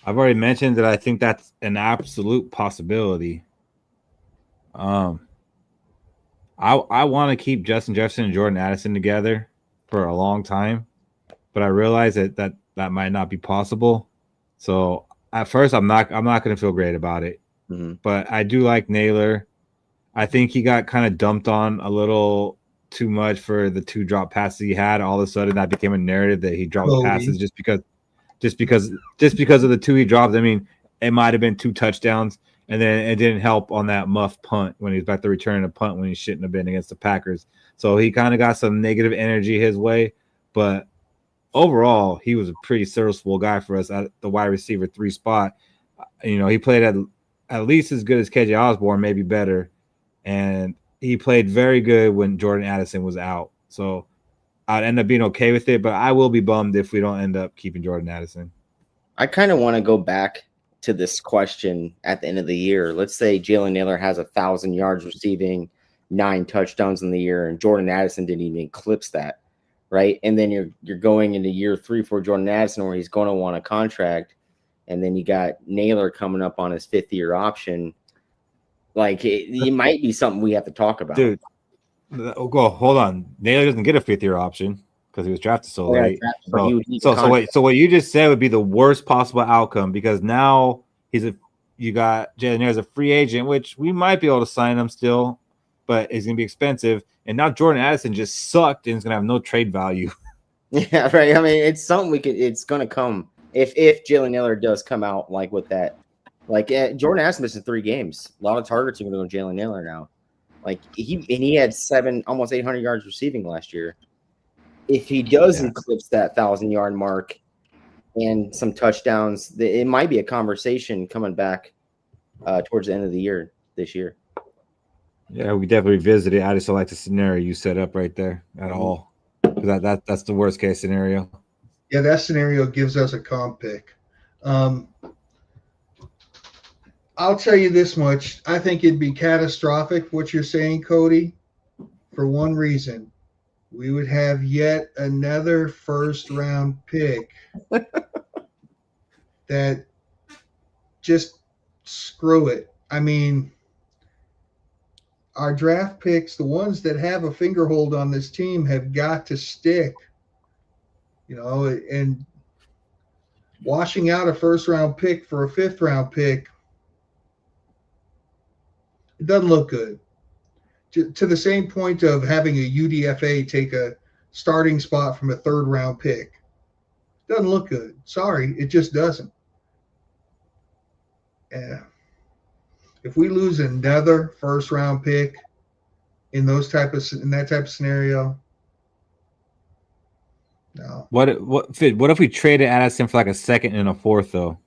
I've already mentioned that I think that's an absolute possibility. I want to keep Justin Jefferson and Jordan Addison together for a long time, but I realize that might not be possible. So at first, I'm not going to feel great about it. Mm-hmm. But I do like Naylor. I think he got kind of dumped on a little too much for the 2 drop passes he had. All of a sudden, that became a narrative that he dropped passes just because of the 2 he dropped. I mean, it might have been 2 touchdowns, and then it didn't help on that muff punt when he was about to return a punt when he shouldn't have been against the Packers. So he kind of got some negative energy his way, but overall, he was a pretty serviceable guy for us at the wide receiver 3 spot. He played at least as good as KJ Osborne, maybe better, and he played very good when Jordan Addison was out. So I'd end up being okay with it, but I will be bummed if we don't end up keeping Jordan Addison. I kind of want to go back to this question at the end of the year. Let's say Jalen Nailor has 1,000 yards receiving, 9 touchdowns in the year, and Jordan Addison didn't even eclipse that, right? And then you're going into year 3 for Jordan Addison where he's going to want a contract, and then you got Nailor coming up on his 5th-year option. Like, it might be something we have to talk about. Dude, hold on. Naylor doesn't get a 5th-year option because he was drafted so late. So what you just said would be the worst possible outcome, because now you got Jalen Nailor as a free agent, which we might be able to sign him still, but it's going to be expensive. And now Jordan Addison just sucked and is going to have no trade value. Yeah, right. I mean, it's something it's going to come if Jalen Nailor does come out like with that. Like Jordan Addison missed 3 games. A lot of targets are going to go Jalen Nailor now. Like he had 7, almost 800 yards receiving last year. If he does eclipse that 1,000-yard mark and some touchdowns, it might be a conversation coming back towards the end of the year this year. Yeah, we definitely visited. I just don't like the scenario you set up right there at all. That's the worst case scenario. Yeah, that scenario gives us a comp pick. I'll tell you this much. I think it'd be catastrophic what you're saying, Cody, for one reason. We would have yet another first-round pick that just screw it. I mean, our draft picks, the ones that have a finger hold on this team, have got to stick. And washing out a first-round pick for a 5th-round pick, it doesn't look good. To the same point of having a UDFA take a starting spot from a 3rd-round pick. Doesn't look good. Sorry, it just doesn't. Yeah. If we lose another first-round pick in that type of scenario, no. What if we traded Addison for like a 2nd and a 4th though?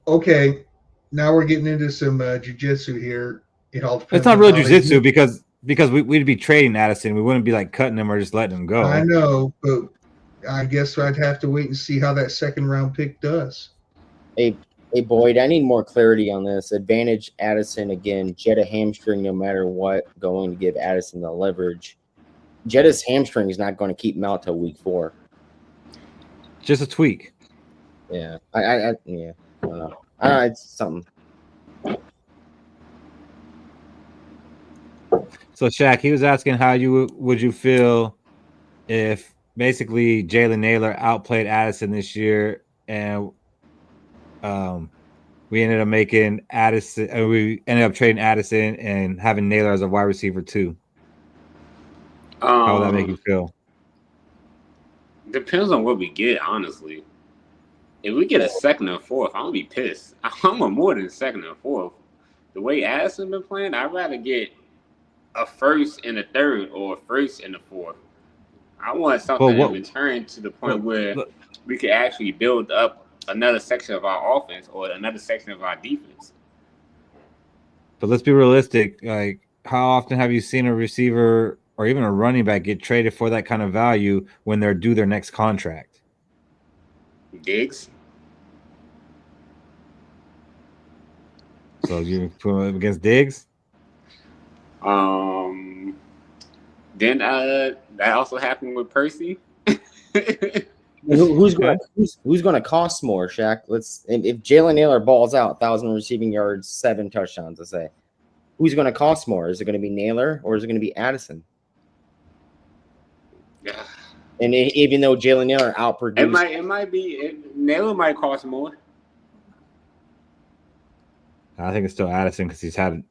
Okay. Now we're getting into some jiu-jitsu here. It all depends. It's not really jiu-jitsu because we'd be trading Addison. We wouldn't be like cutting him or just letting him go. I know, but I guess I'd have to wait and see how that second round pick does. Hey, Boyd, I need more clarity on this. Advantage Addison again. Jetta hamstring, no matter what, going to give Addison the leverage. Jetta's hamstring is not going to keep him out till week 4. Just a tweak. Yeah, I don't know. It's something. So Shaq, he was asking how would you feel if basically Jalen Naylor outplayed Addison this year, and we ended up making Addison. We ended up trading Addison and having Naylor as a wide receiver too. How would that make you feel? Depends on what we get, honestly. If we get a second or fourth, I'm gonna be pissed. I'm gonna more than second or fourth. The way Addison been playing, I'd rather get a first and a third or a first and a fourth. I want something in return to the point where we could actually build up another section of our offense or another section of our defense. But let's be realistic. Like, how often have you seen a receiver or even a running back get traded for that kind of value when they're due their next contract? Diggs. So you put him against Diggs? Then that also happened with Percy. Who's going to cost more, Shaq? If Jalen Naylor balls out 1,000 receiving yards, 7 touchdowns, let's say, who's going to cost more? Is it going to be Naylor or is it going to be Addison? Yeah. And even though Jalen Naylor outproduced, it might be Naylor might cost more. I think it's still Addison because he's had.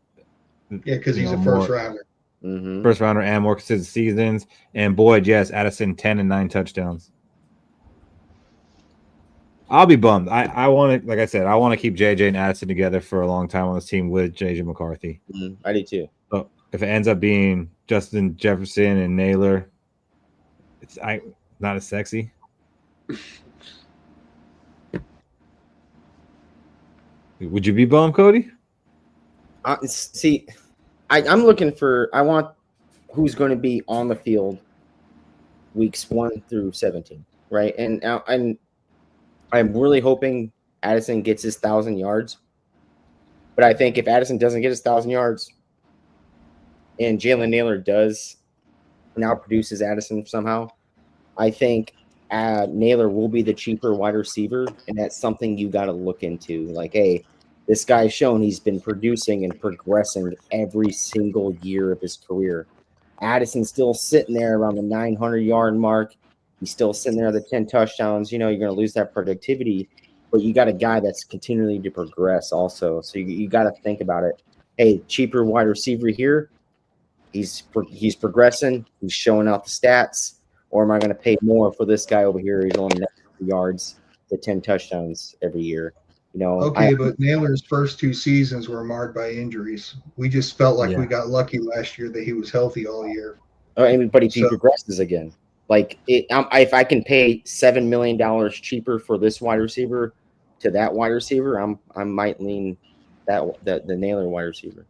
Yeah, because he's a first rounder. Mm-hmm. First rounder and more consistent seasons. And Boyd, yes, Addison 10 and 9 touchdowns. I'll be bummed. I want to, like I said, I want to keep JJ and Addison together for a long time on this team with JJ McCarthy. I do too. So if it ends up being Justin Jefferson and Naylor, it's not as sexy. Would you be bummed, Cody? See, I'm looking for. I want who's going to be on the field weeks 1 through 17, right? And I'm really hoping Addison gets his 1,000 yards. But I think if Addison doesn't get his 1,000 yards, and Jalen Naylor does now produces Addison somehow, I think Naylor will be the cheaper wide receiver, and that's something you got to look into. Like, hey, this guy's shown he's been producing and progressing every single year of his career. Addison's still sitting there around the 900-yard mark. He's still sitting there at the 10 touchdowns. You know, you're going to lose that productivity, but you got a guy that's continually to progress also. So you got to think about it. Hey, cheaper wide receiver here. He's progressing. He's showing out the stats. Or am I going to pay more for this guy over here? He's only 90 yards to 10 touchdowns every year. You know. Okay, but Naylor's first 2 seasons were marred by injuries. We just felt like we got lucky last year that he was healthy all year. But if he progresses again, like if I can pay $7 million cheaper for this wide receiver to that wide receiver, I might lean the Naylor wide receiver.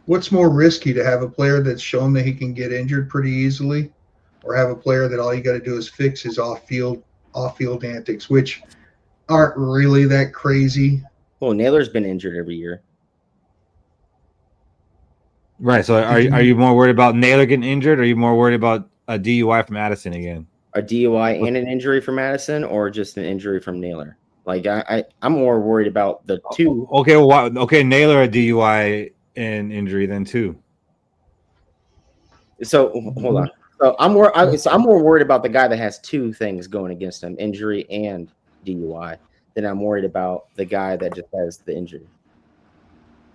What's more risky, to have a player that's shown that he can get injured pretty easily, or have a player that all you got to do is fix his off-field antics, which aren't really that crazy? Well, Naylor's been injured every year. Right. So are you more worried about Naylor getting injured, or are you more worried about a DUI from Addison again? A DUI and an injury from Addison, or just an injury from Naylor? Like I'm more worried about the two. Okay. Well, Naylor a DUI and injury then too. So hold on. So I'm more worried about the guy that has 2 things going against him, injury and DUI, than I'm worried about the guy that just has the injury.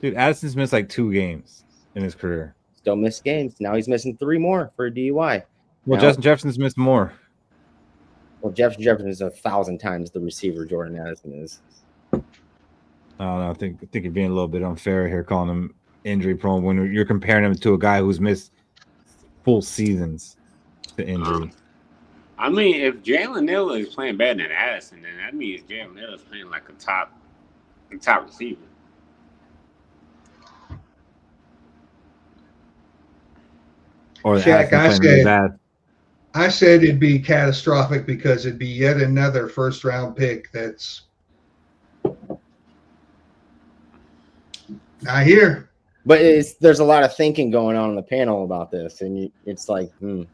Dude, Addison's missed like 2 games in his career. Still missed games. Now he's missing 3 more for a DUI. Well, Justin Jefferson's missed more. Well, Jefferson is 1,000 times the receiver Jordan Addison is. I don't know. I think you're being a little bit unfair here, calling him injury prone when you're comparing him to a guy who's missed full seasons to injury. I mean, if Jalen Naylor is playing better than Addison, then that means Jalen Naylor is playing like a top receiver. Or Shaq, I said, bad. I said it'd be catastrophic because it'd be yet another first-round pick that's not here. But there's a lot of thinking going on in the panel about this, and it's like, No,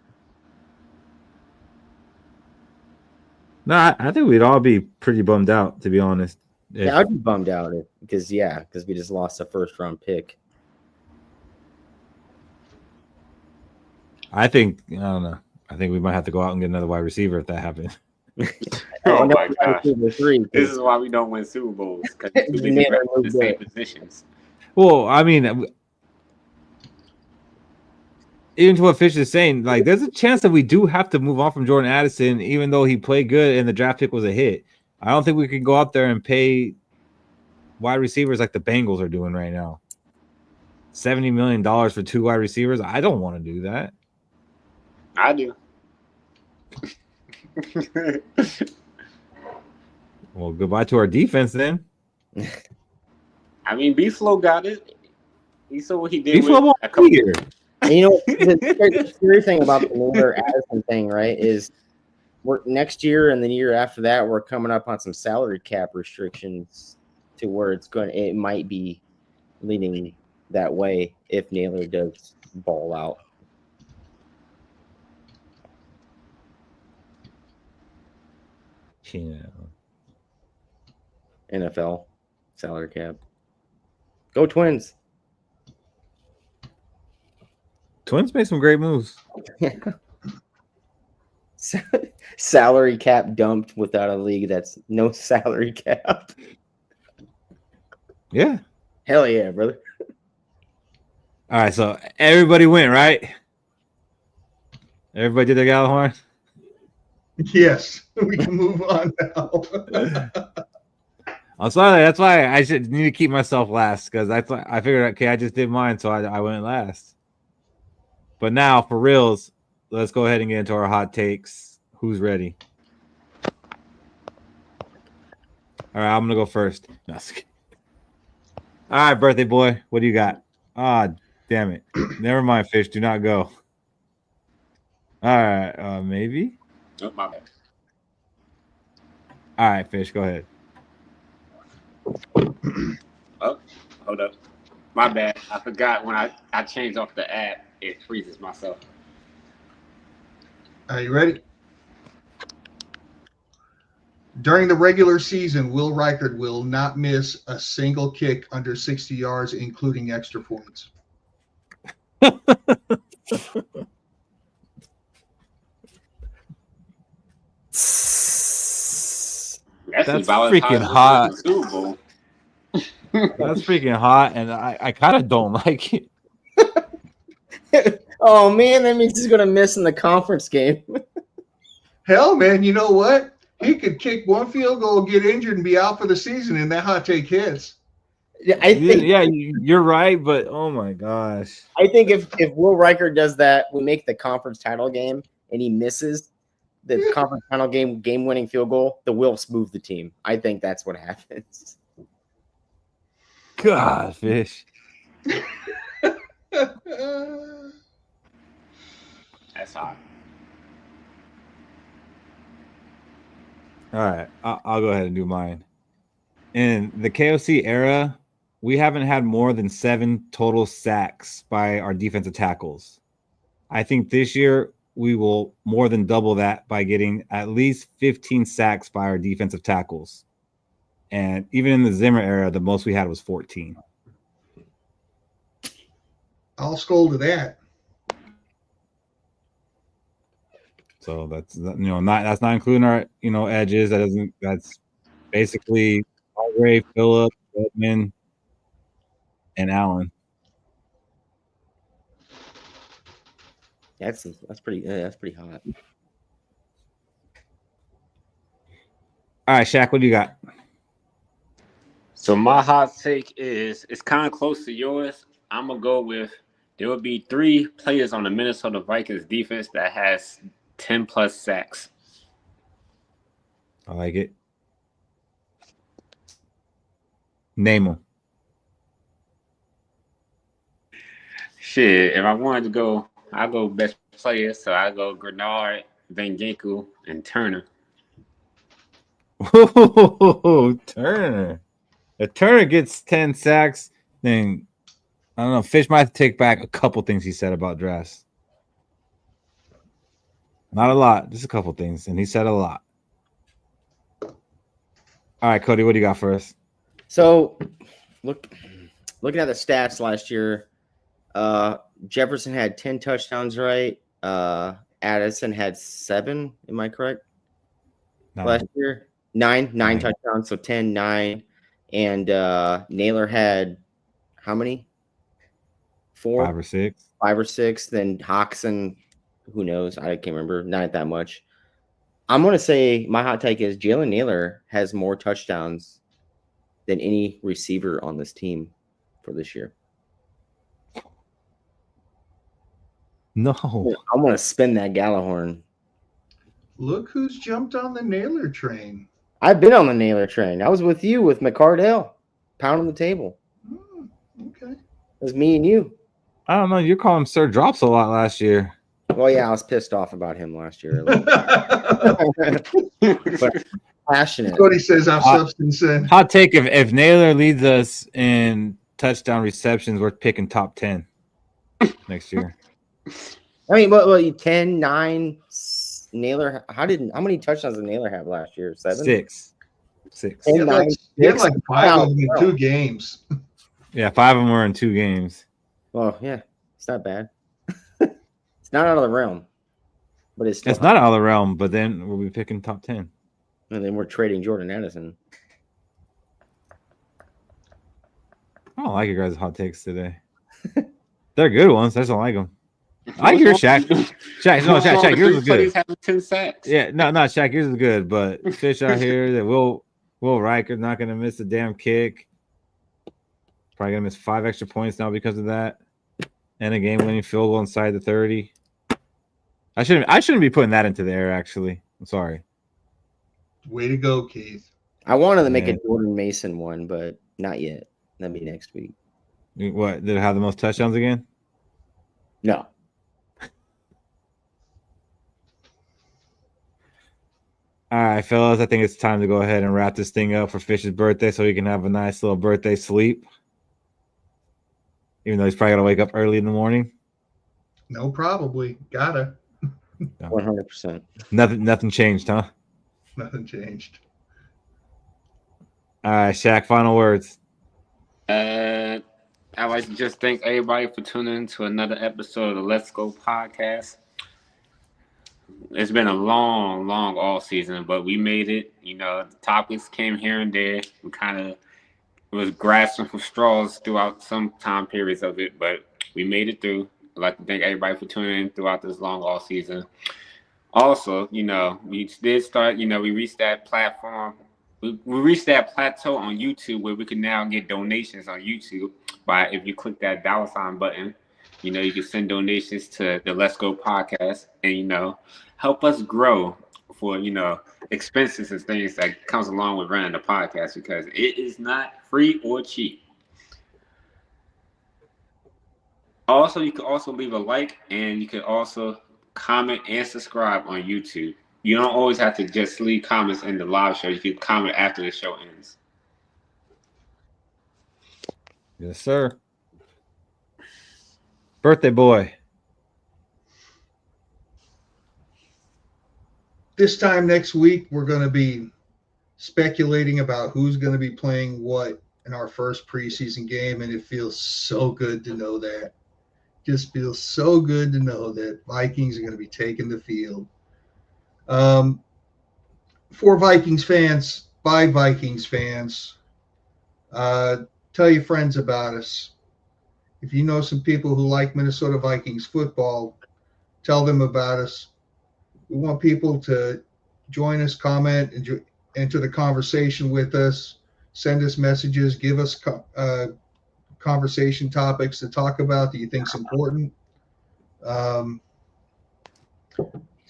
I think we'd all be pretty bummed out, to be honest. yeah, I'd be bummed out because we just lost a first-round pick. I don't know. I think we might have to go out and get another wide receiver if that happens. Oh my gosh. This This is why we don't win Super Bowls, because we're too busy rapping the same positions. Well, I mean, even to what Fish is saying, like, there's a chance that we do have to move on from Jordan Addison, even though he played good and the draft pick was a hit. I don't think we can go out there and pay wide receivers like the Bengals are doing right now. $70 million for 2 wide receivers. I don't want to do that. I do. Well, goodbye to our defense then. I mean, B-Flow got it. He saw what he did B-Flow with won't a couple. be here. And you know, the scary thing about the Miller Addison thing, right, is we're next year and the year after that, we're coming up on some salary cap restrictions to where it might be leaning that way if Naylor does ball out. Yeah. NFL salary cap. Go Twins. Twins made some great moves. Salary cap dumped without a league that's no salary cap. Yeah. Hell yeah, brother. All right, so everybody went, right? Everybody did the Gjallarhorn? Yes, we can move on now. I'm sorry. That's why I should need to keep myself last, because I figured, okay, I just did mine, so I went last. But now, for reals, let's go ahead and get into our hot takes. Who's ready? All right, I'm gonna go first. No, all right, birthday boy, what do you got? Ah, damn it. Never mind, Fish. Do not go. All right, maybe. Oh, my bad. All right, Fish, go ahead. Oh, hold up. My bad. I forgot when I changed off the app, it freezes myself. Are you ready? During the regular season, Will Reichard will not miss a single kick under 60 yards, including extra points. That's freaking hot. That's freaking hot, and I kind of don't like it. Oh man, that means he's gonna miss in the conference game. Hell, man, you know what? He could kick one field goal, get injured, and be out for the season, and that hot take hits. Yeah, you're right, but oh my gosh. I think if Will Reichard does that, we make the conference title game, and he misses the conference title game-winning field goal, the Wilfs move the team. I think that's what happens. God, Fish. That's hot. All right, I'll go ahead and do mine. In the KOC era, we haven't had more than 7 total sacks by our defensive tackles. I think this year we will more than double that by getting at least 15 sacks by our defensive tackles. And even in the Zimmer era, the most we had was 14. I'll Skol to that. So that's that's not including our edges. That's basically Andre, Phillip, Redmond, and Allen. That's pretty hot. All right, Shaq, what do you got? So my hot take is it's kind of close to yours. I'm gonna go with there will be 3 players on the Minnesota Vikings defense that has 10 plus sacks. I like it. Name them. Shit, if I wanted to go, I'll go best player. So I go Grenard, Van Ginkel, and Turner. Oh, Turner. If Turner gets 10 sacks, then I don't know. Fish might have to take back a couple things he said about drafts. Not a lot, just a couple things, and he said a lot. All right, Cody, what do you got for us? So, looking at the stats last year, Jefferson had 10 touchdowns, right? Addison had 7. Am I correct? Last year, 9 touchdowns, so 10, 9, and Naylor had how many? 4, 5 or 6. 5 or 6. Then Hoxton, who knows? I can't remember. Not that much. I'm gonna say my hot take is Jalen Naylor has more touchdowns than any receiver on this team for this year. No, I'm gonna spin that Gjallarhorn. Look who's jumped on the Naylor train. I've been on the Naylor train. I was with you with McCarthy, pounding the table. Okay. It was me and you. I don't know. You call him Sir Drops a lot last year. Well, yeah, I was pissed off about him last year. But passionate. Cody says I've substance in. Hot take: if Naylor leads us in touchdown receptions, we're picking top 10 next year. I mean, what 10, 9, Naylor? How many touchdowns did Naylor have last year? 7? 6. He had like 5 of them in 2 games. Yeah, 5 of them were in 2 games. Well, yeah, it's not bad. It's not out of the realm, but it's not out of the realm. But then we'll be picking top 10, and then we're trading Jordan Addison. I don't like your guys' hot takes today. They're good ones. I just don't like them. I hear Shaq. Shaq, yours is good. Having 10 sacks. Yeah, no, Shaq, yours is good. But Fish out here that Will Riker's not going to miss a damn kick. Probably going to miss 5 extra points now because of that, and a game-winning field goal inside the 30. I shouldn't be putting that into the air. Actually, I'm sorry. Way to go, Keith. I wanted to make a Jordan Mason one, but not yet. That'll be next week. What, did it have the most touchdowns again? No. All right, fellas, I think it's time to go ahead and wrap this thing up for Fish's birthday so he can have a nice little birthday sleep. Even though he's probably got to wake up early in the morning. No, probably. Gotta. 100%. Nothing changed, huh? Nothing changed. All right, Shaq, final words. I'd like to just thank everybody for tuning in to another episode of the Let's Go podcast. It's been a long off season, but we made it. You know, the topics came here and there. We kind of was grasping for straws throughout some time periods of it, but we made it through. I'd like to thank everybody for tuning in throughout this long off season. Also, you know, we did start, you know, we reached that platform. We reached that plateau on YouTube where we can now get donations on YouTube by if you click that $ button. You know, you can send donations to the Let's Go podcast and, you know, help us grow for, you know, expenses and things that comes along with running the podcast because it is not free or cheap. Also, you can also leave a like and you can also comment and subscribe on YouTube. You don't always have to just leave comments in the live show. You can comment after the show ends. Yes, sir. Birthday boy. This time next week, we're going to be speculating about who's going to be playing what in our first preseason game, and it feels so good to know that. Just feels so good to know that Vikings are going to be taking the field. For Vikings fans, by Vikings fans, tell your friends about us. If you know some people who like Minnesota Vikings football, tell them about us. We want people to join us, comment, and enter the conversation with us. Send us messages. Give us conversation topics to talk about that you think is important. It's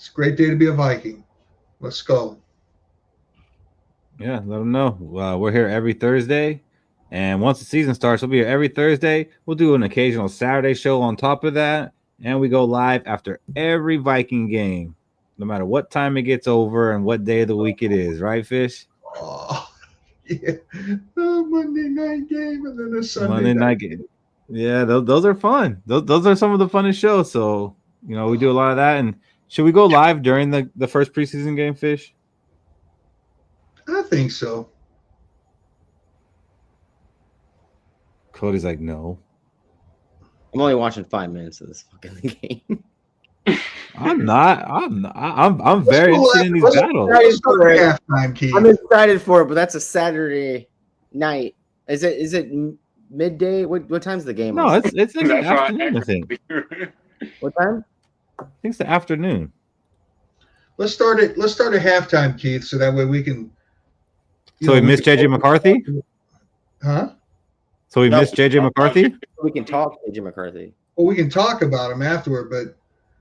a great day to be a Viking. Let's go. Yeah, let them know. We're here every Thursday. And once the season starts, we'll be here every Thursday. We'll do an occasional Saturday show on top of that. And we go live after every Viking game. no matter what time it gets over and what day of the week it is, right, Fish? Oh, yeah. Oh, Monday night game and then a Sunday Monday night game. Yeah, those are fun. Those are some of the funnest shows. So, we do a lot of that. And should we go live during the first preseason game, Fish? I think so. Cody's like, no. I'm only watching 5 minutes of this fucking game. I'm not. I'm very interested in these battles. Let's start at halftime, Keith. I'm excited for it, but that's a Saturday night. Is it midday? What time's the game? No, it's in the afternoon, I think. What time? I think it's the afternoon. Let's start at halftime, Keith, so that way we can. So we missed JJ McCarthy? Huh? So we missed JJ McCarthy? We can talk JJ McCarthy. Well, we can talk about him afterward, but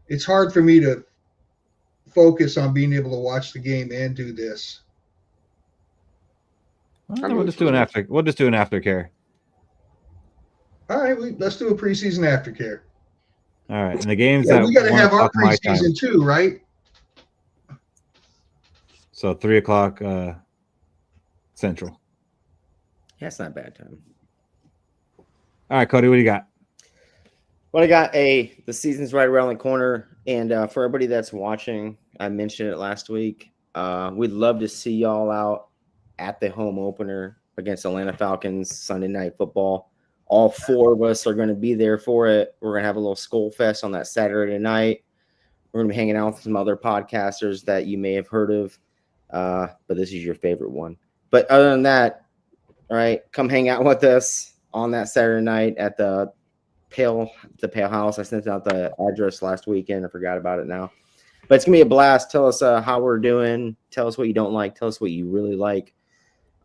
it's hard for me to focus on being able to watch the game and do this. We'll just do an aftercare. All right, let's do a preseason aftercare. All right, and the games Yeah, that we got to have our my time. preseason too, right? So 3:00 Central. Yeah, it's not a bad time. All right, Cody, what do you got? Well, I got the season's right around the corner, and for everybody that's watching, I mentioned it last week. We'd love to see y'all out at the home opener against Atlanta Falcons Sunday Night Football. All 4 of us are going to be there for it. We're going to have a little Skol Fest on that Saturday night. We're going to be hanging out with some other podcasters that you may have heard of, but this is your favorite one. But other than that, all right, come hang out with us on that Saturday night at the Pale House. I sent out the address last weekend. I forgot about it now. But it's going to be a blast. Tell us how we're doing. Tell us what you don't like. Tell us what you really like.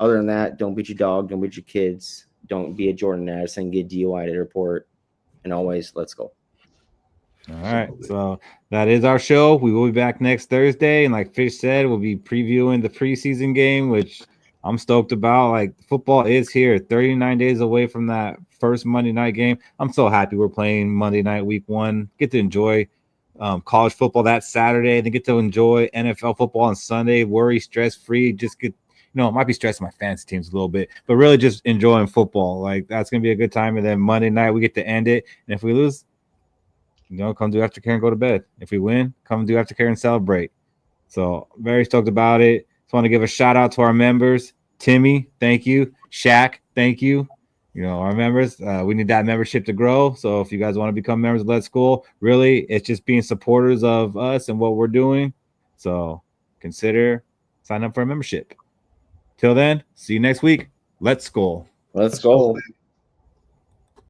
Other than that, don't beat your dog. Don't beat your kids. Don't be a Jordan Addison. Get DUI at airport. And always, let's go. All right. So that is our show. We will be back next Thursday. And like Fish said, we'll be previewing the preseason game, which I'm stoked about. Like, football is here, 39 days away from that first Monday night game. I'm so happy we're playing Monday night, week 1. Get to enjoy college football that Saturday. Then get to enjoy NFL football on Sunday. Worry, stress-free. Just get, it might be stressing my fantasy teams a little bit, but really just enjoying football. Like, that's going to be a good time. And then Monday night, we get to end it. And if we lose, come do aftercare and go to bed. If we win, come do aftercare and celebrate. So very stoked about it. Just want to give a shout out to our members. Timmy, thank you. Shaq, thank you. Our members, we need that membership to grow. So if you guys want to become members of Let's Skol, really, it's just being supporters of us and what we're doing. So consider signing up for a membership. Till then, see you next week. Let's Skol. Let's go.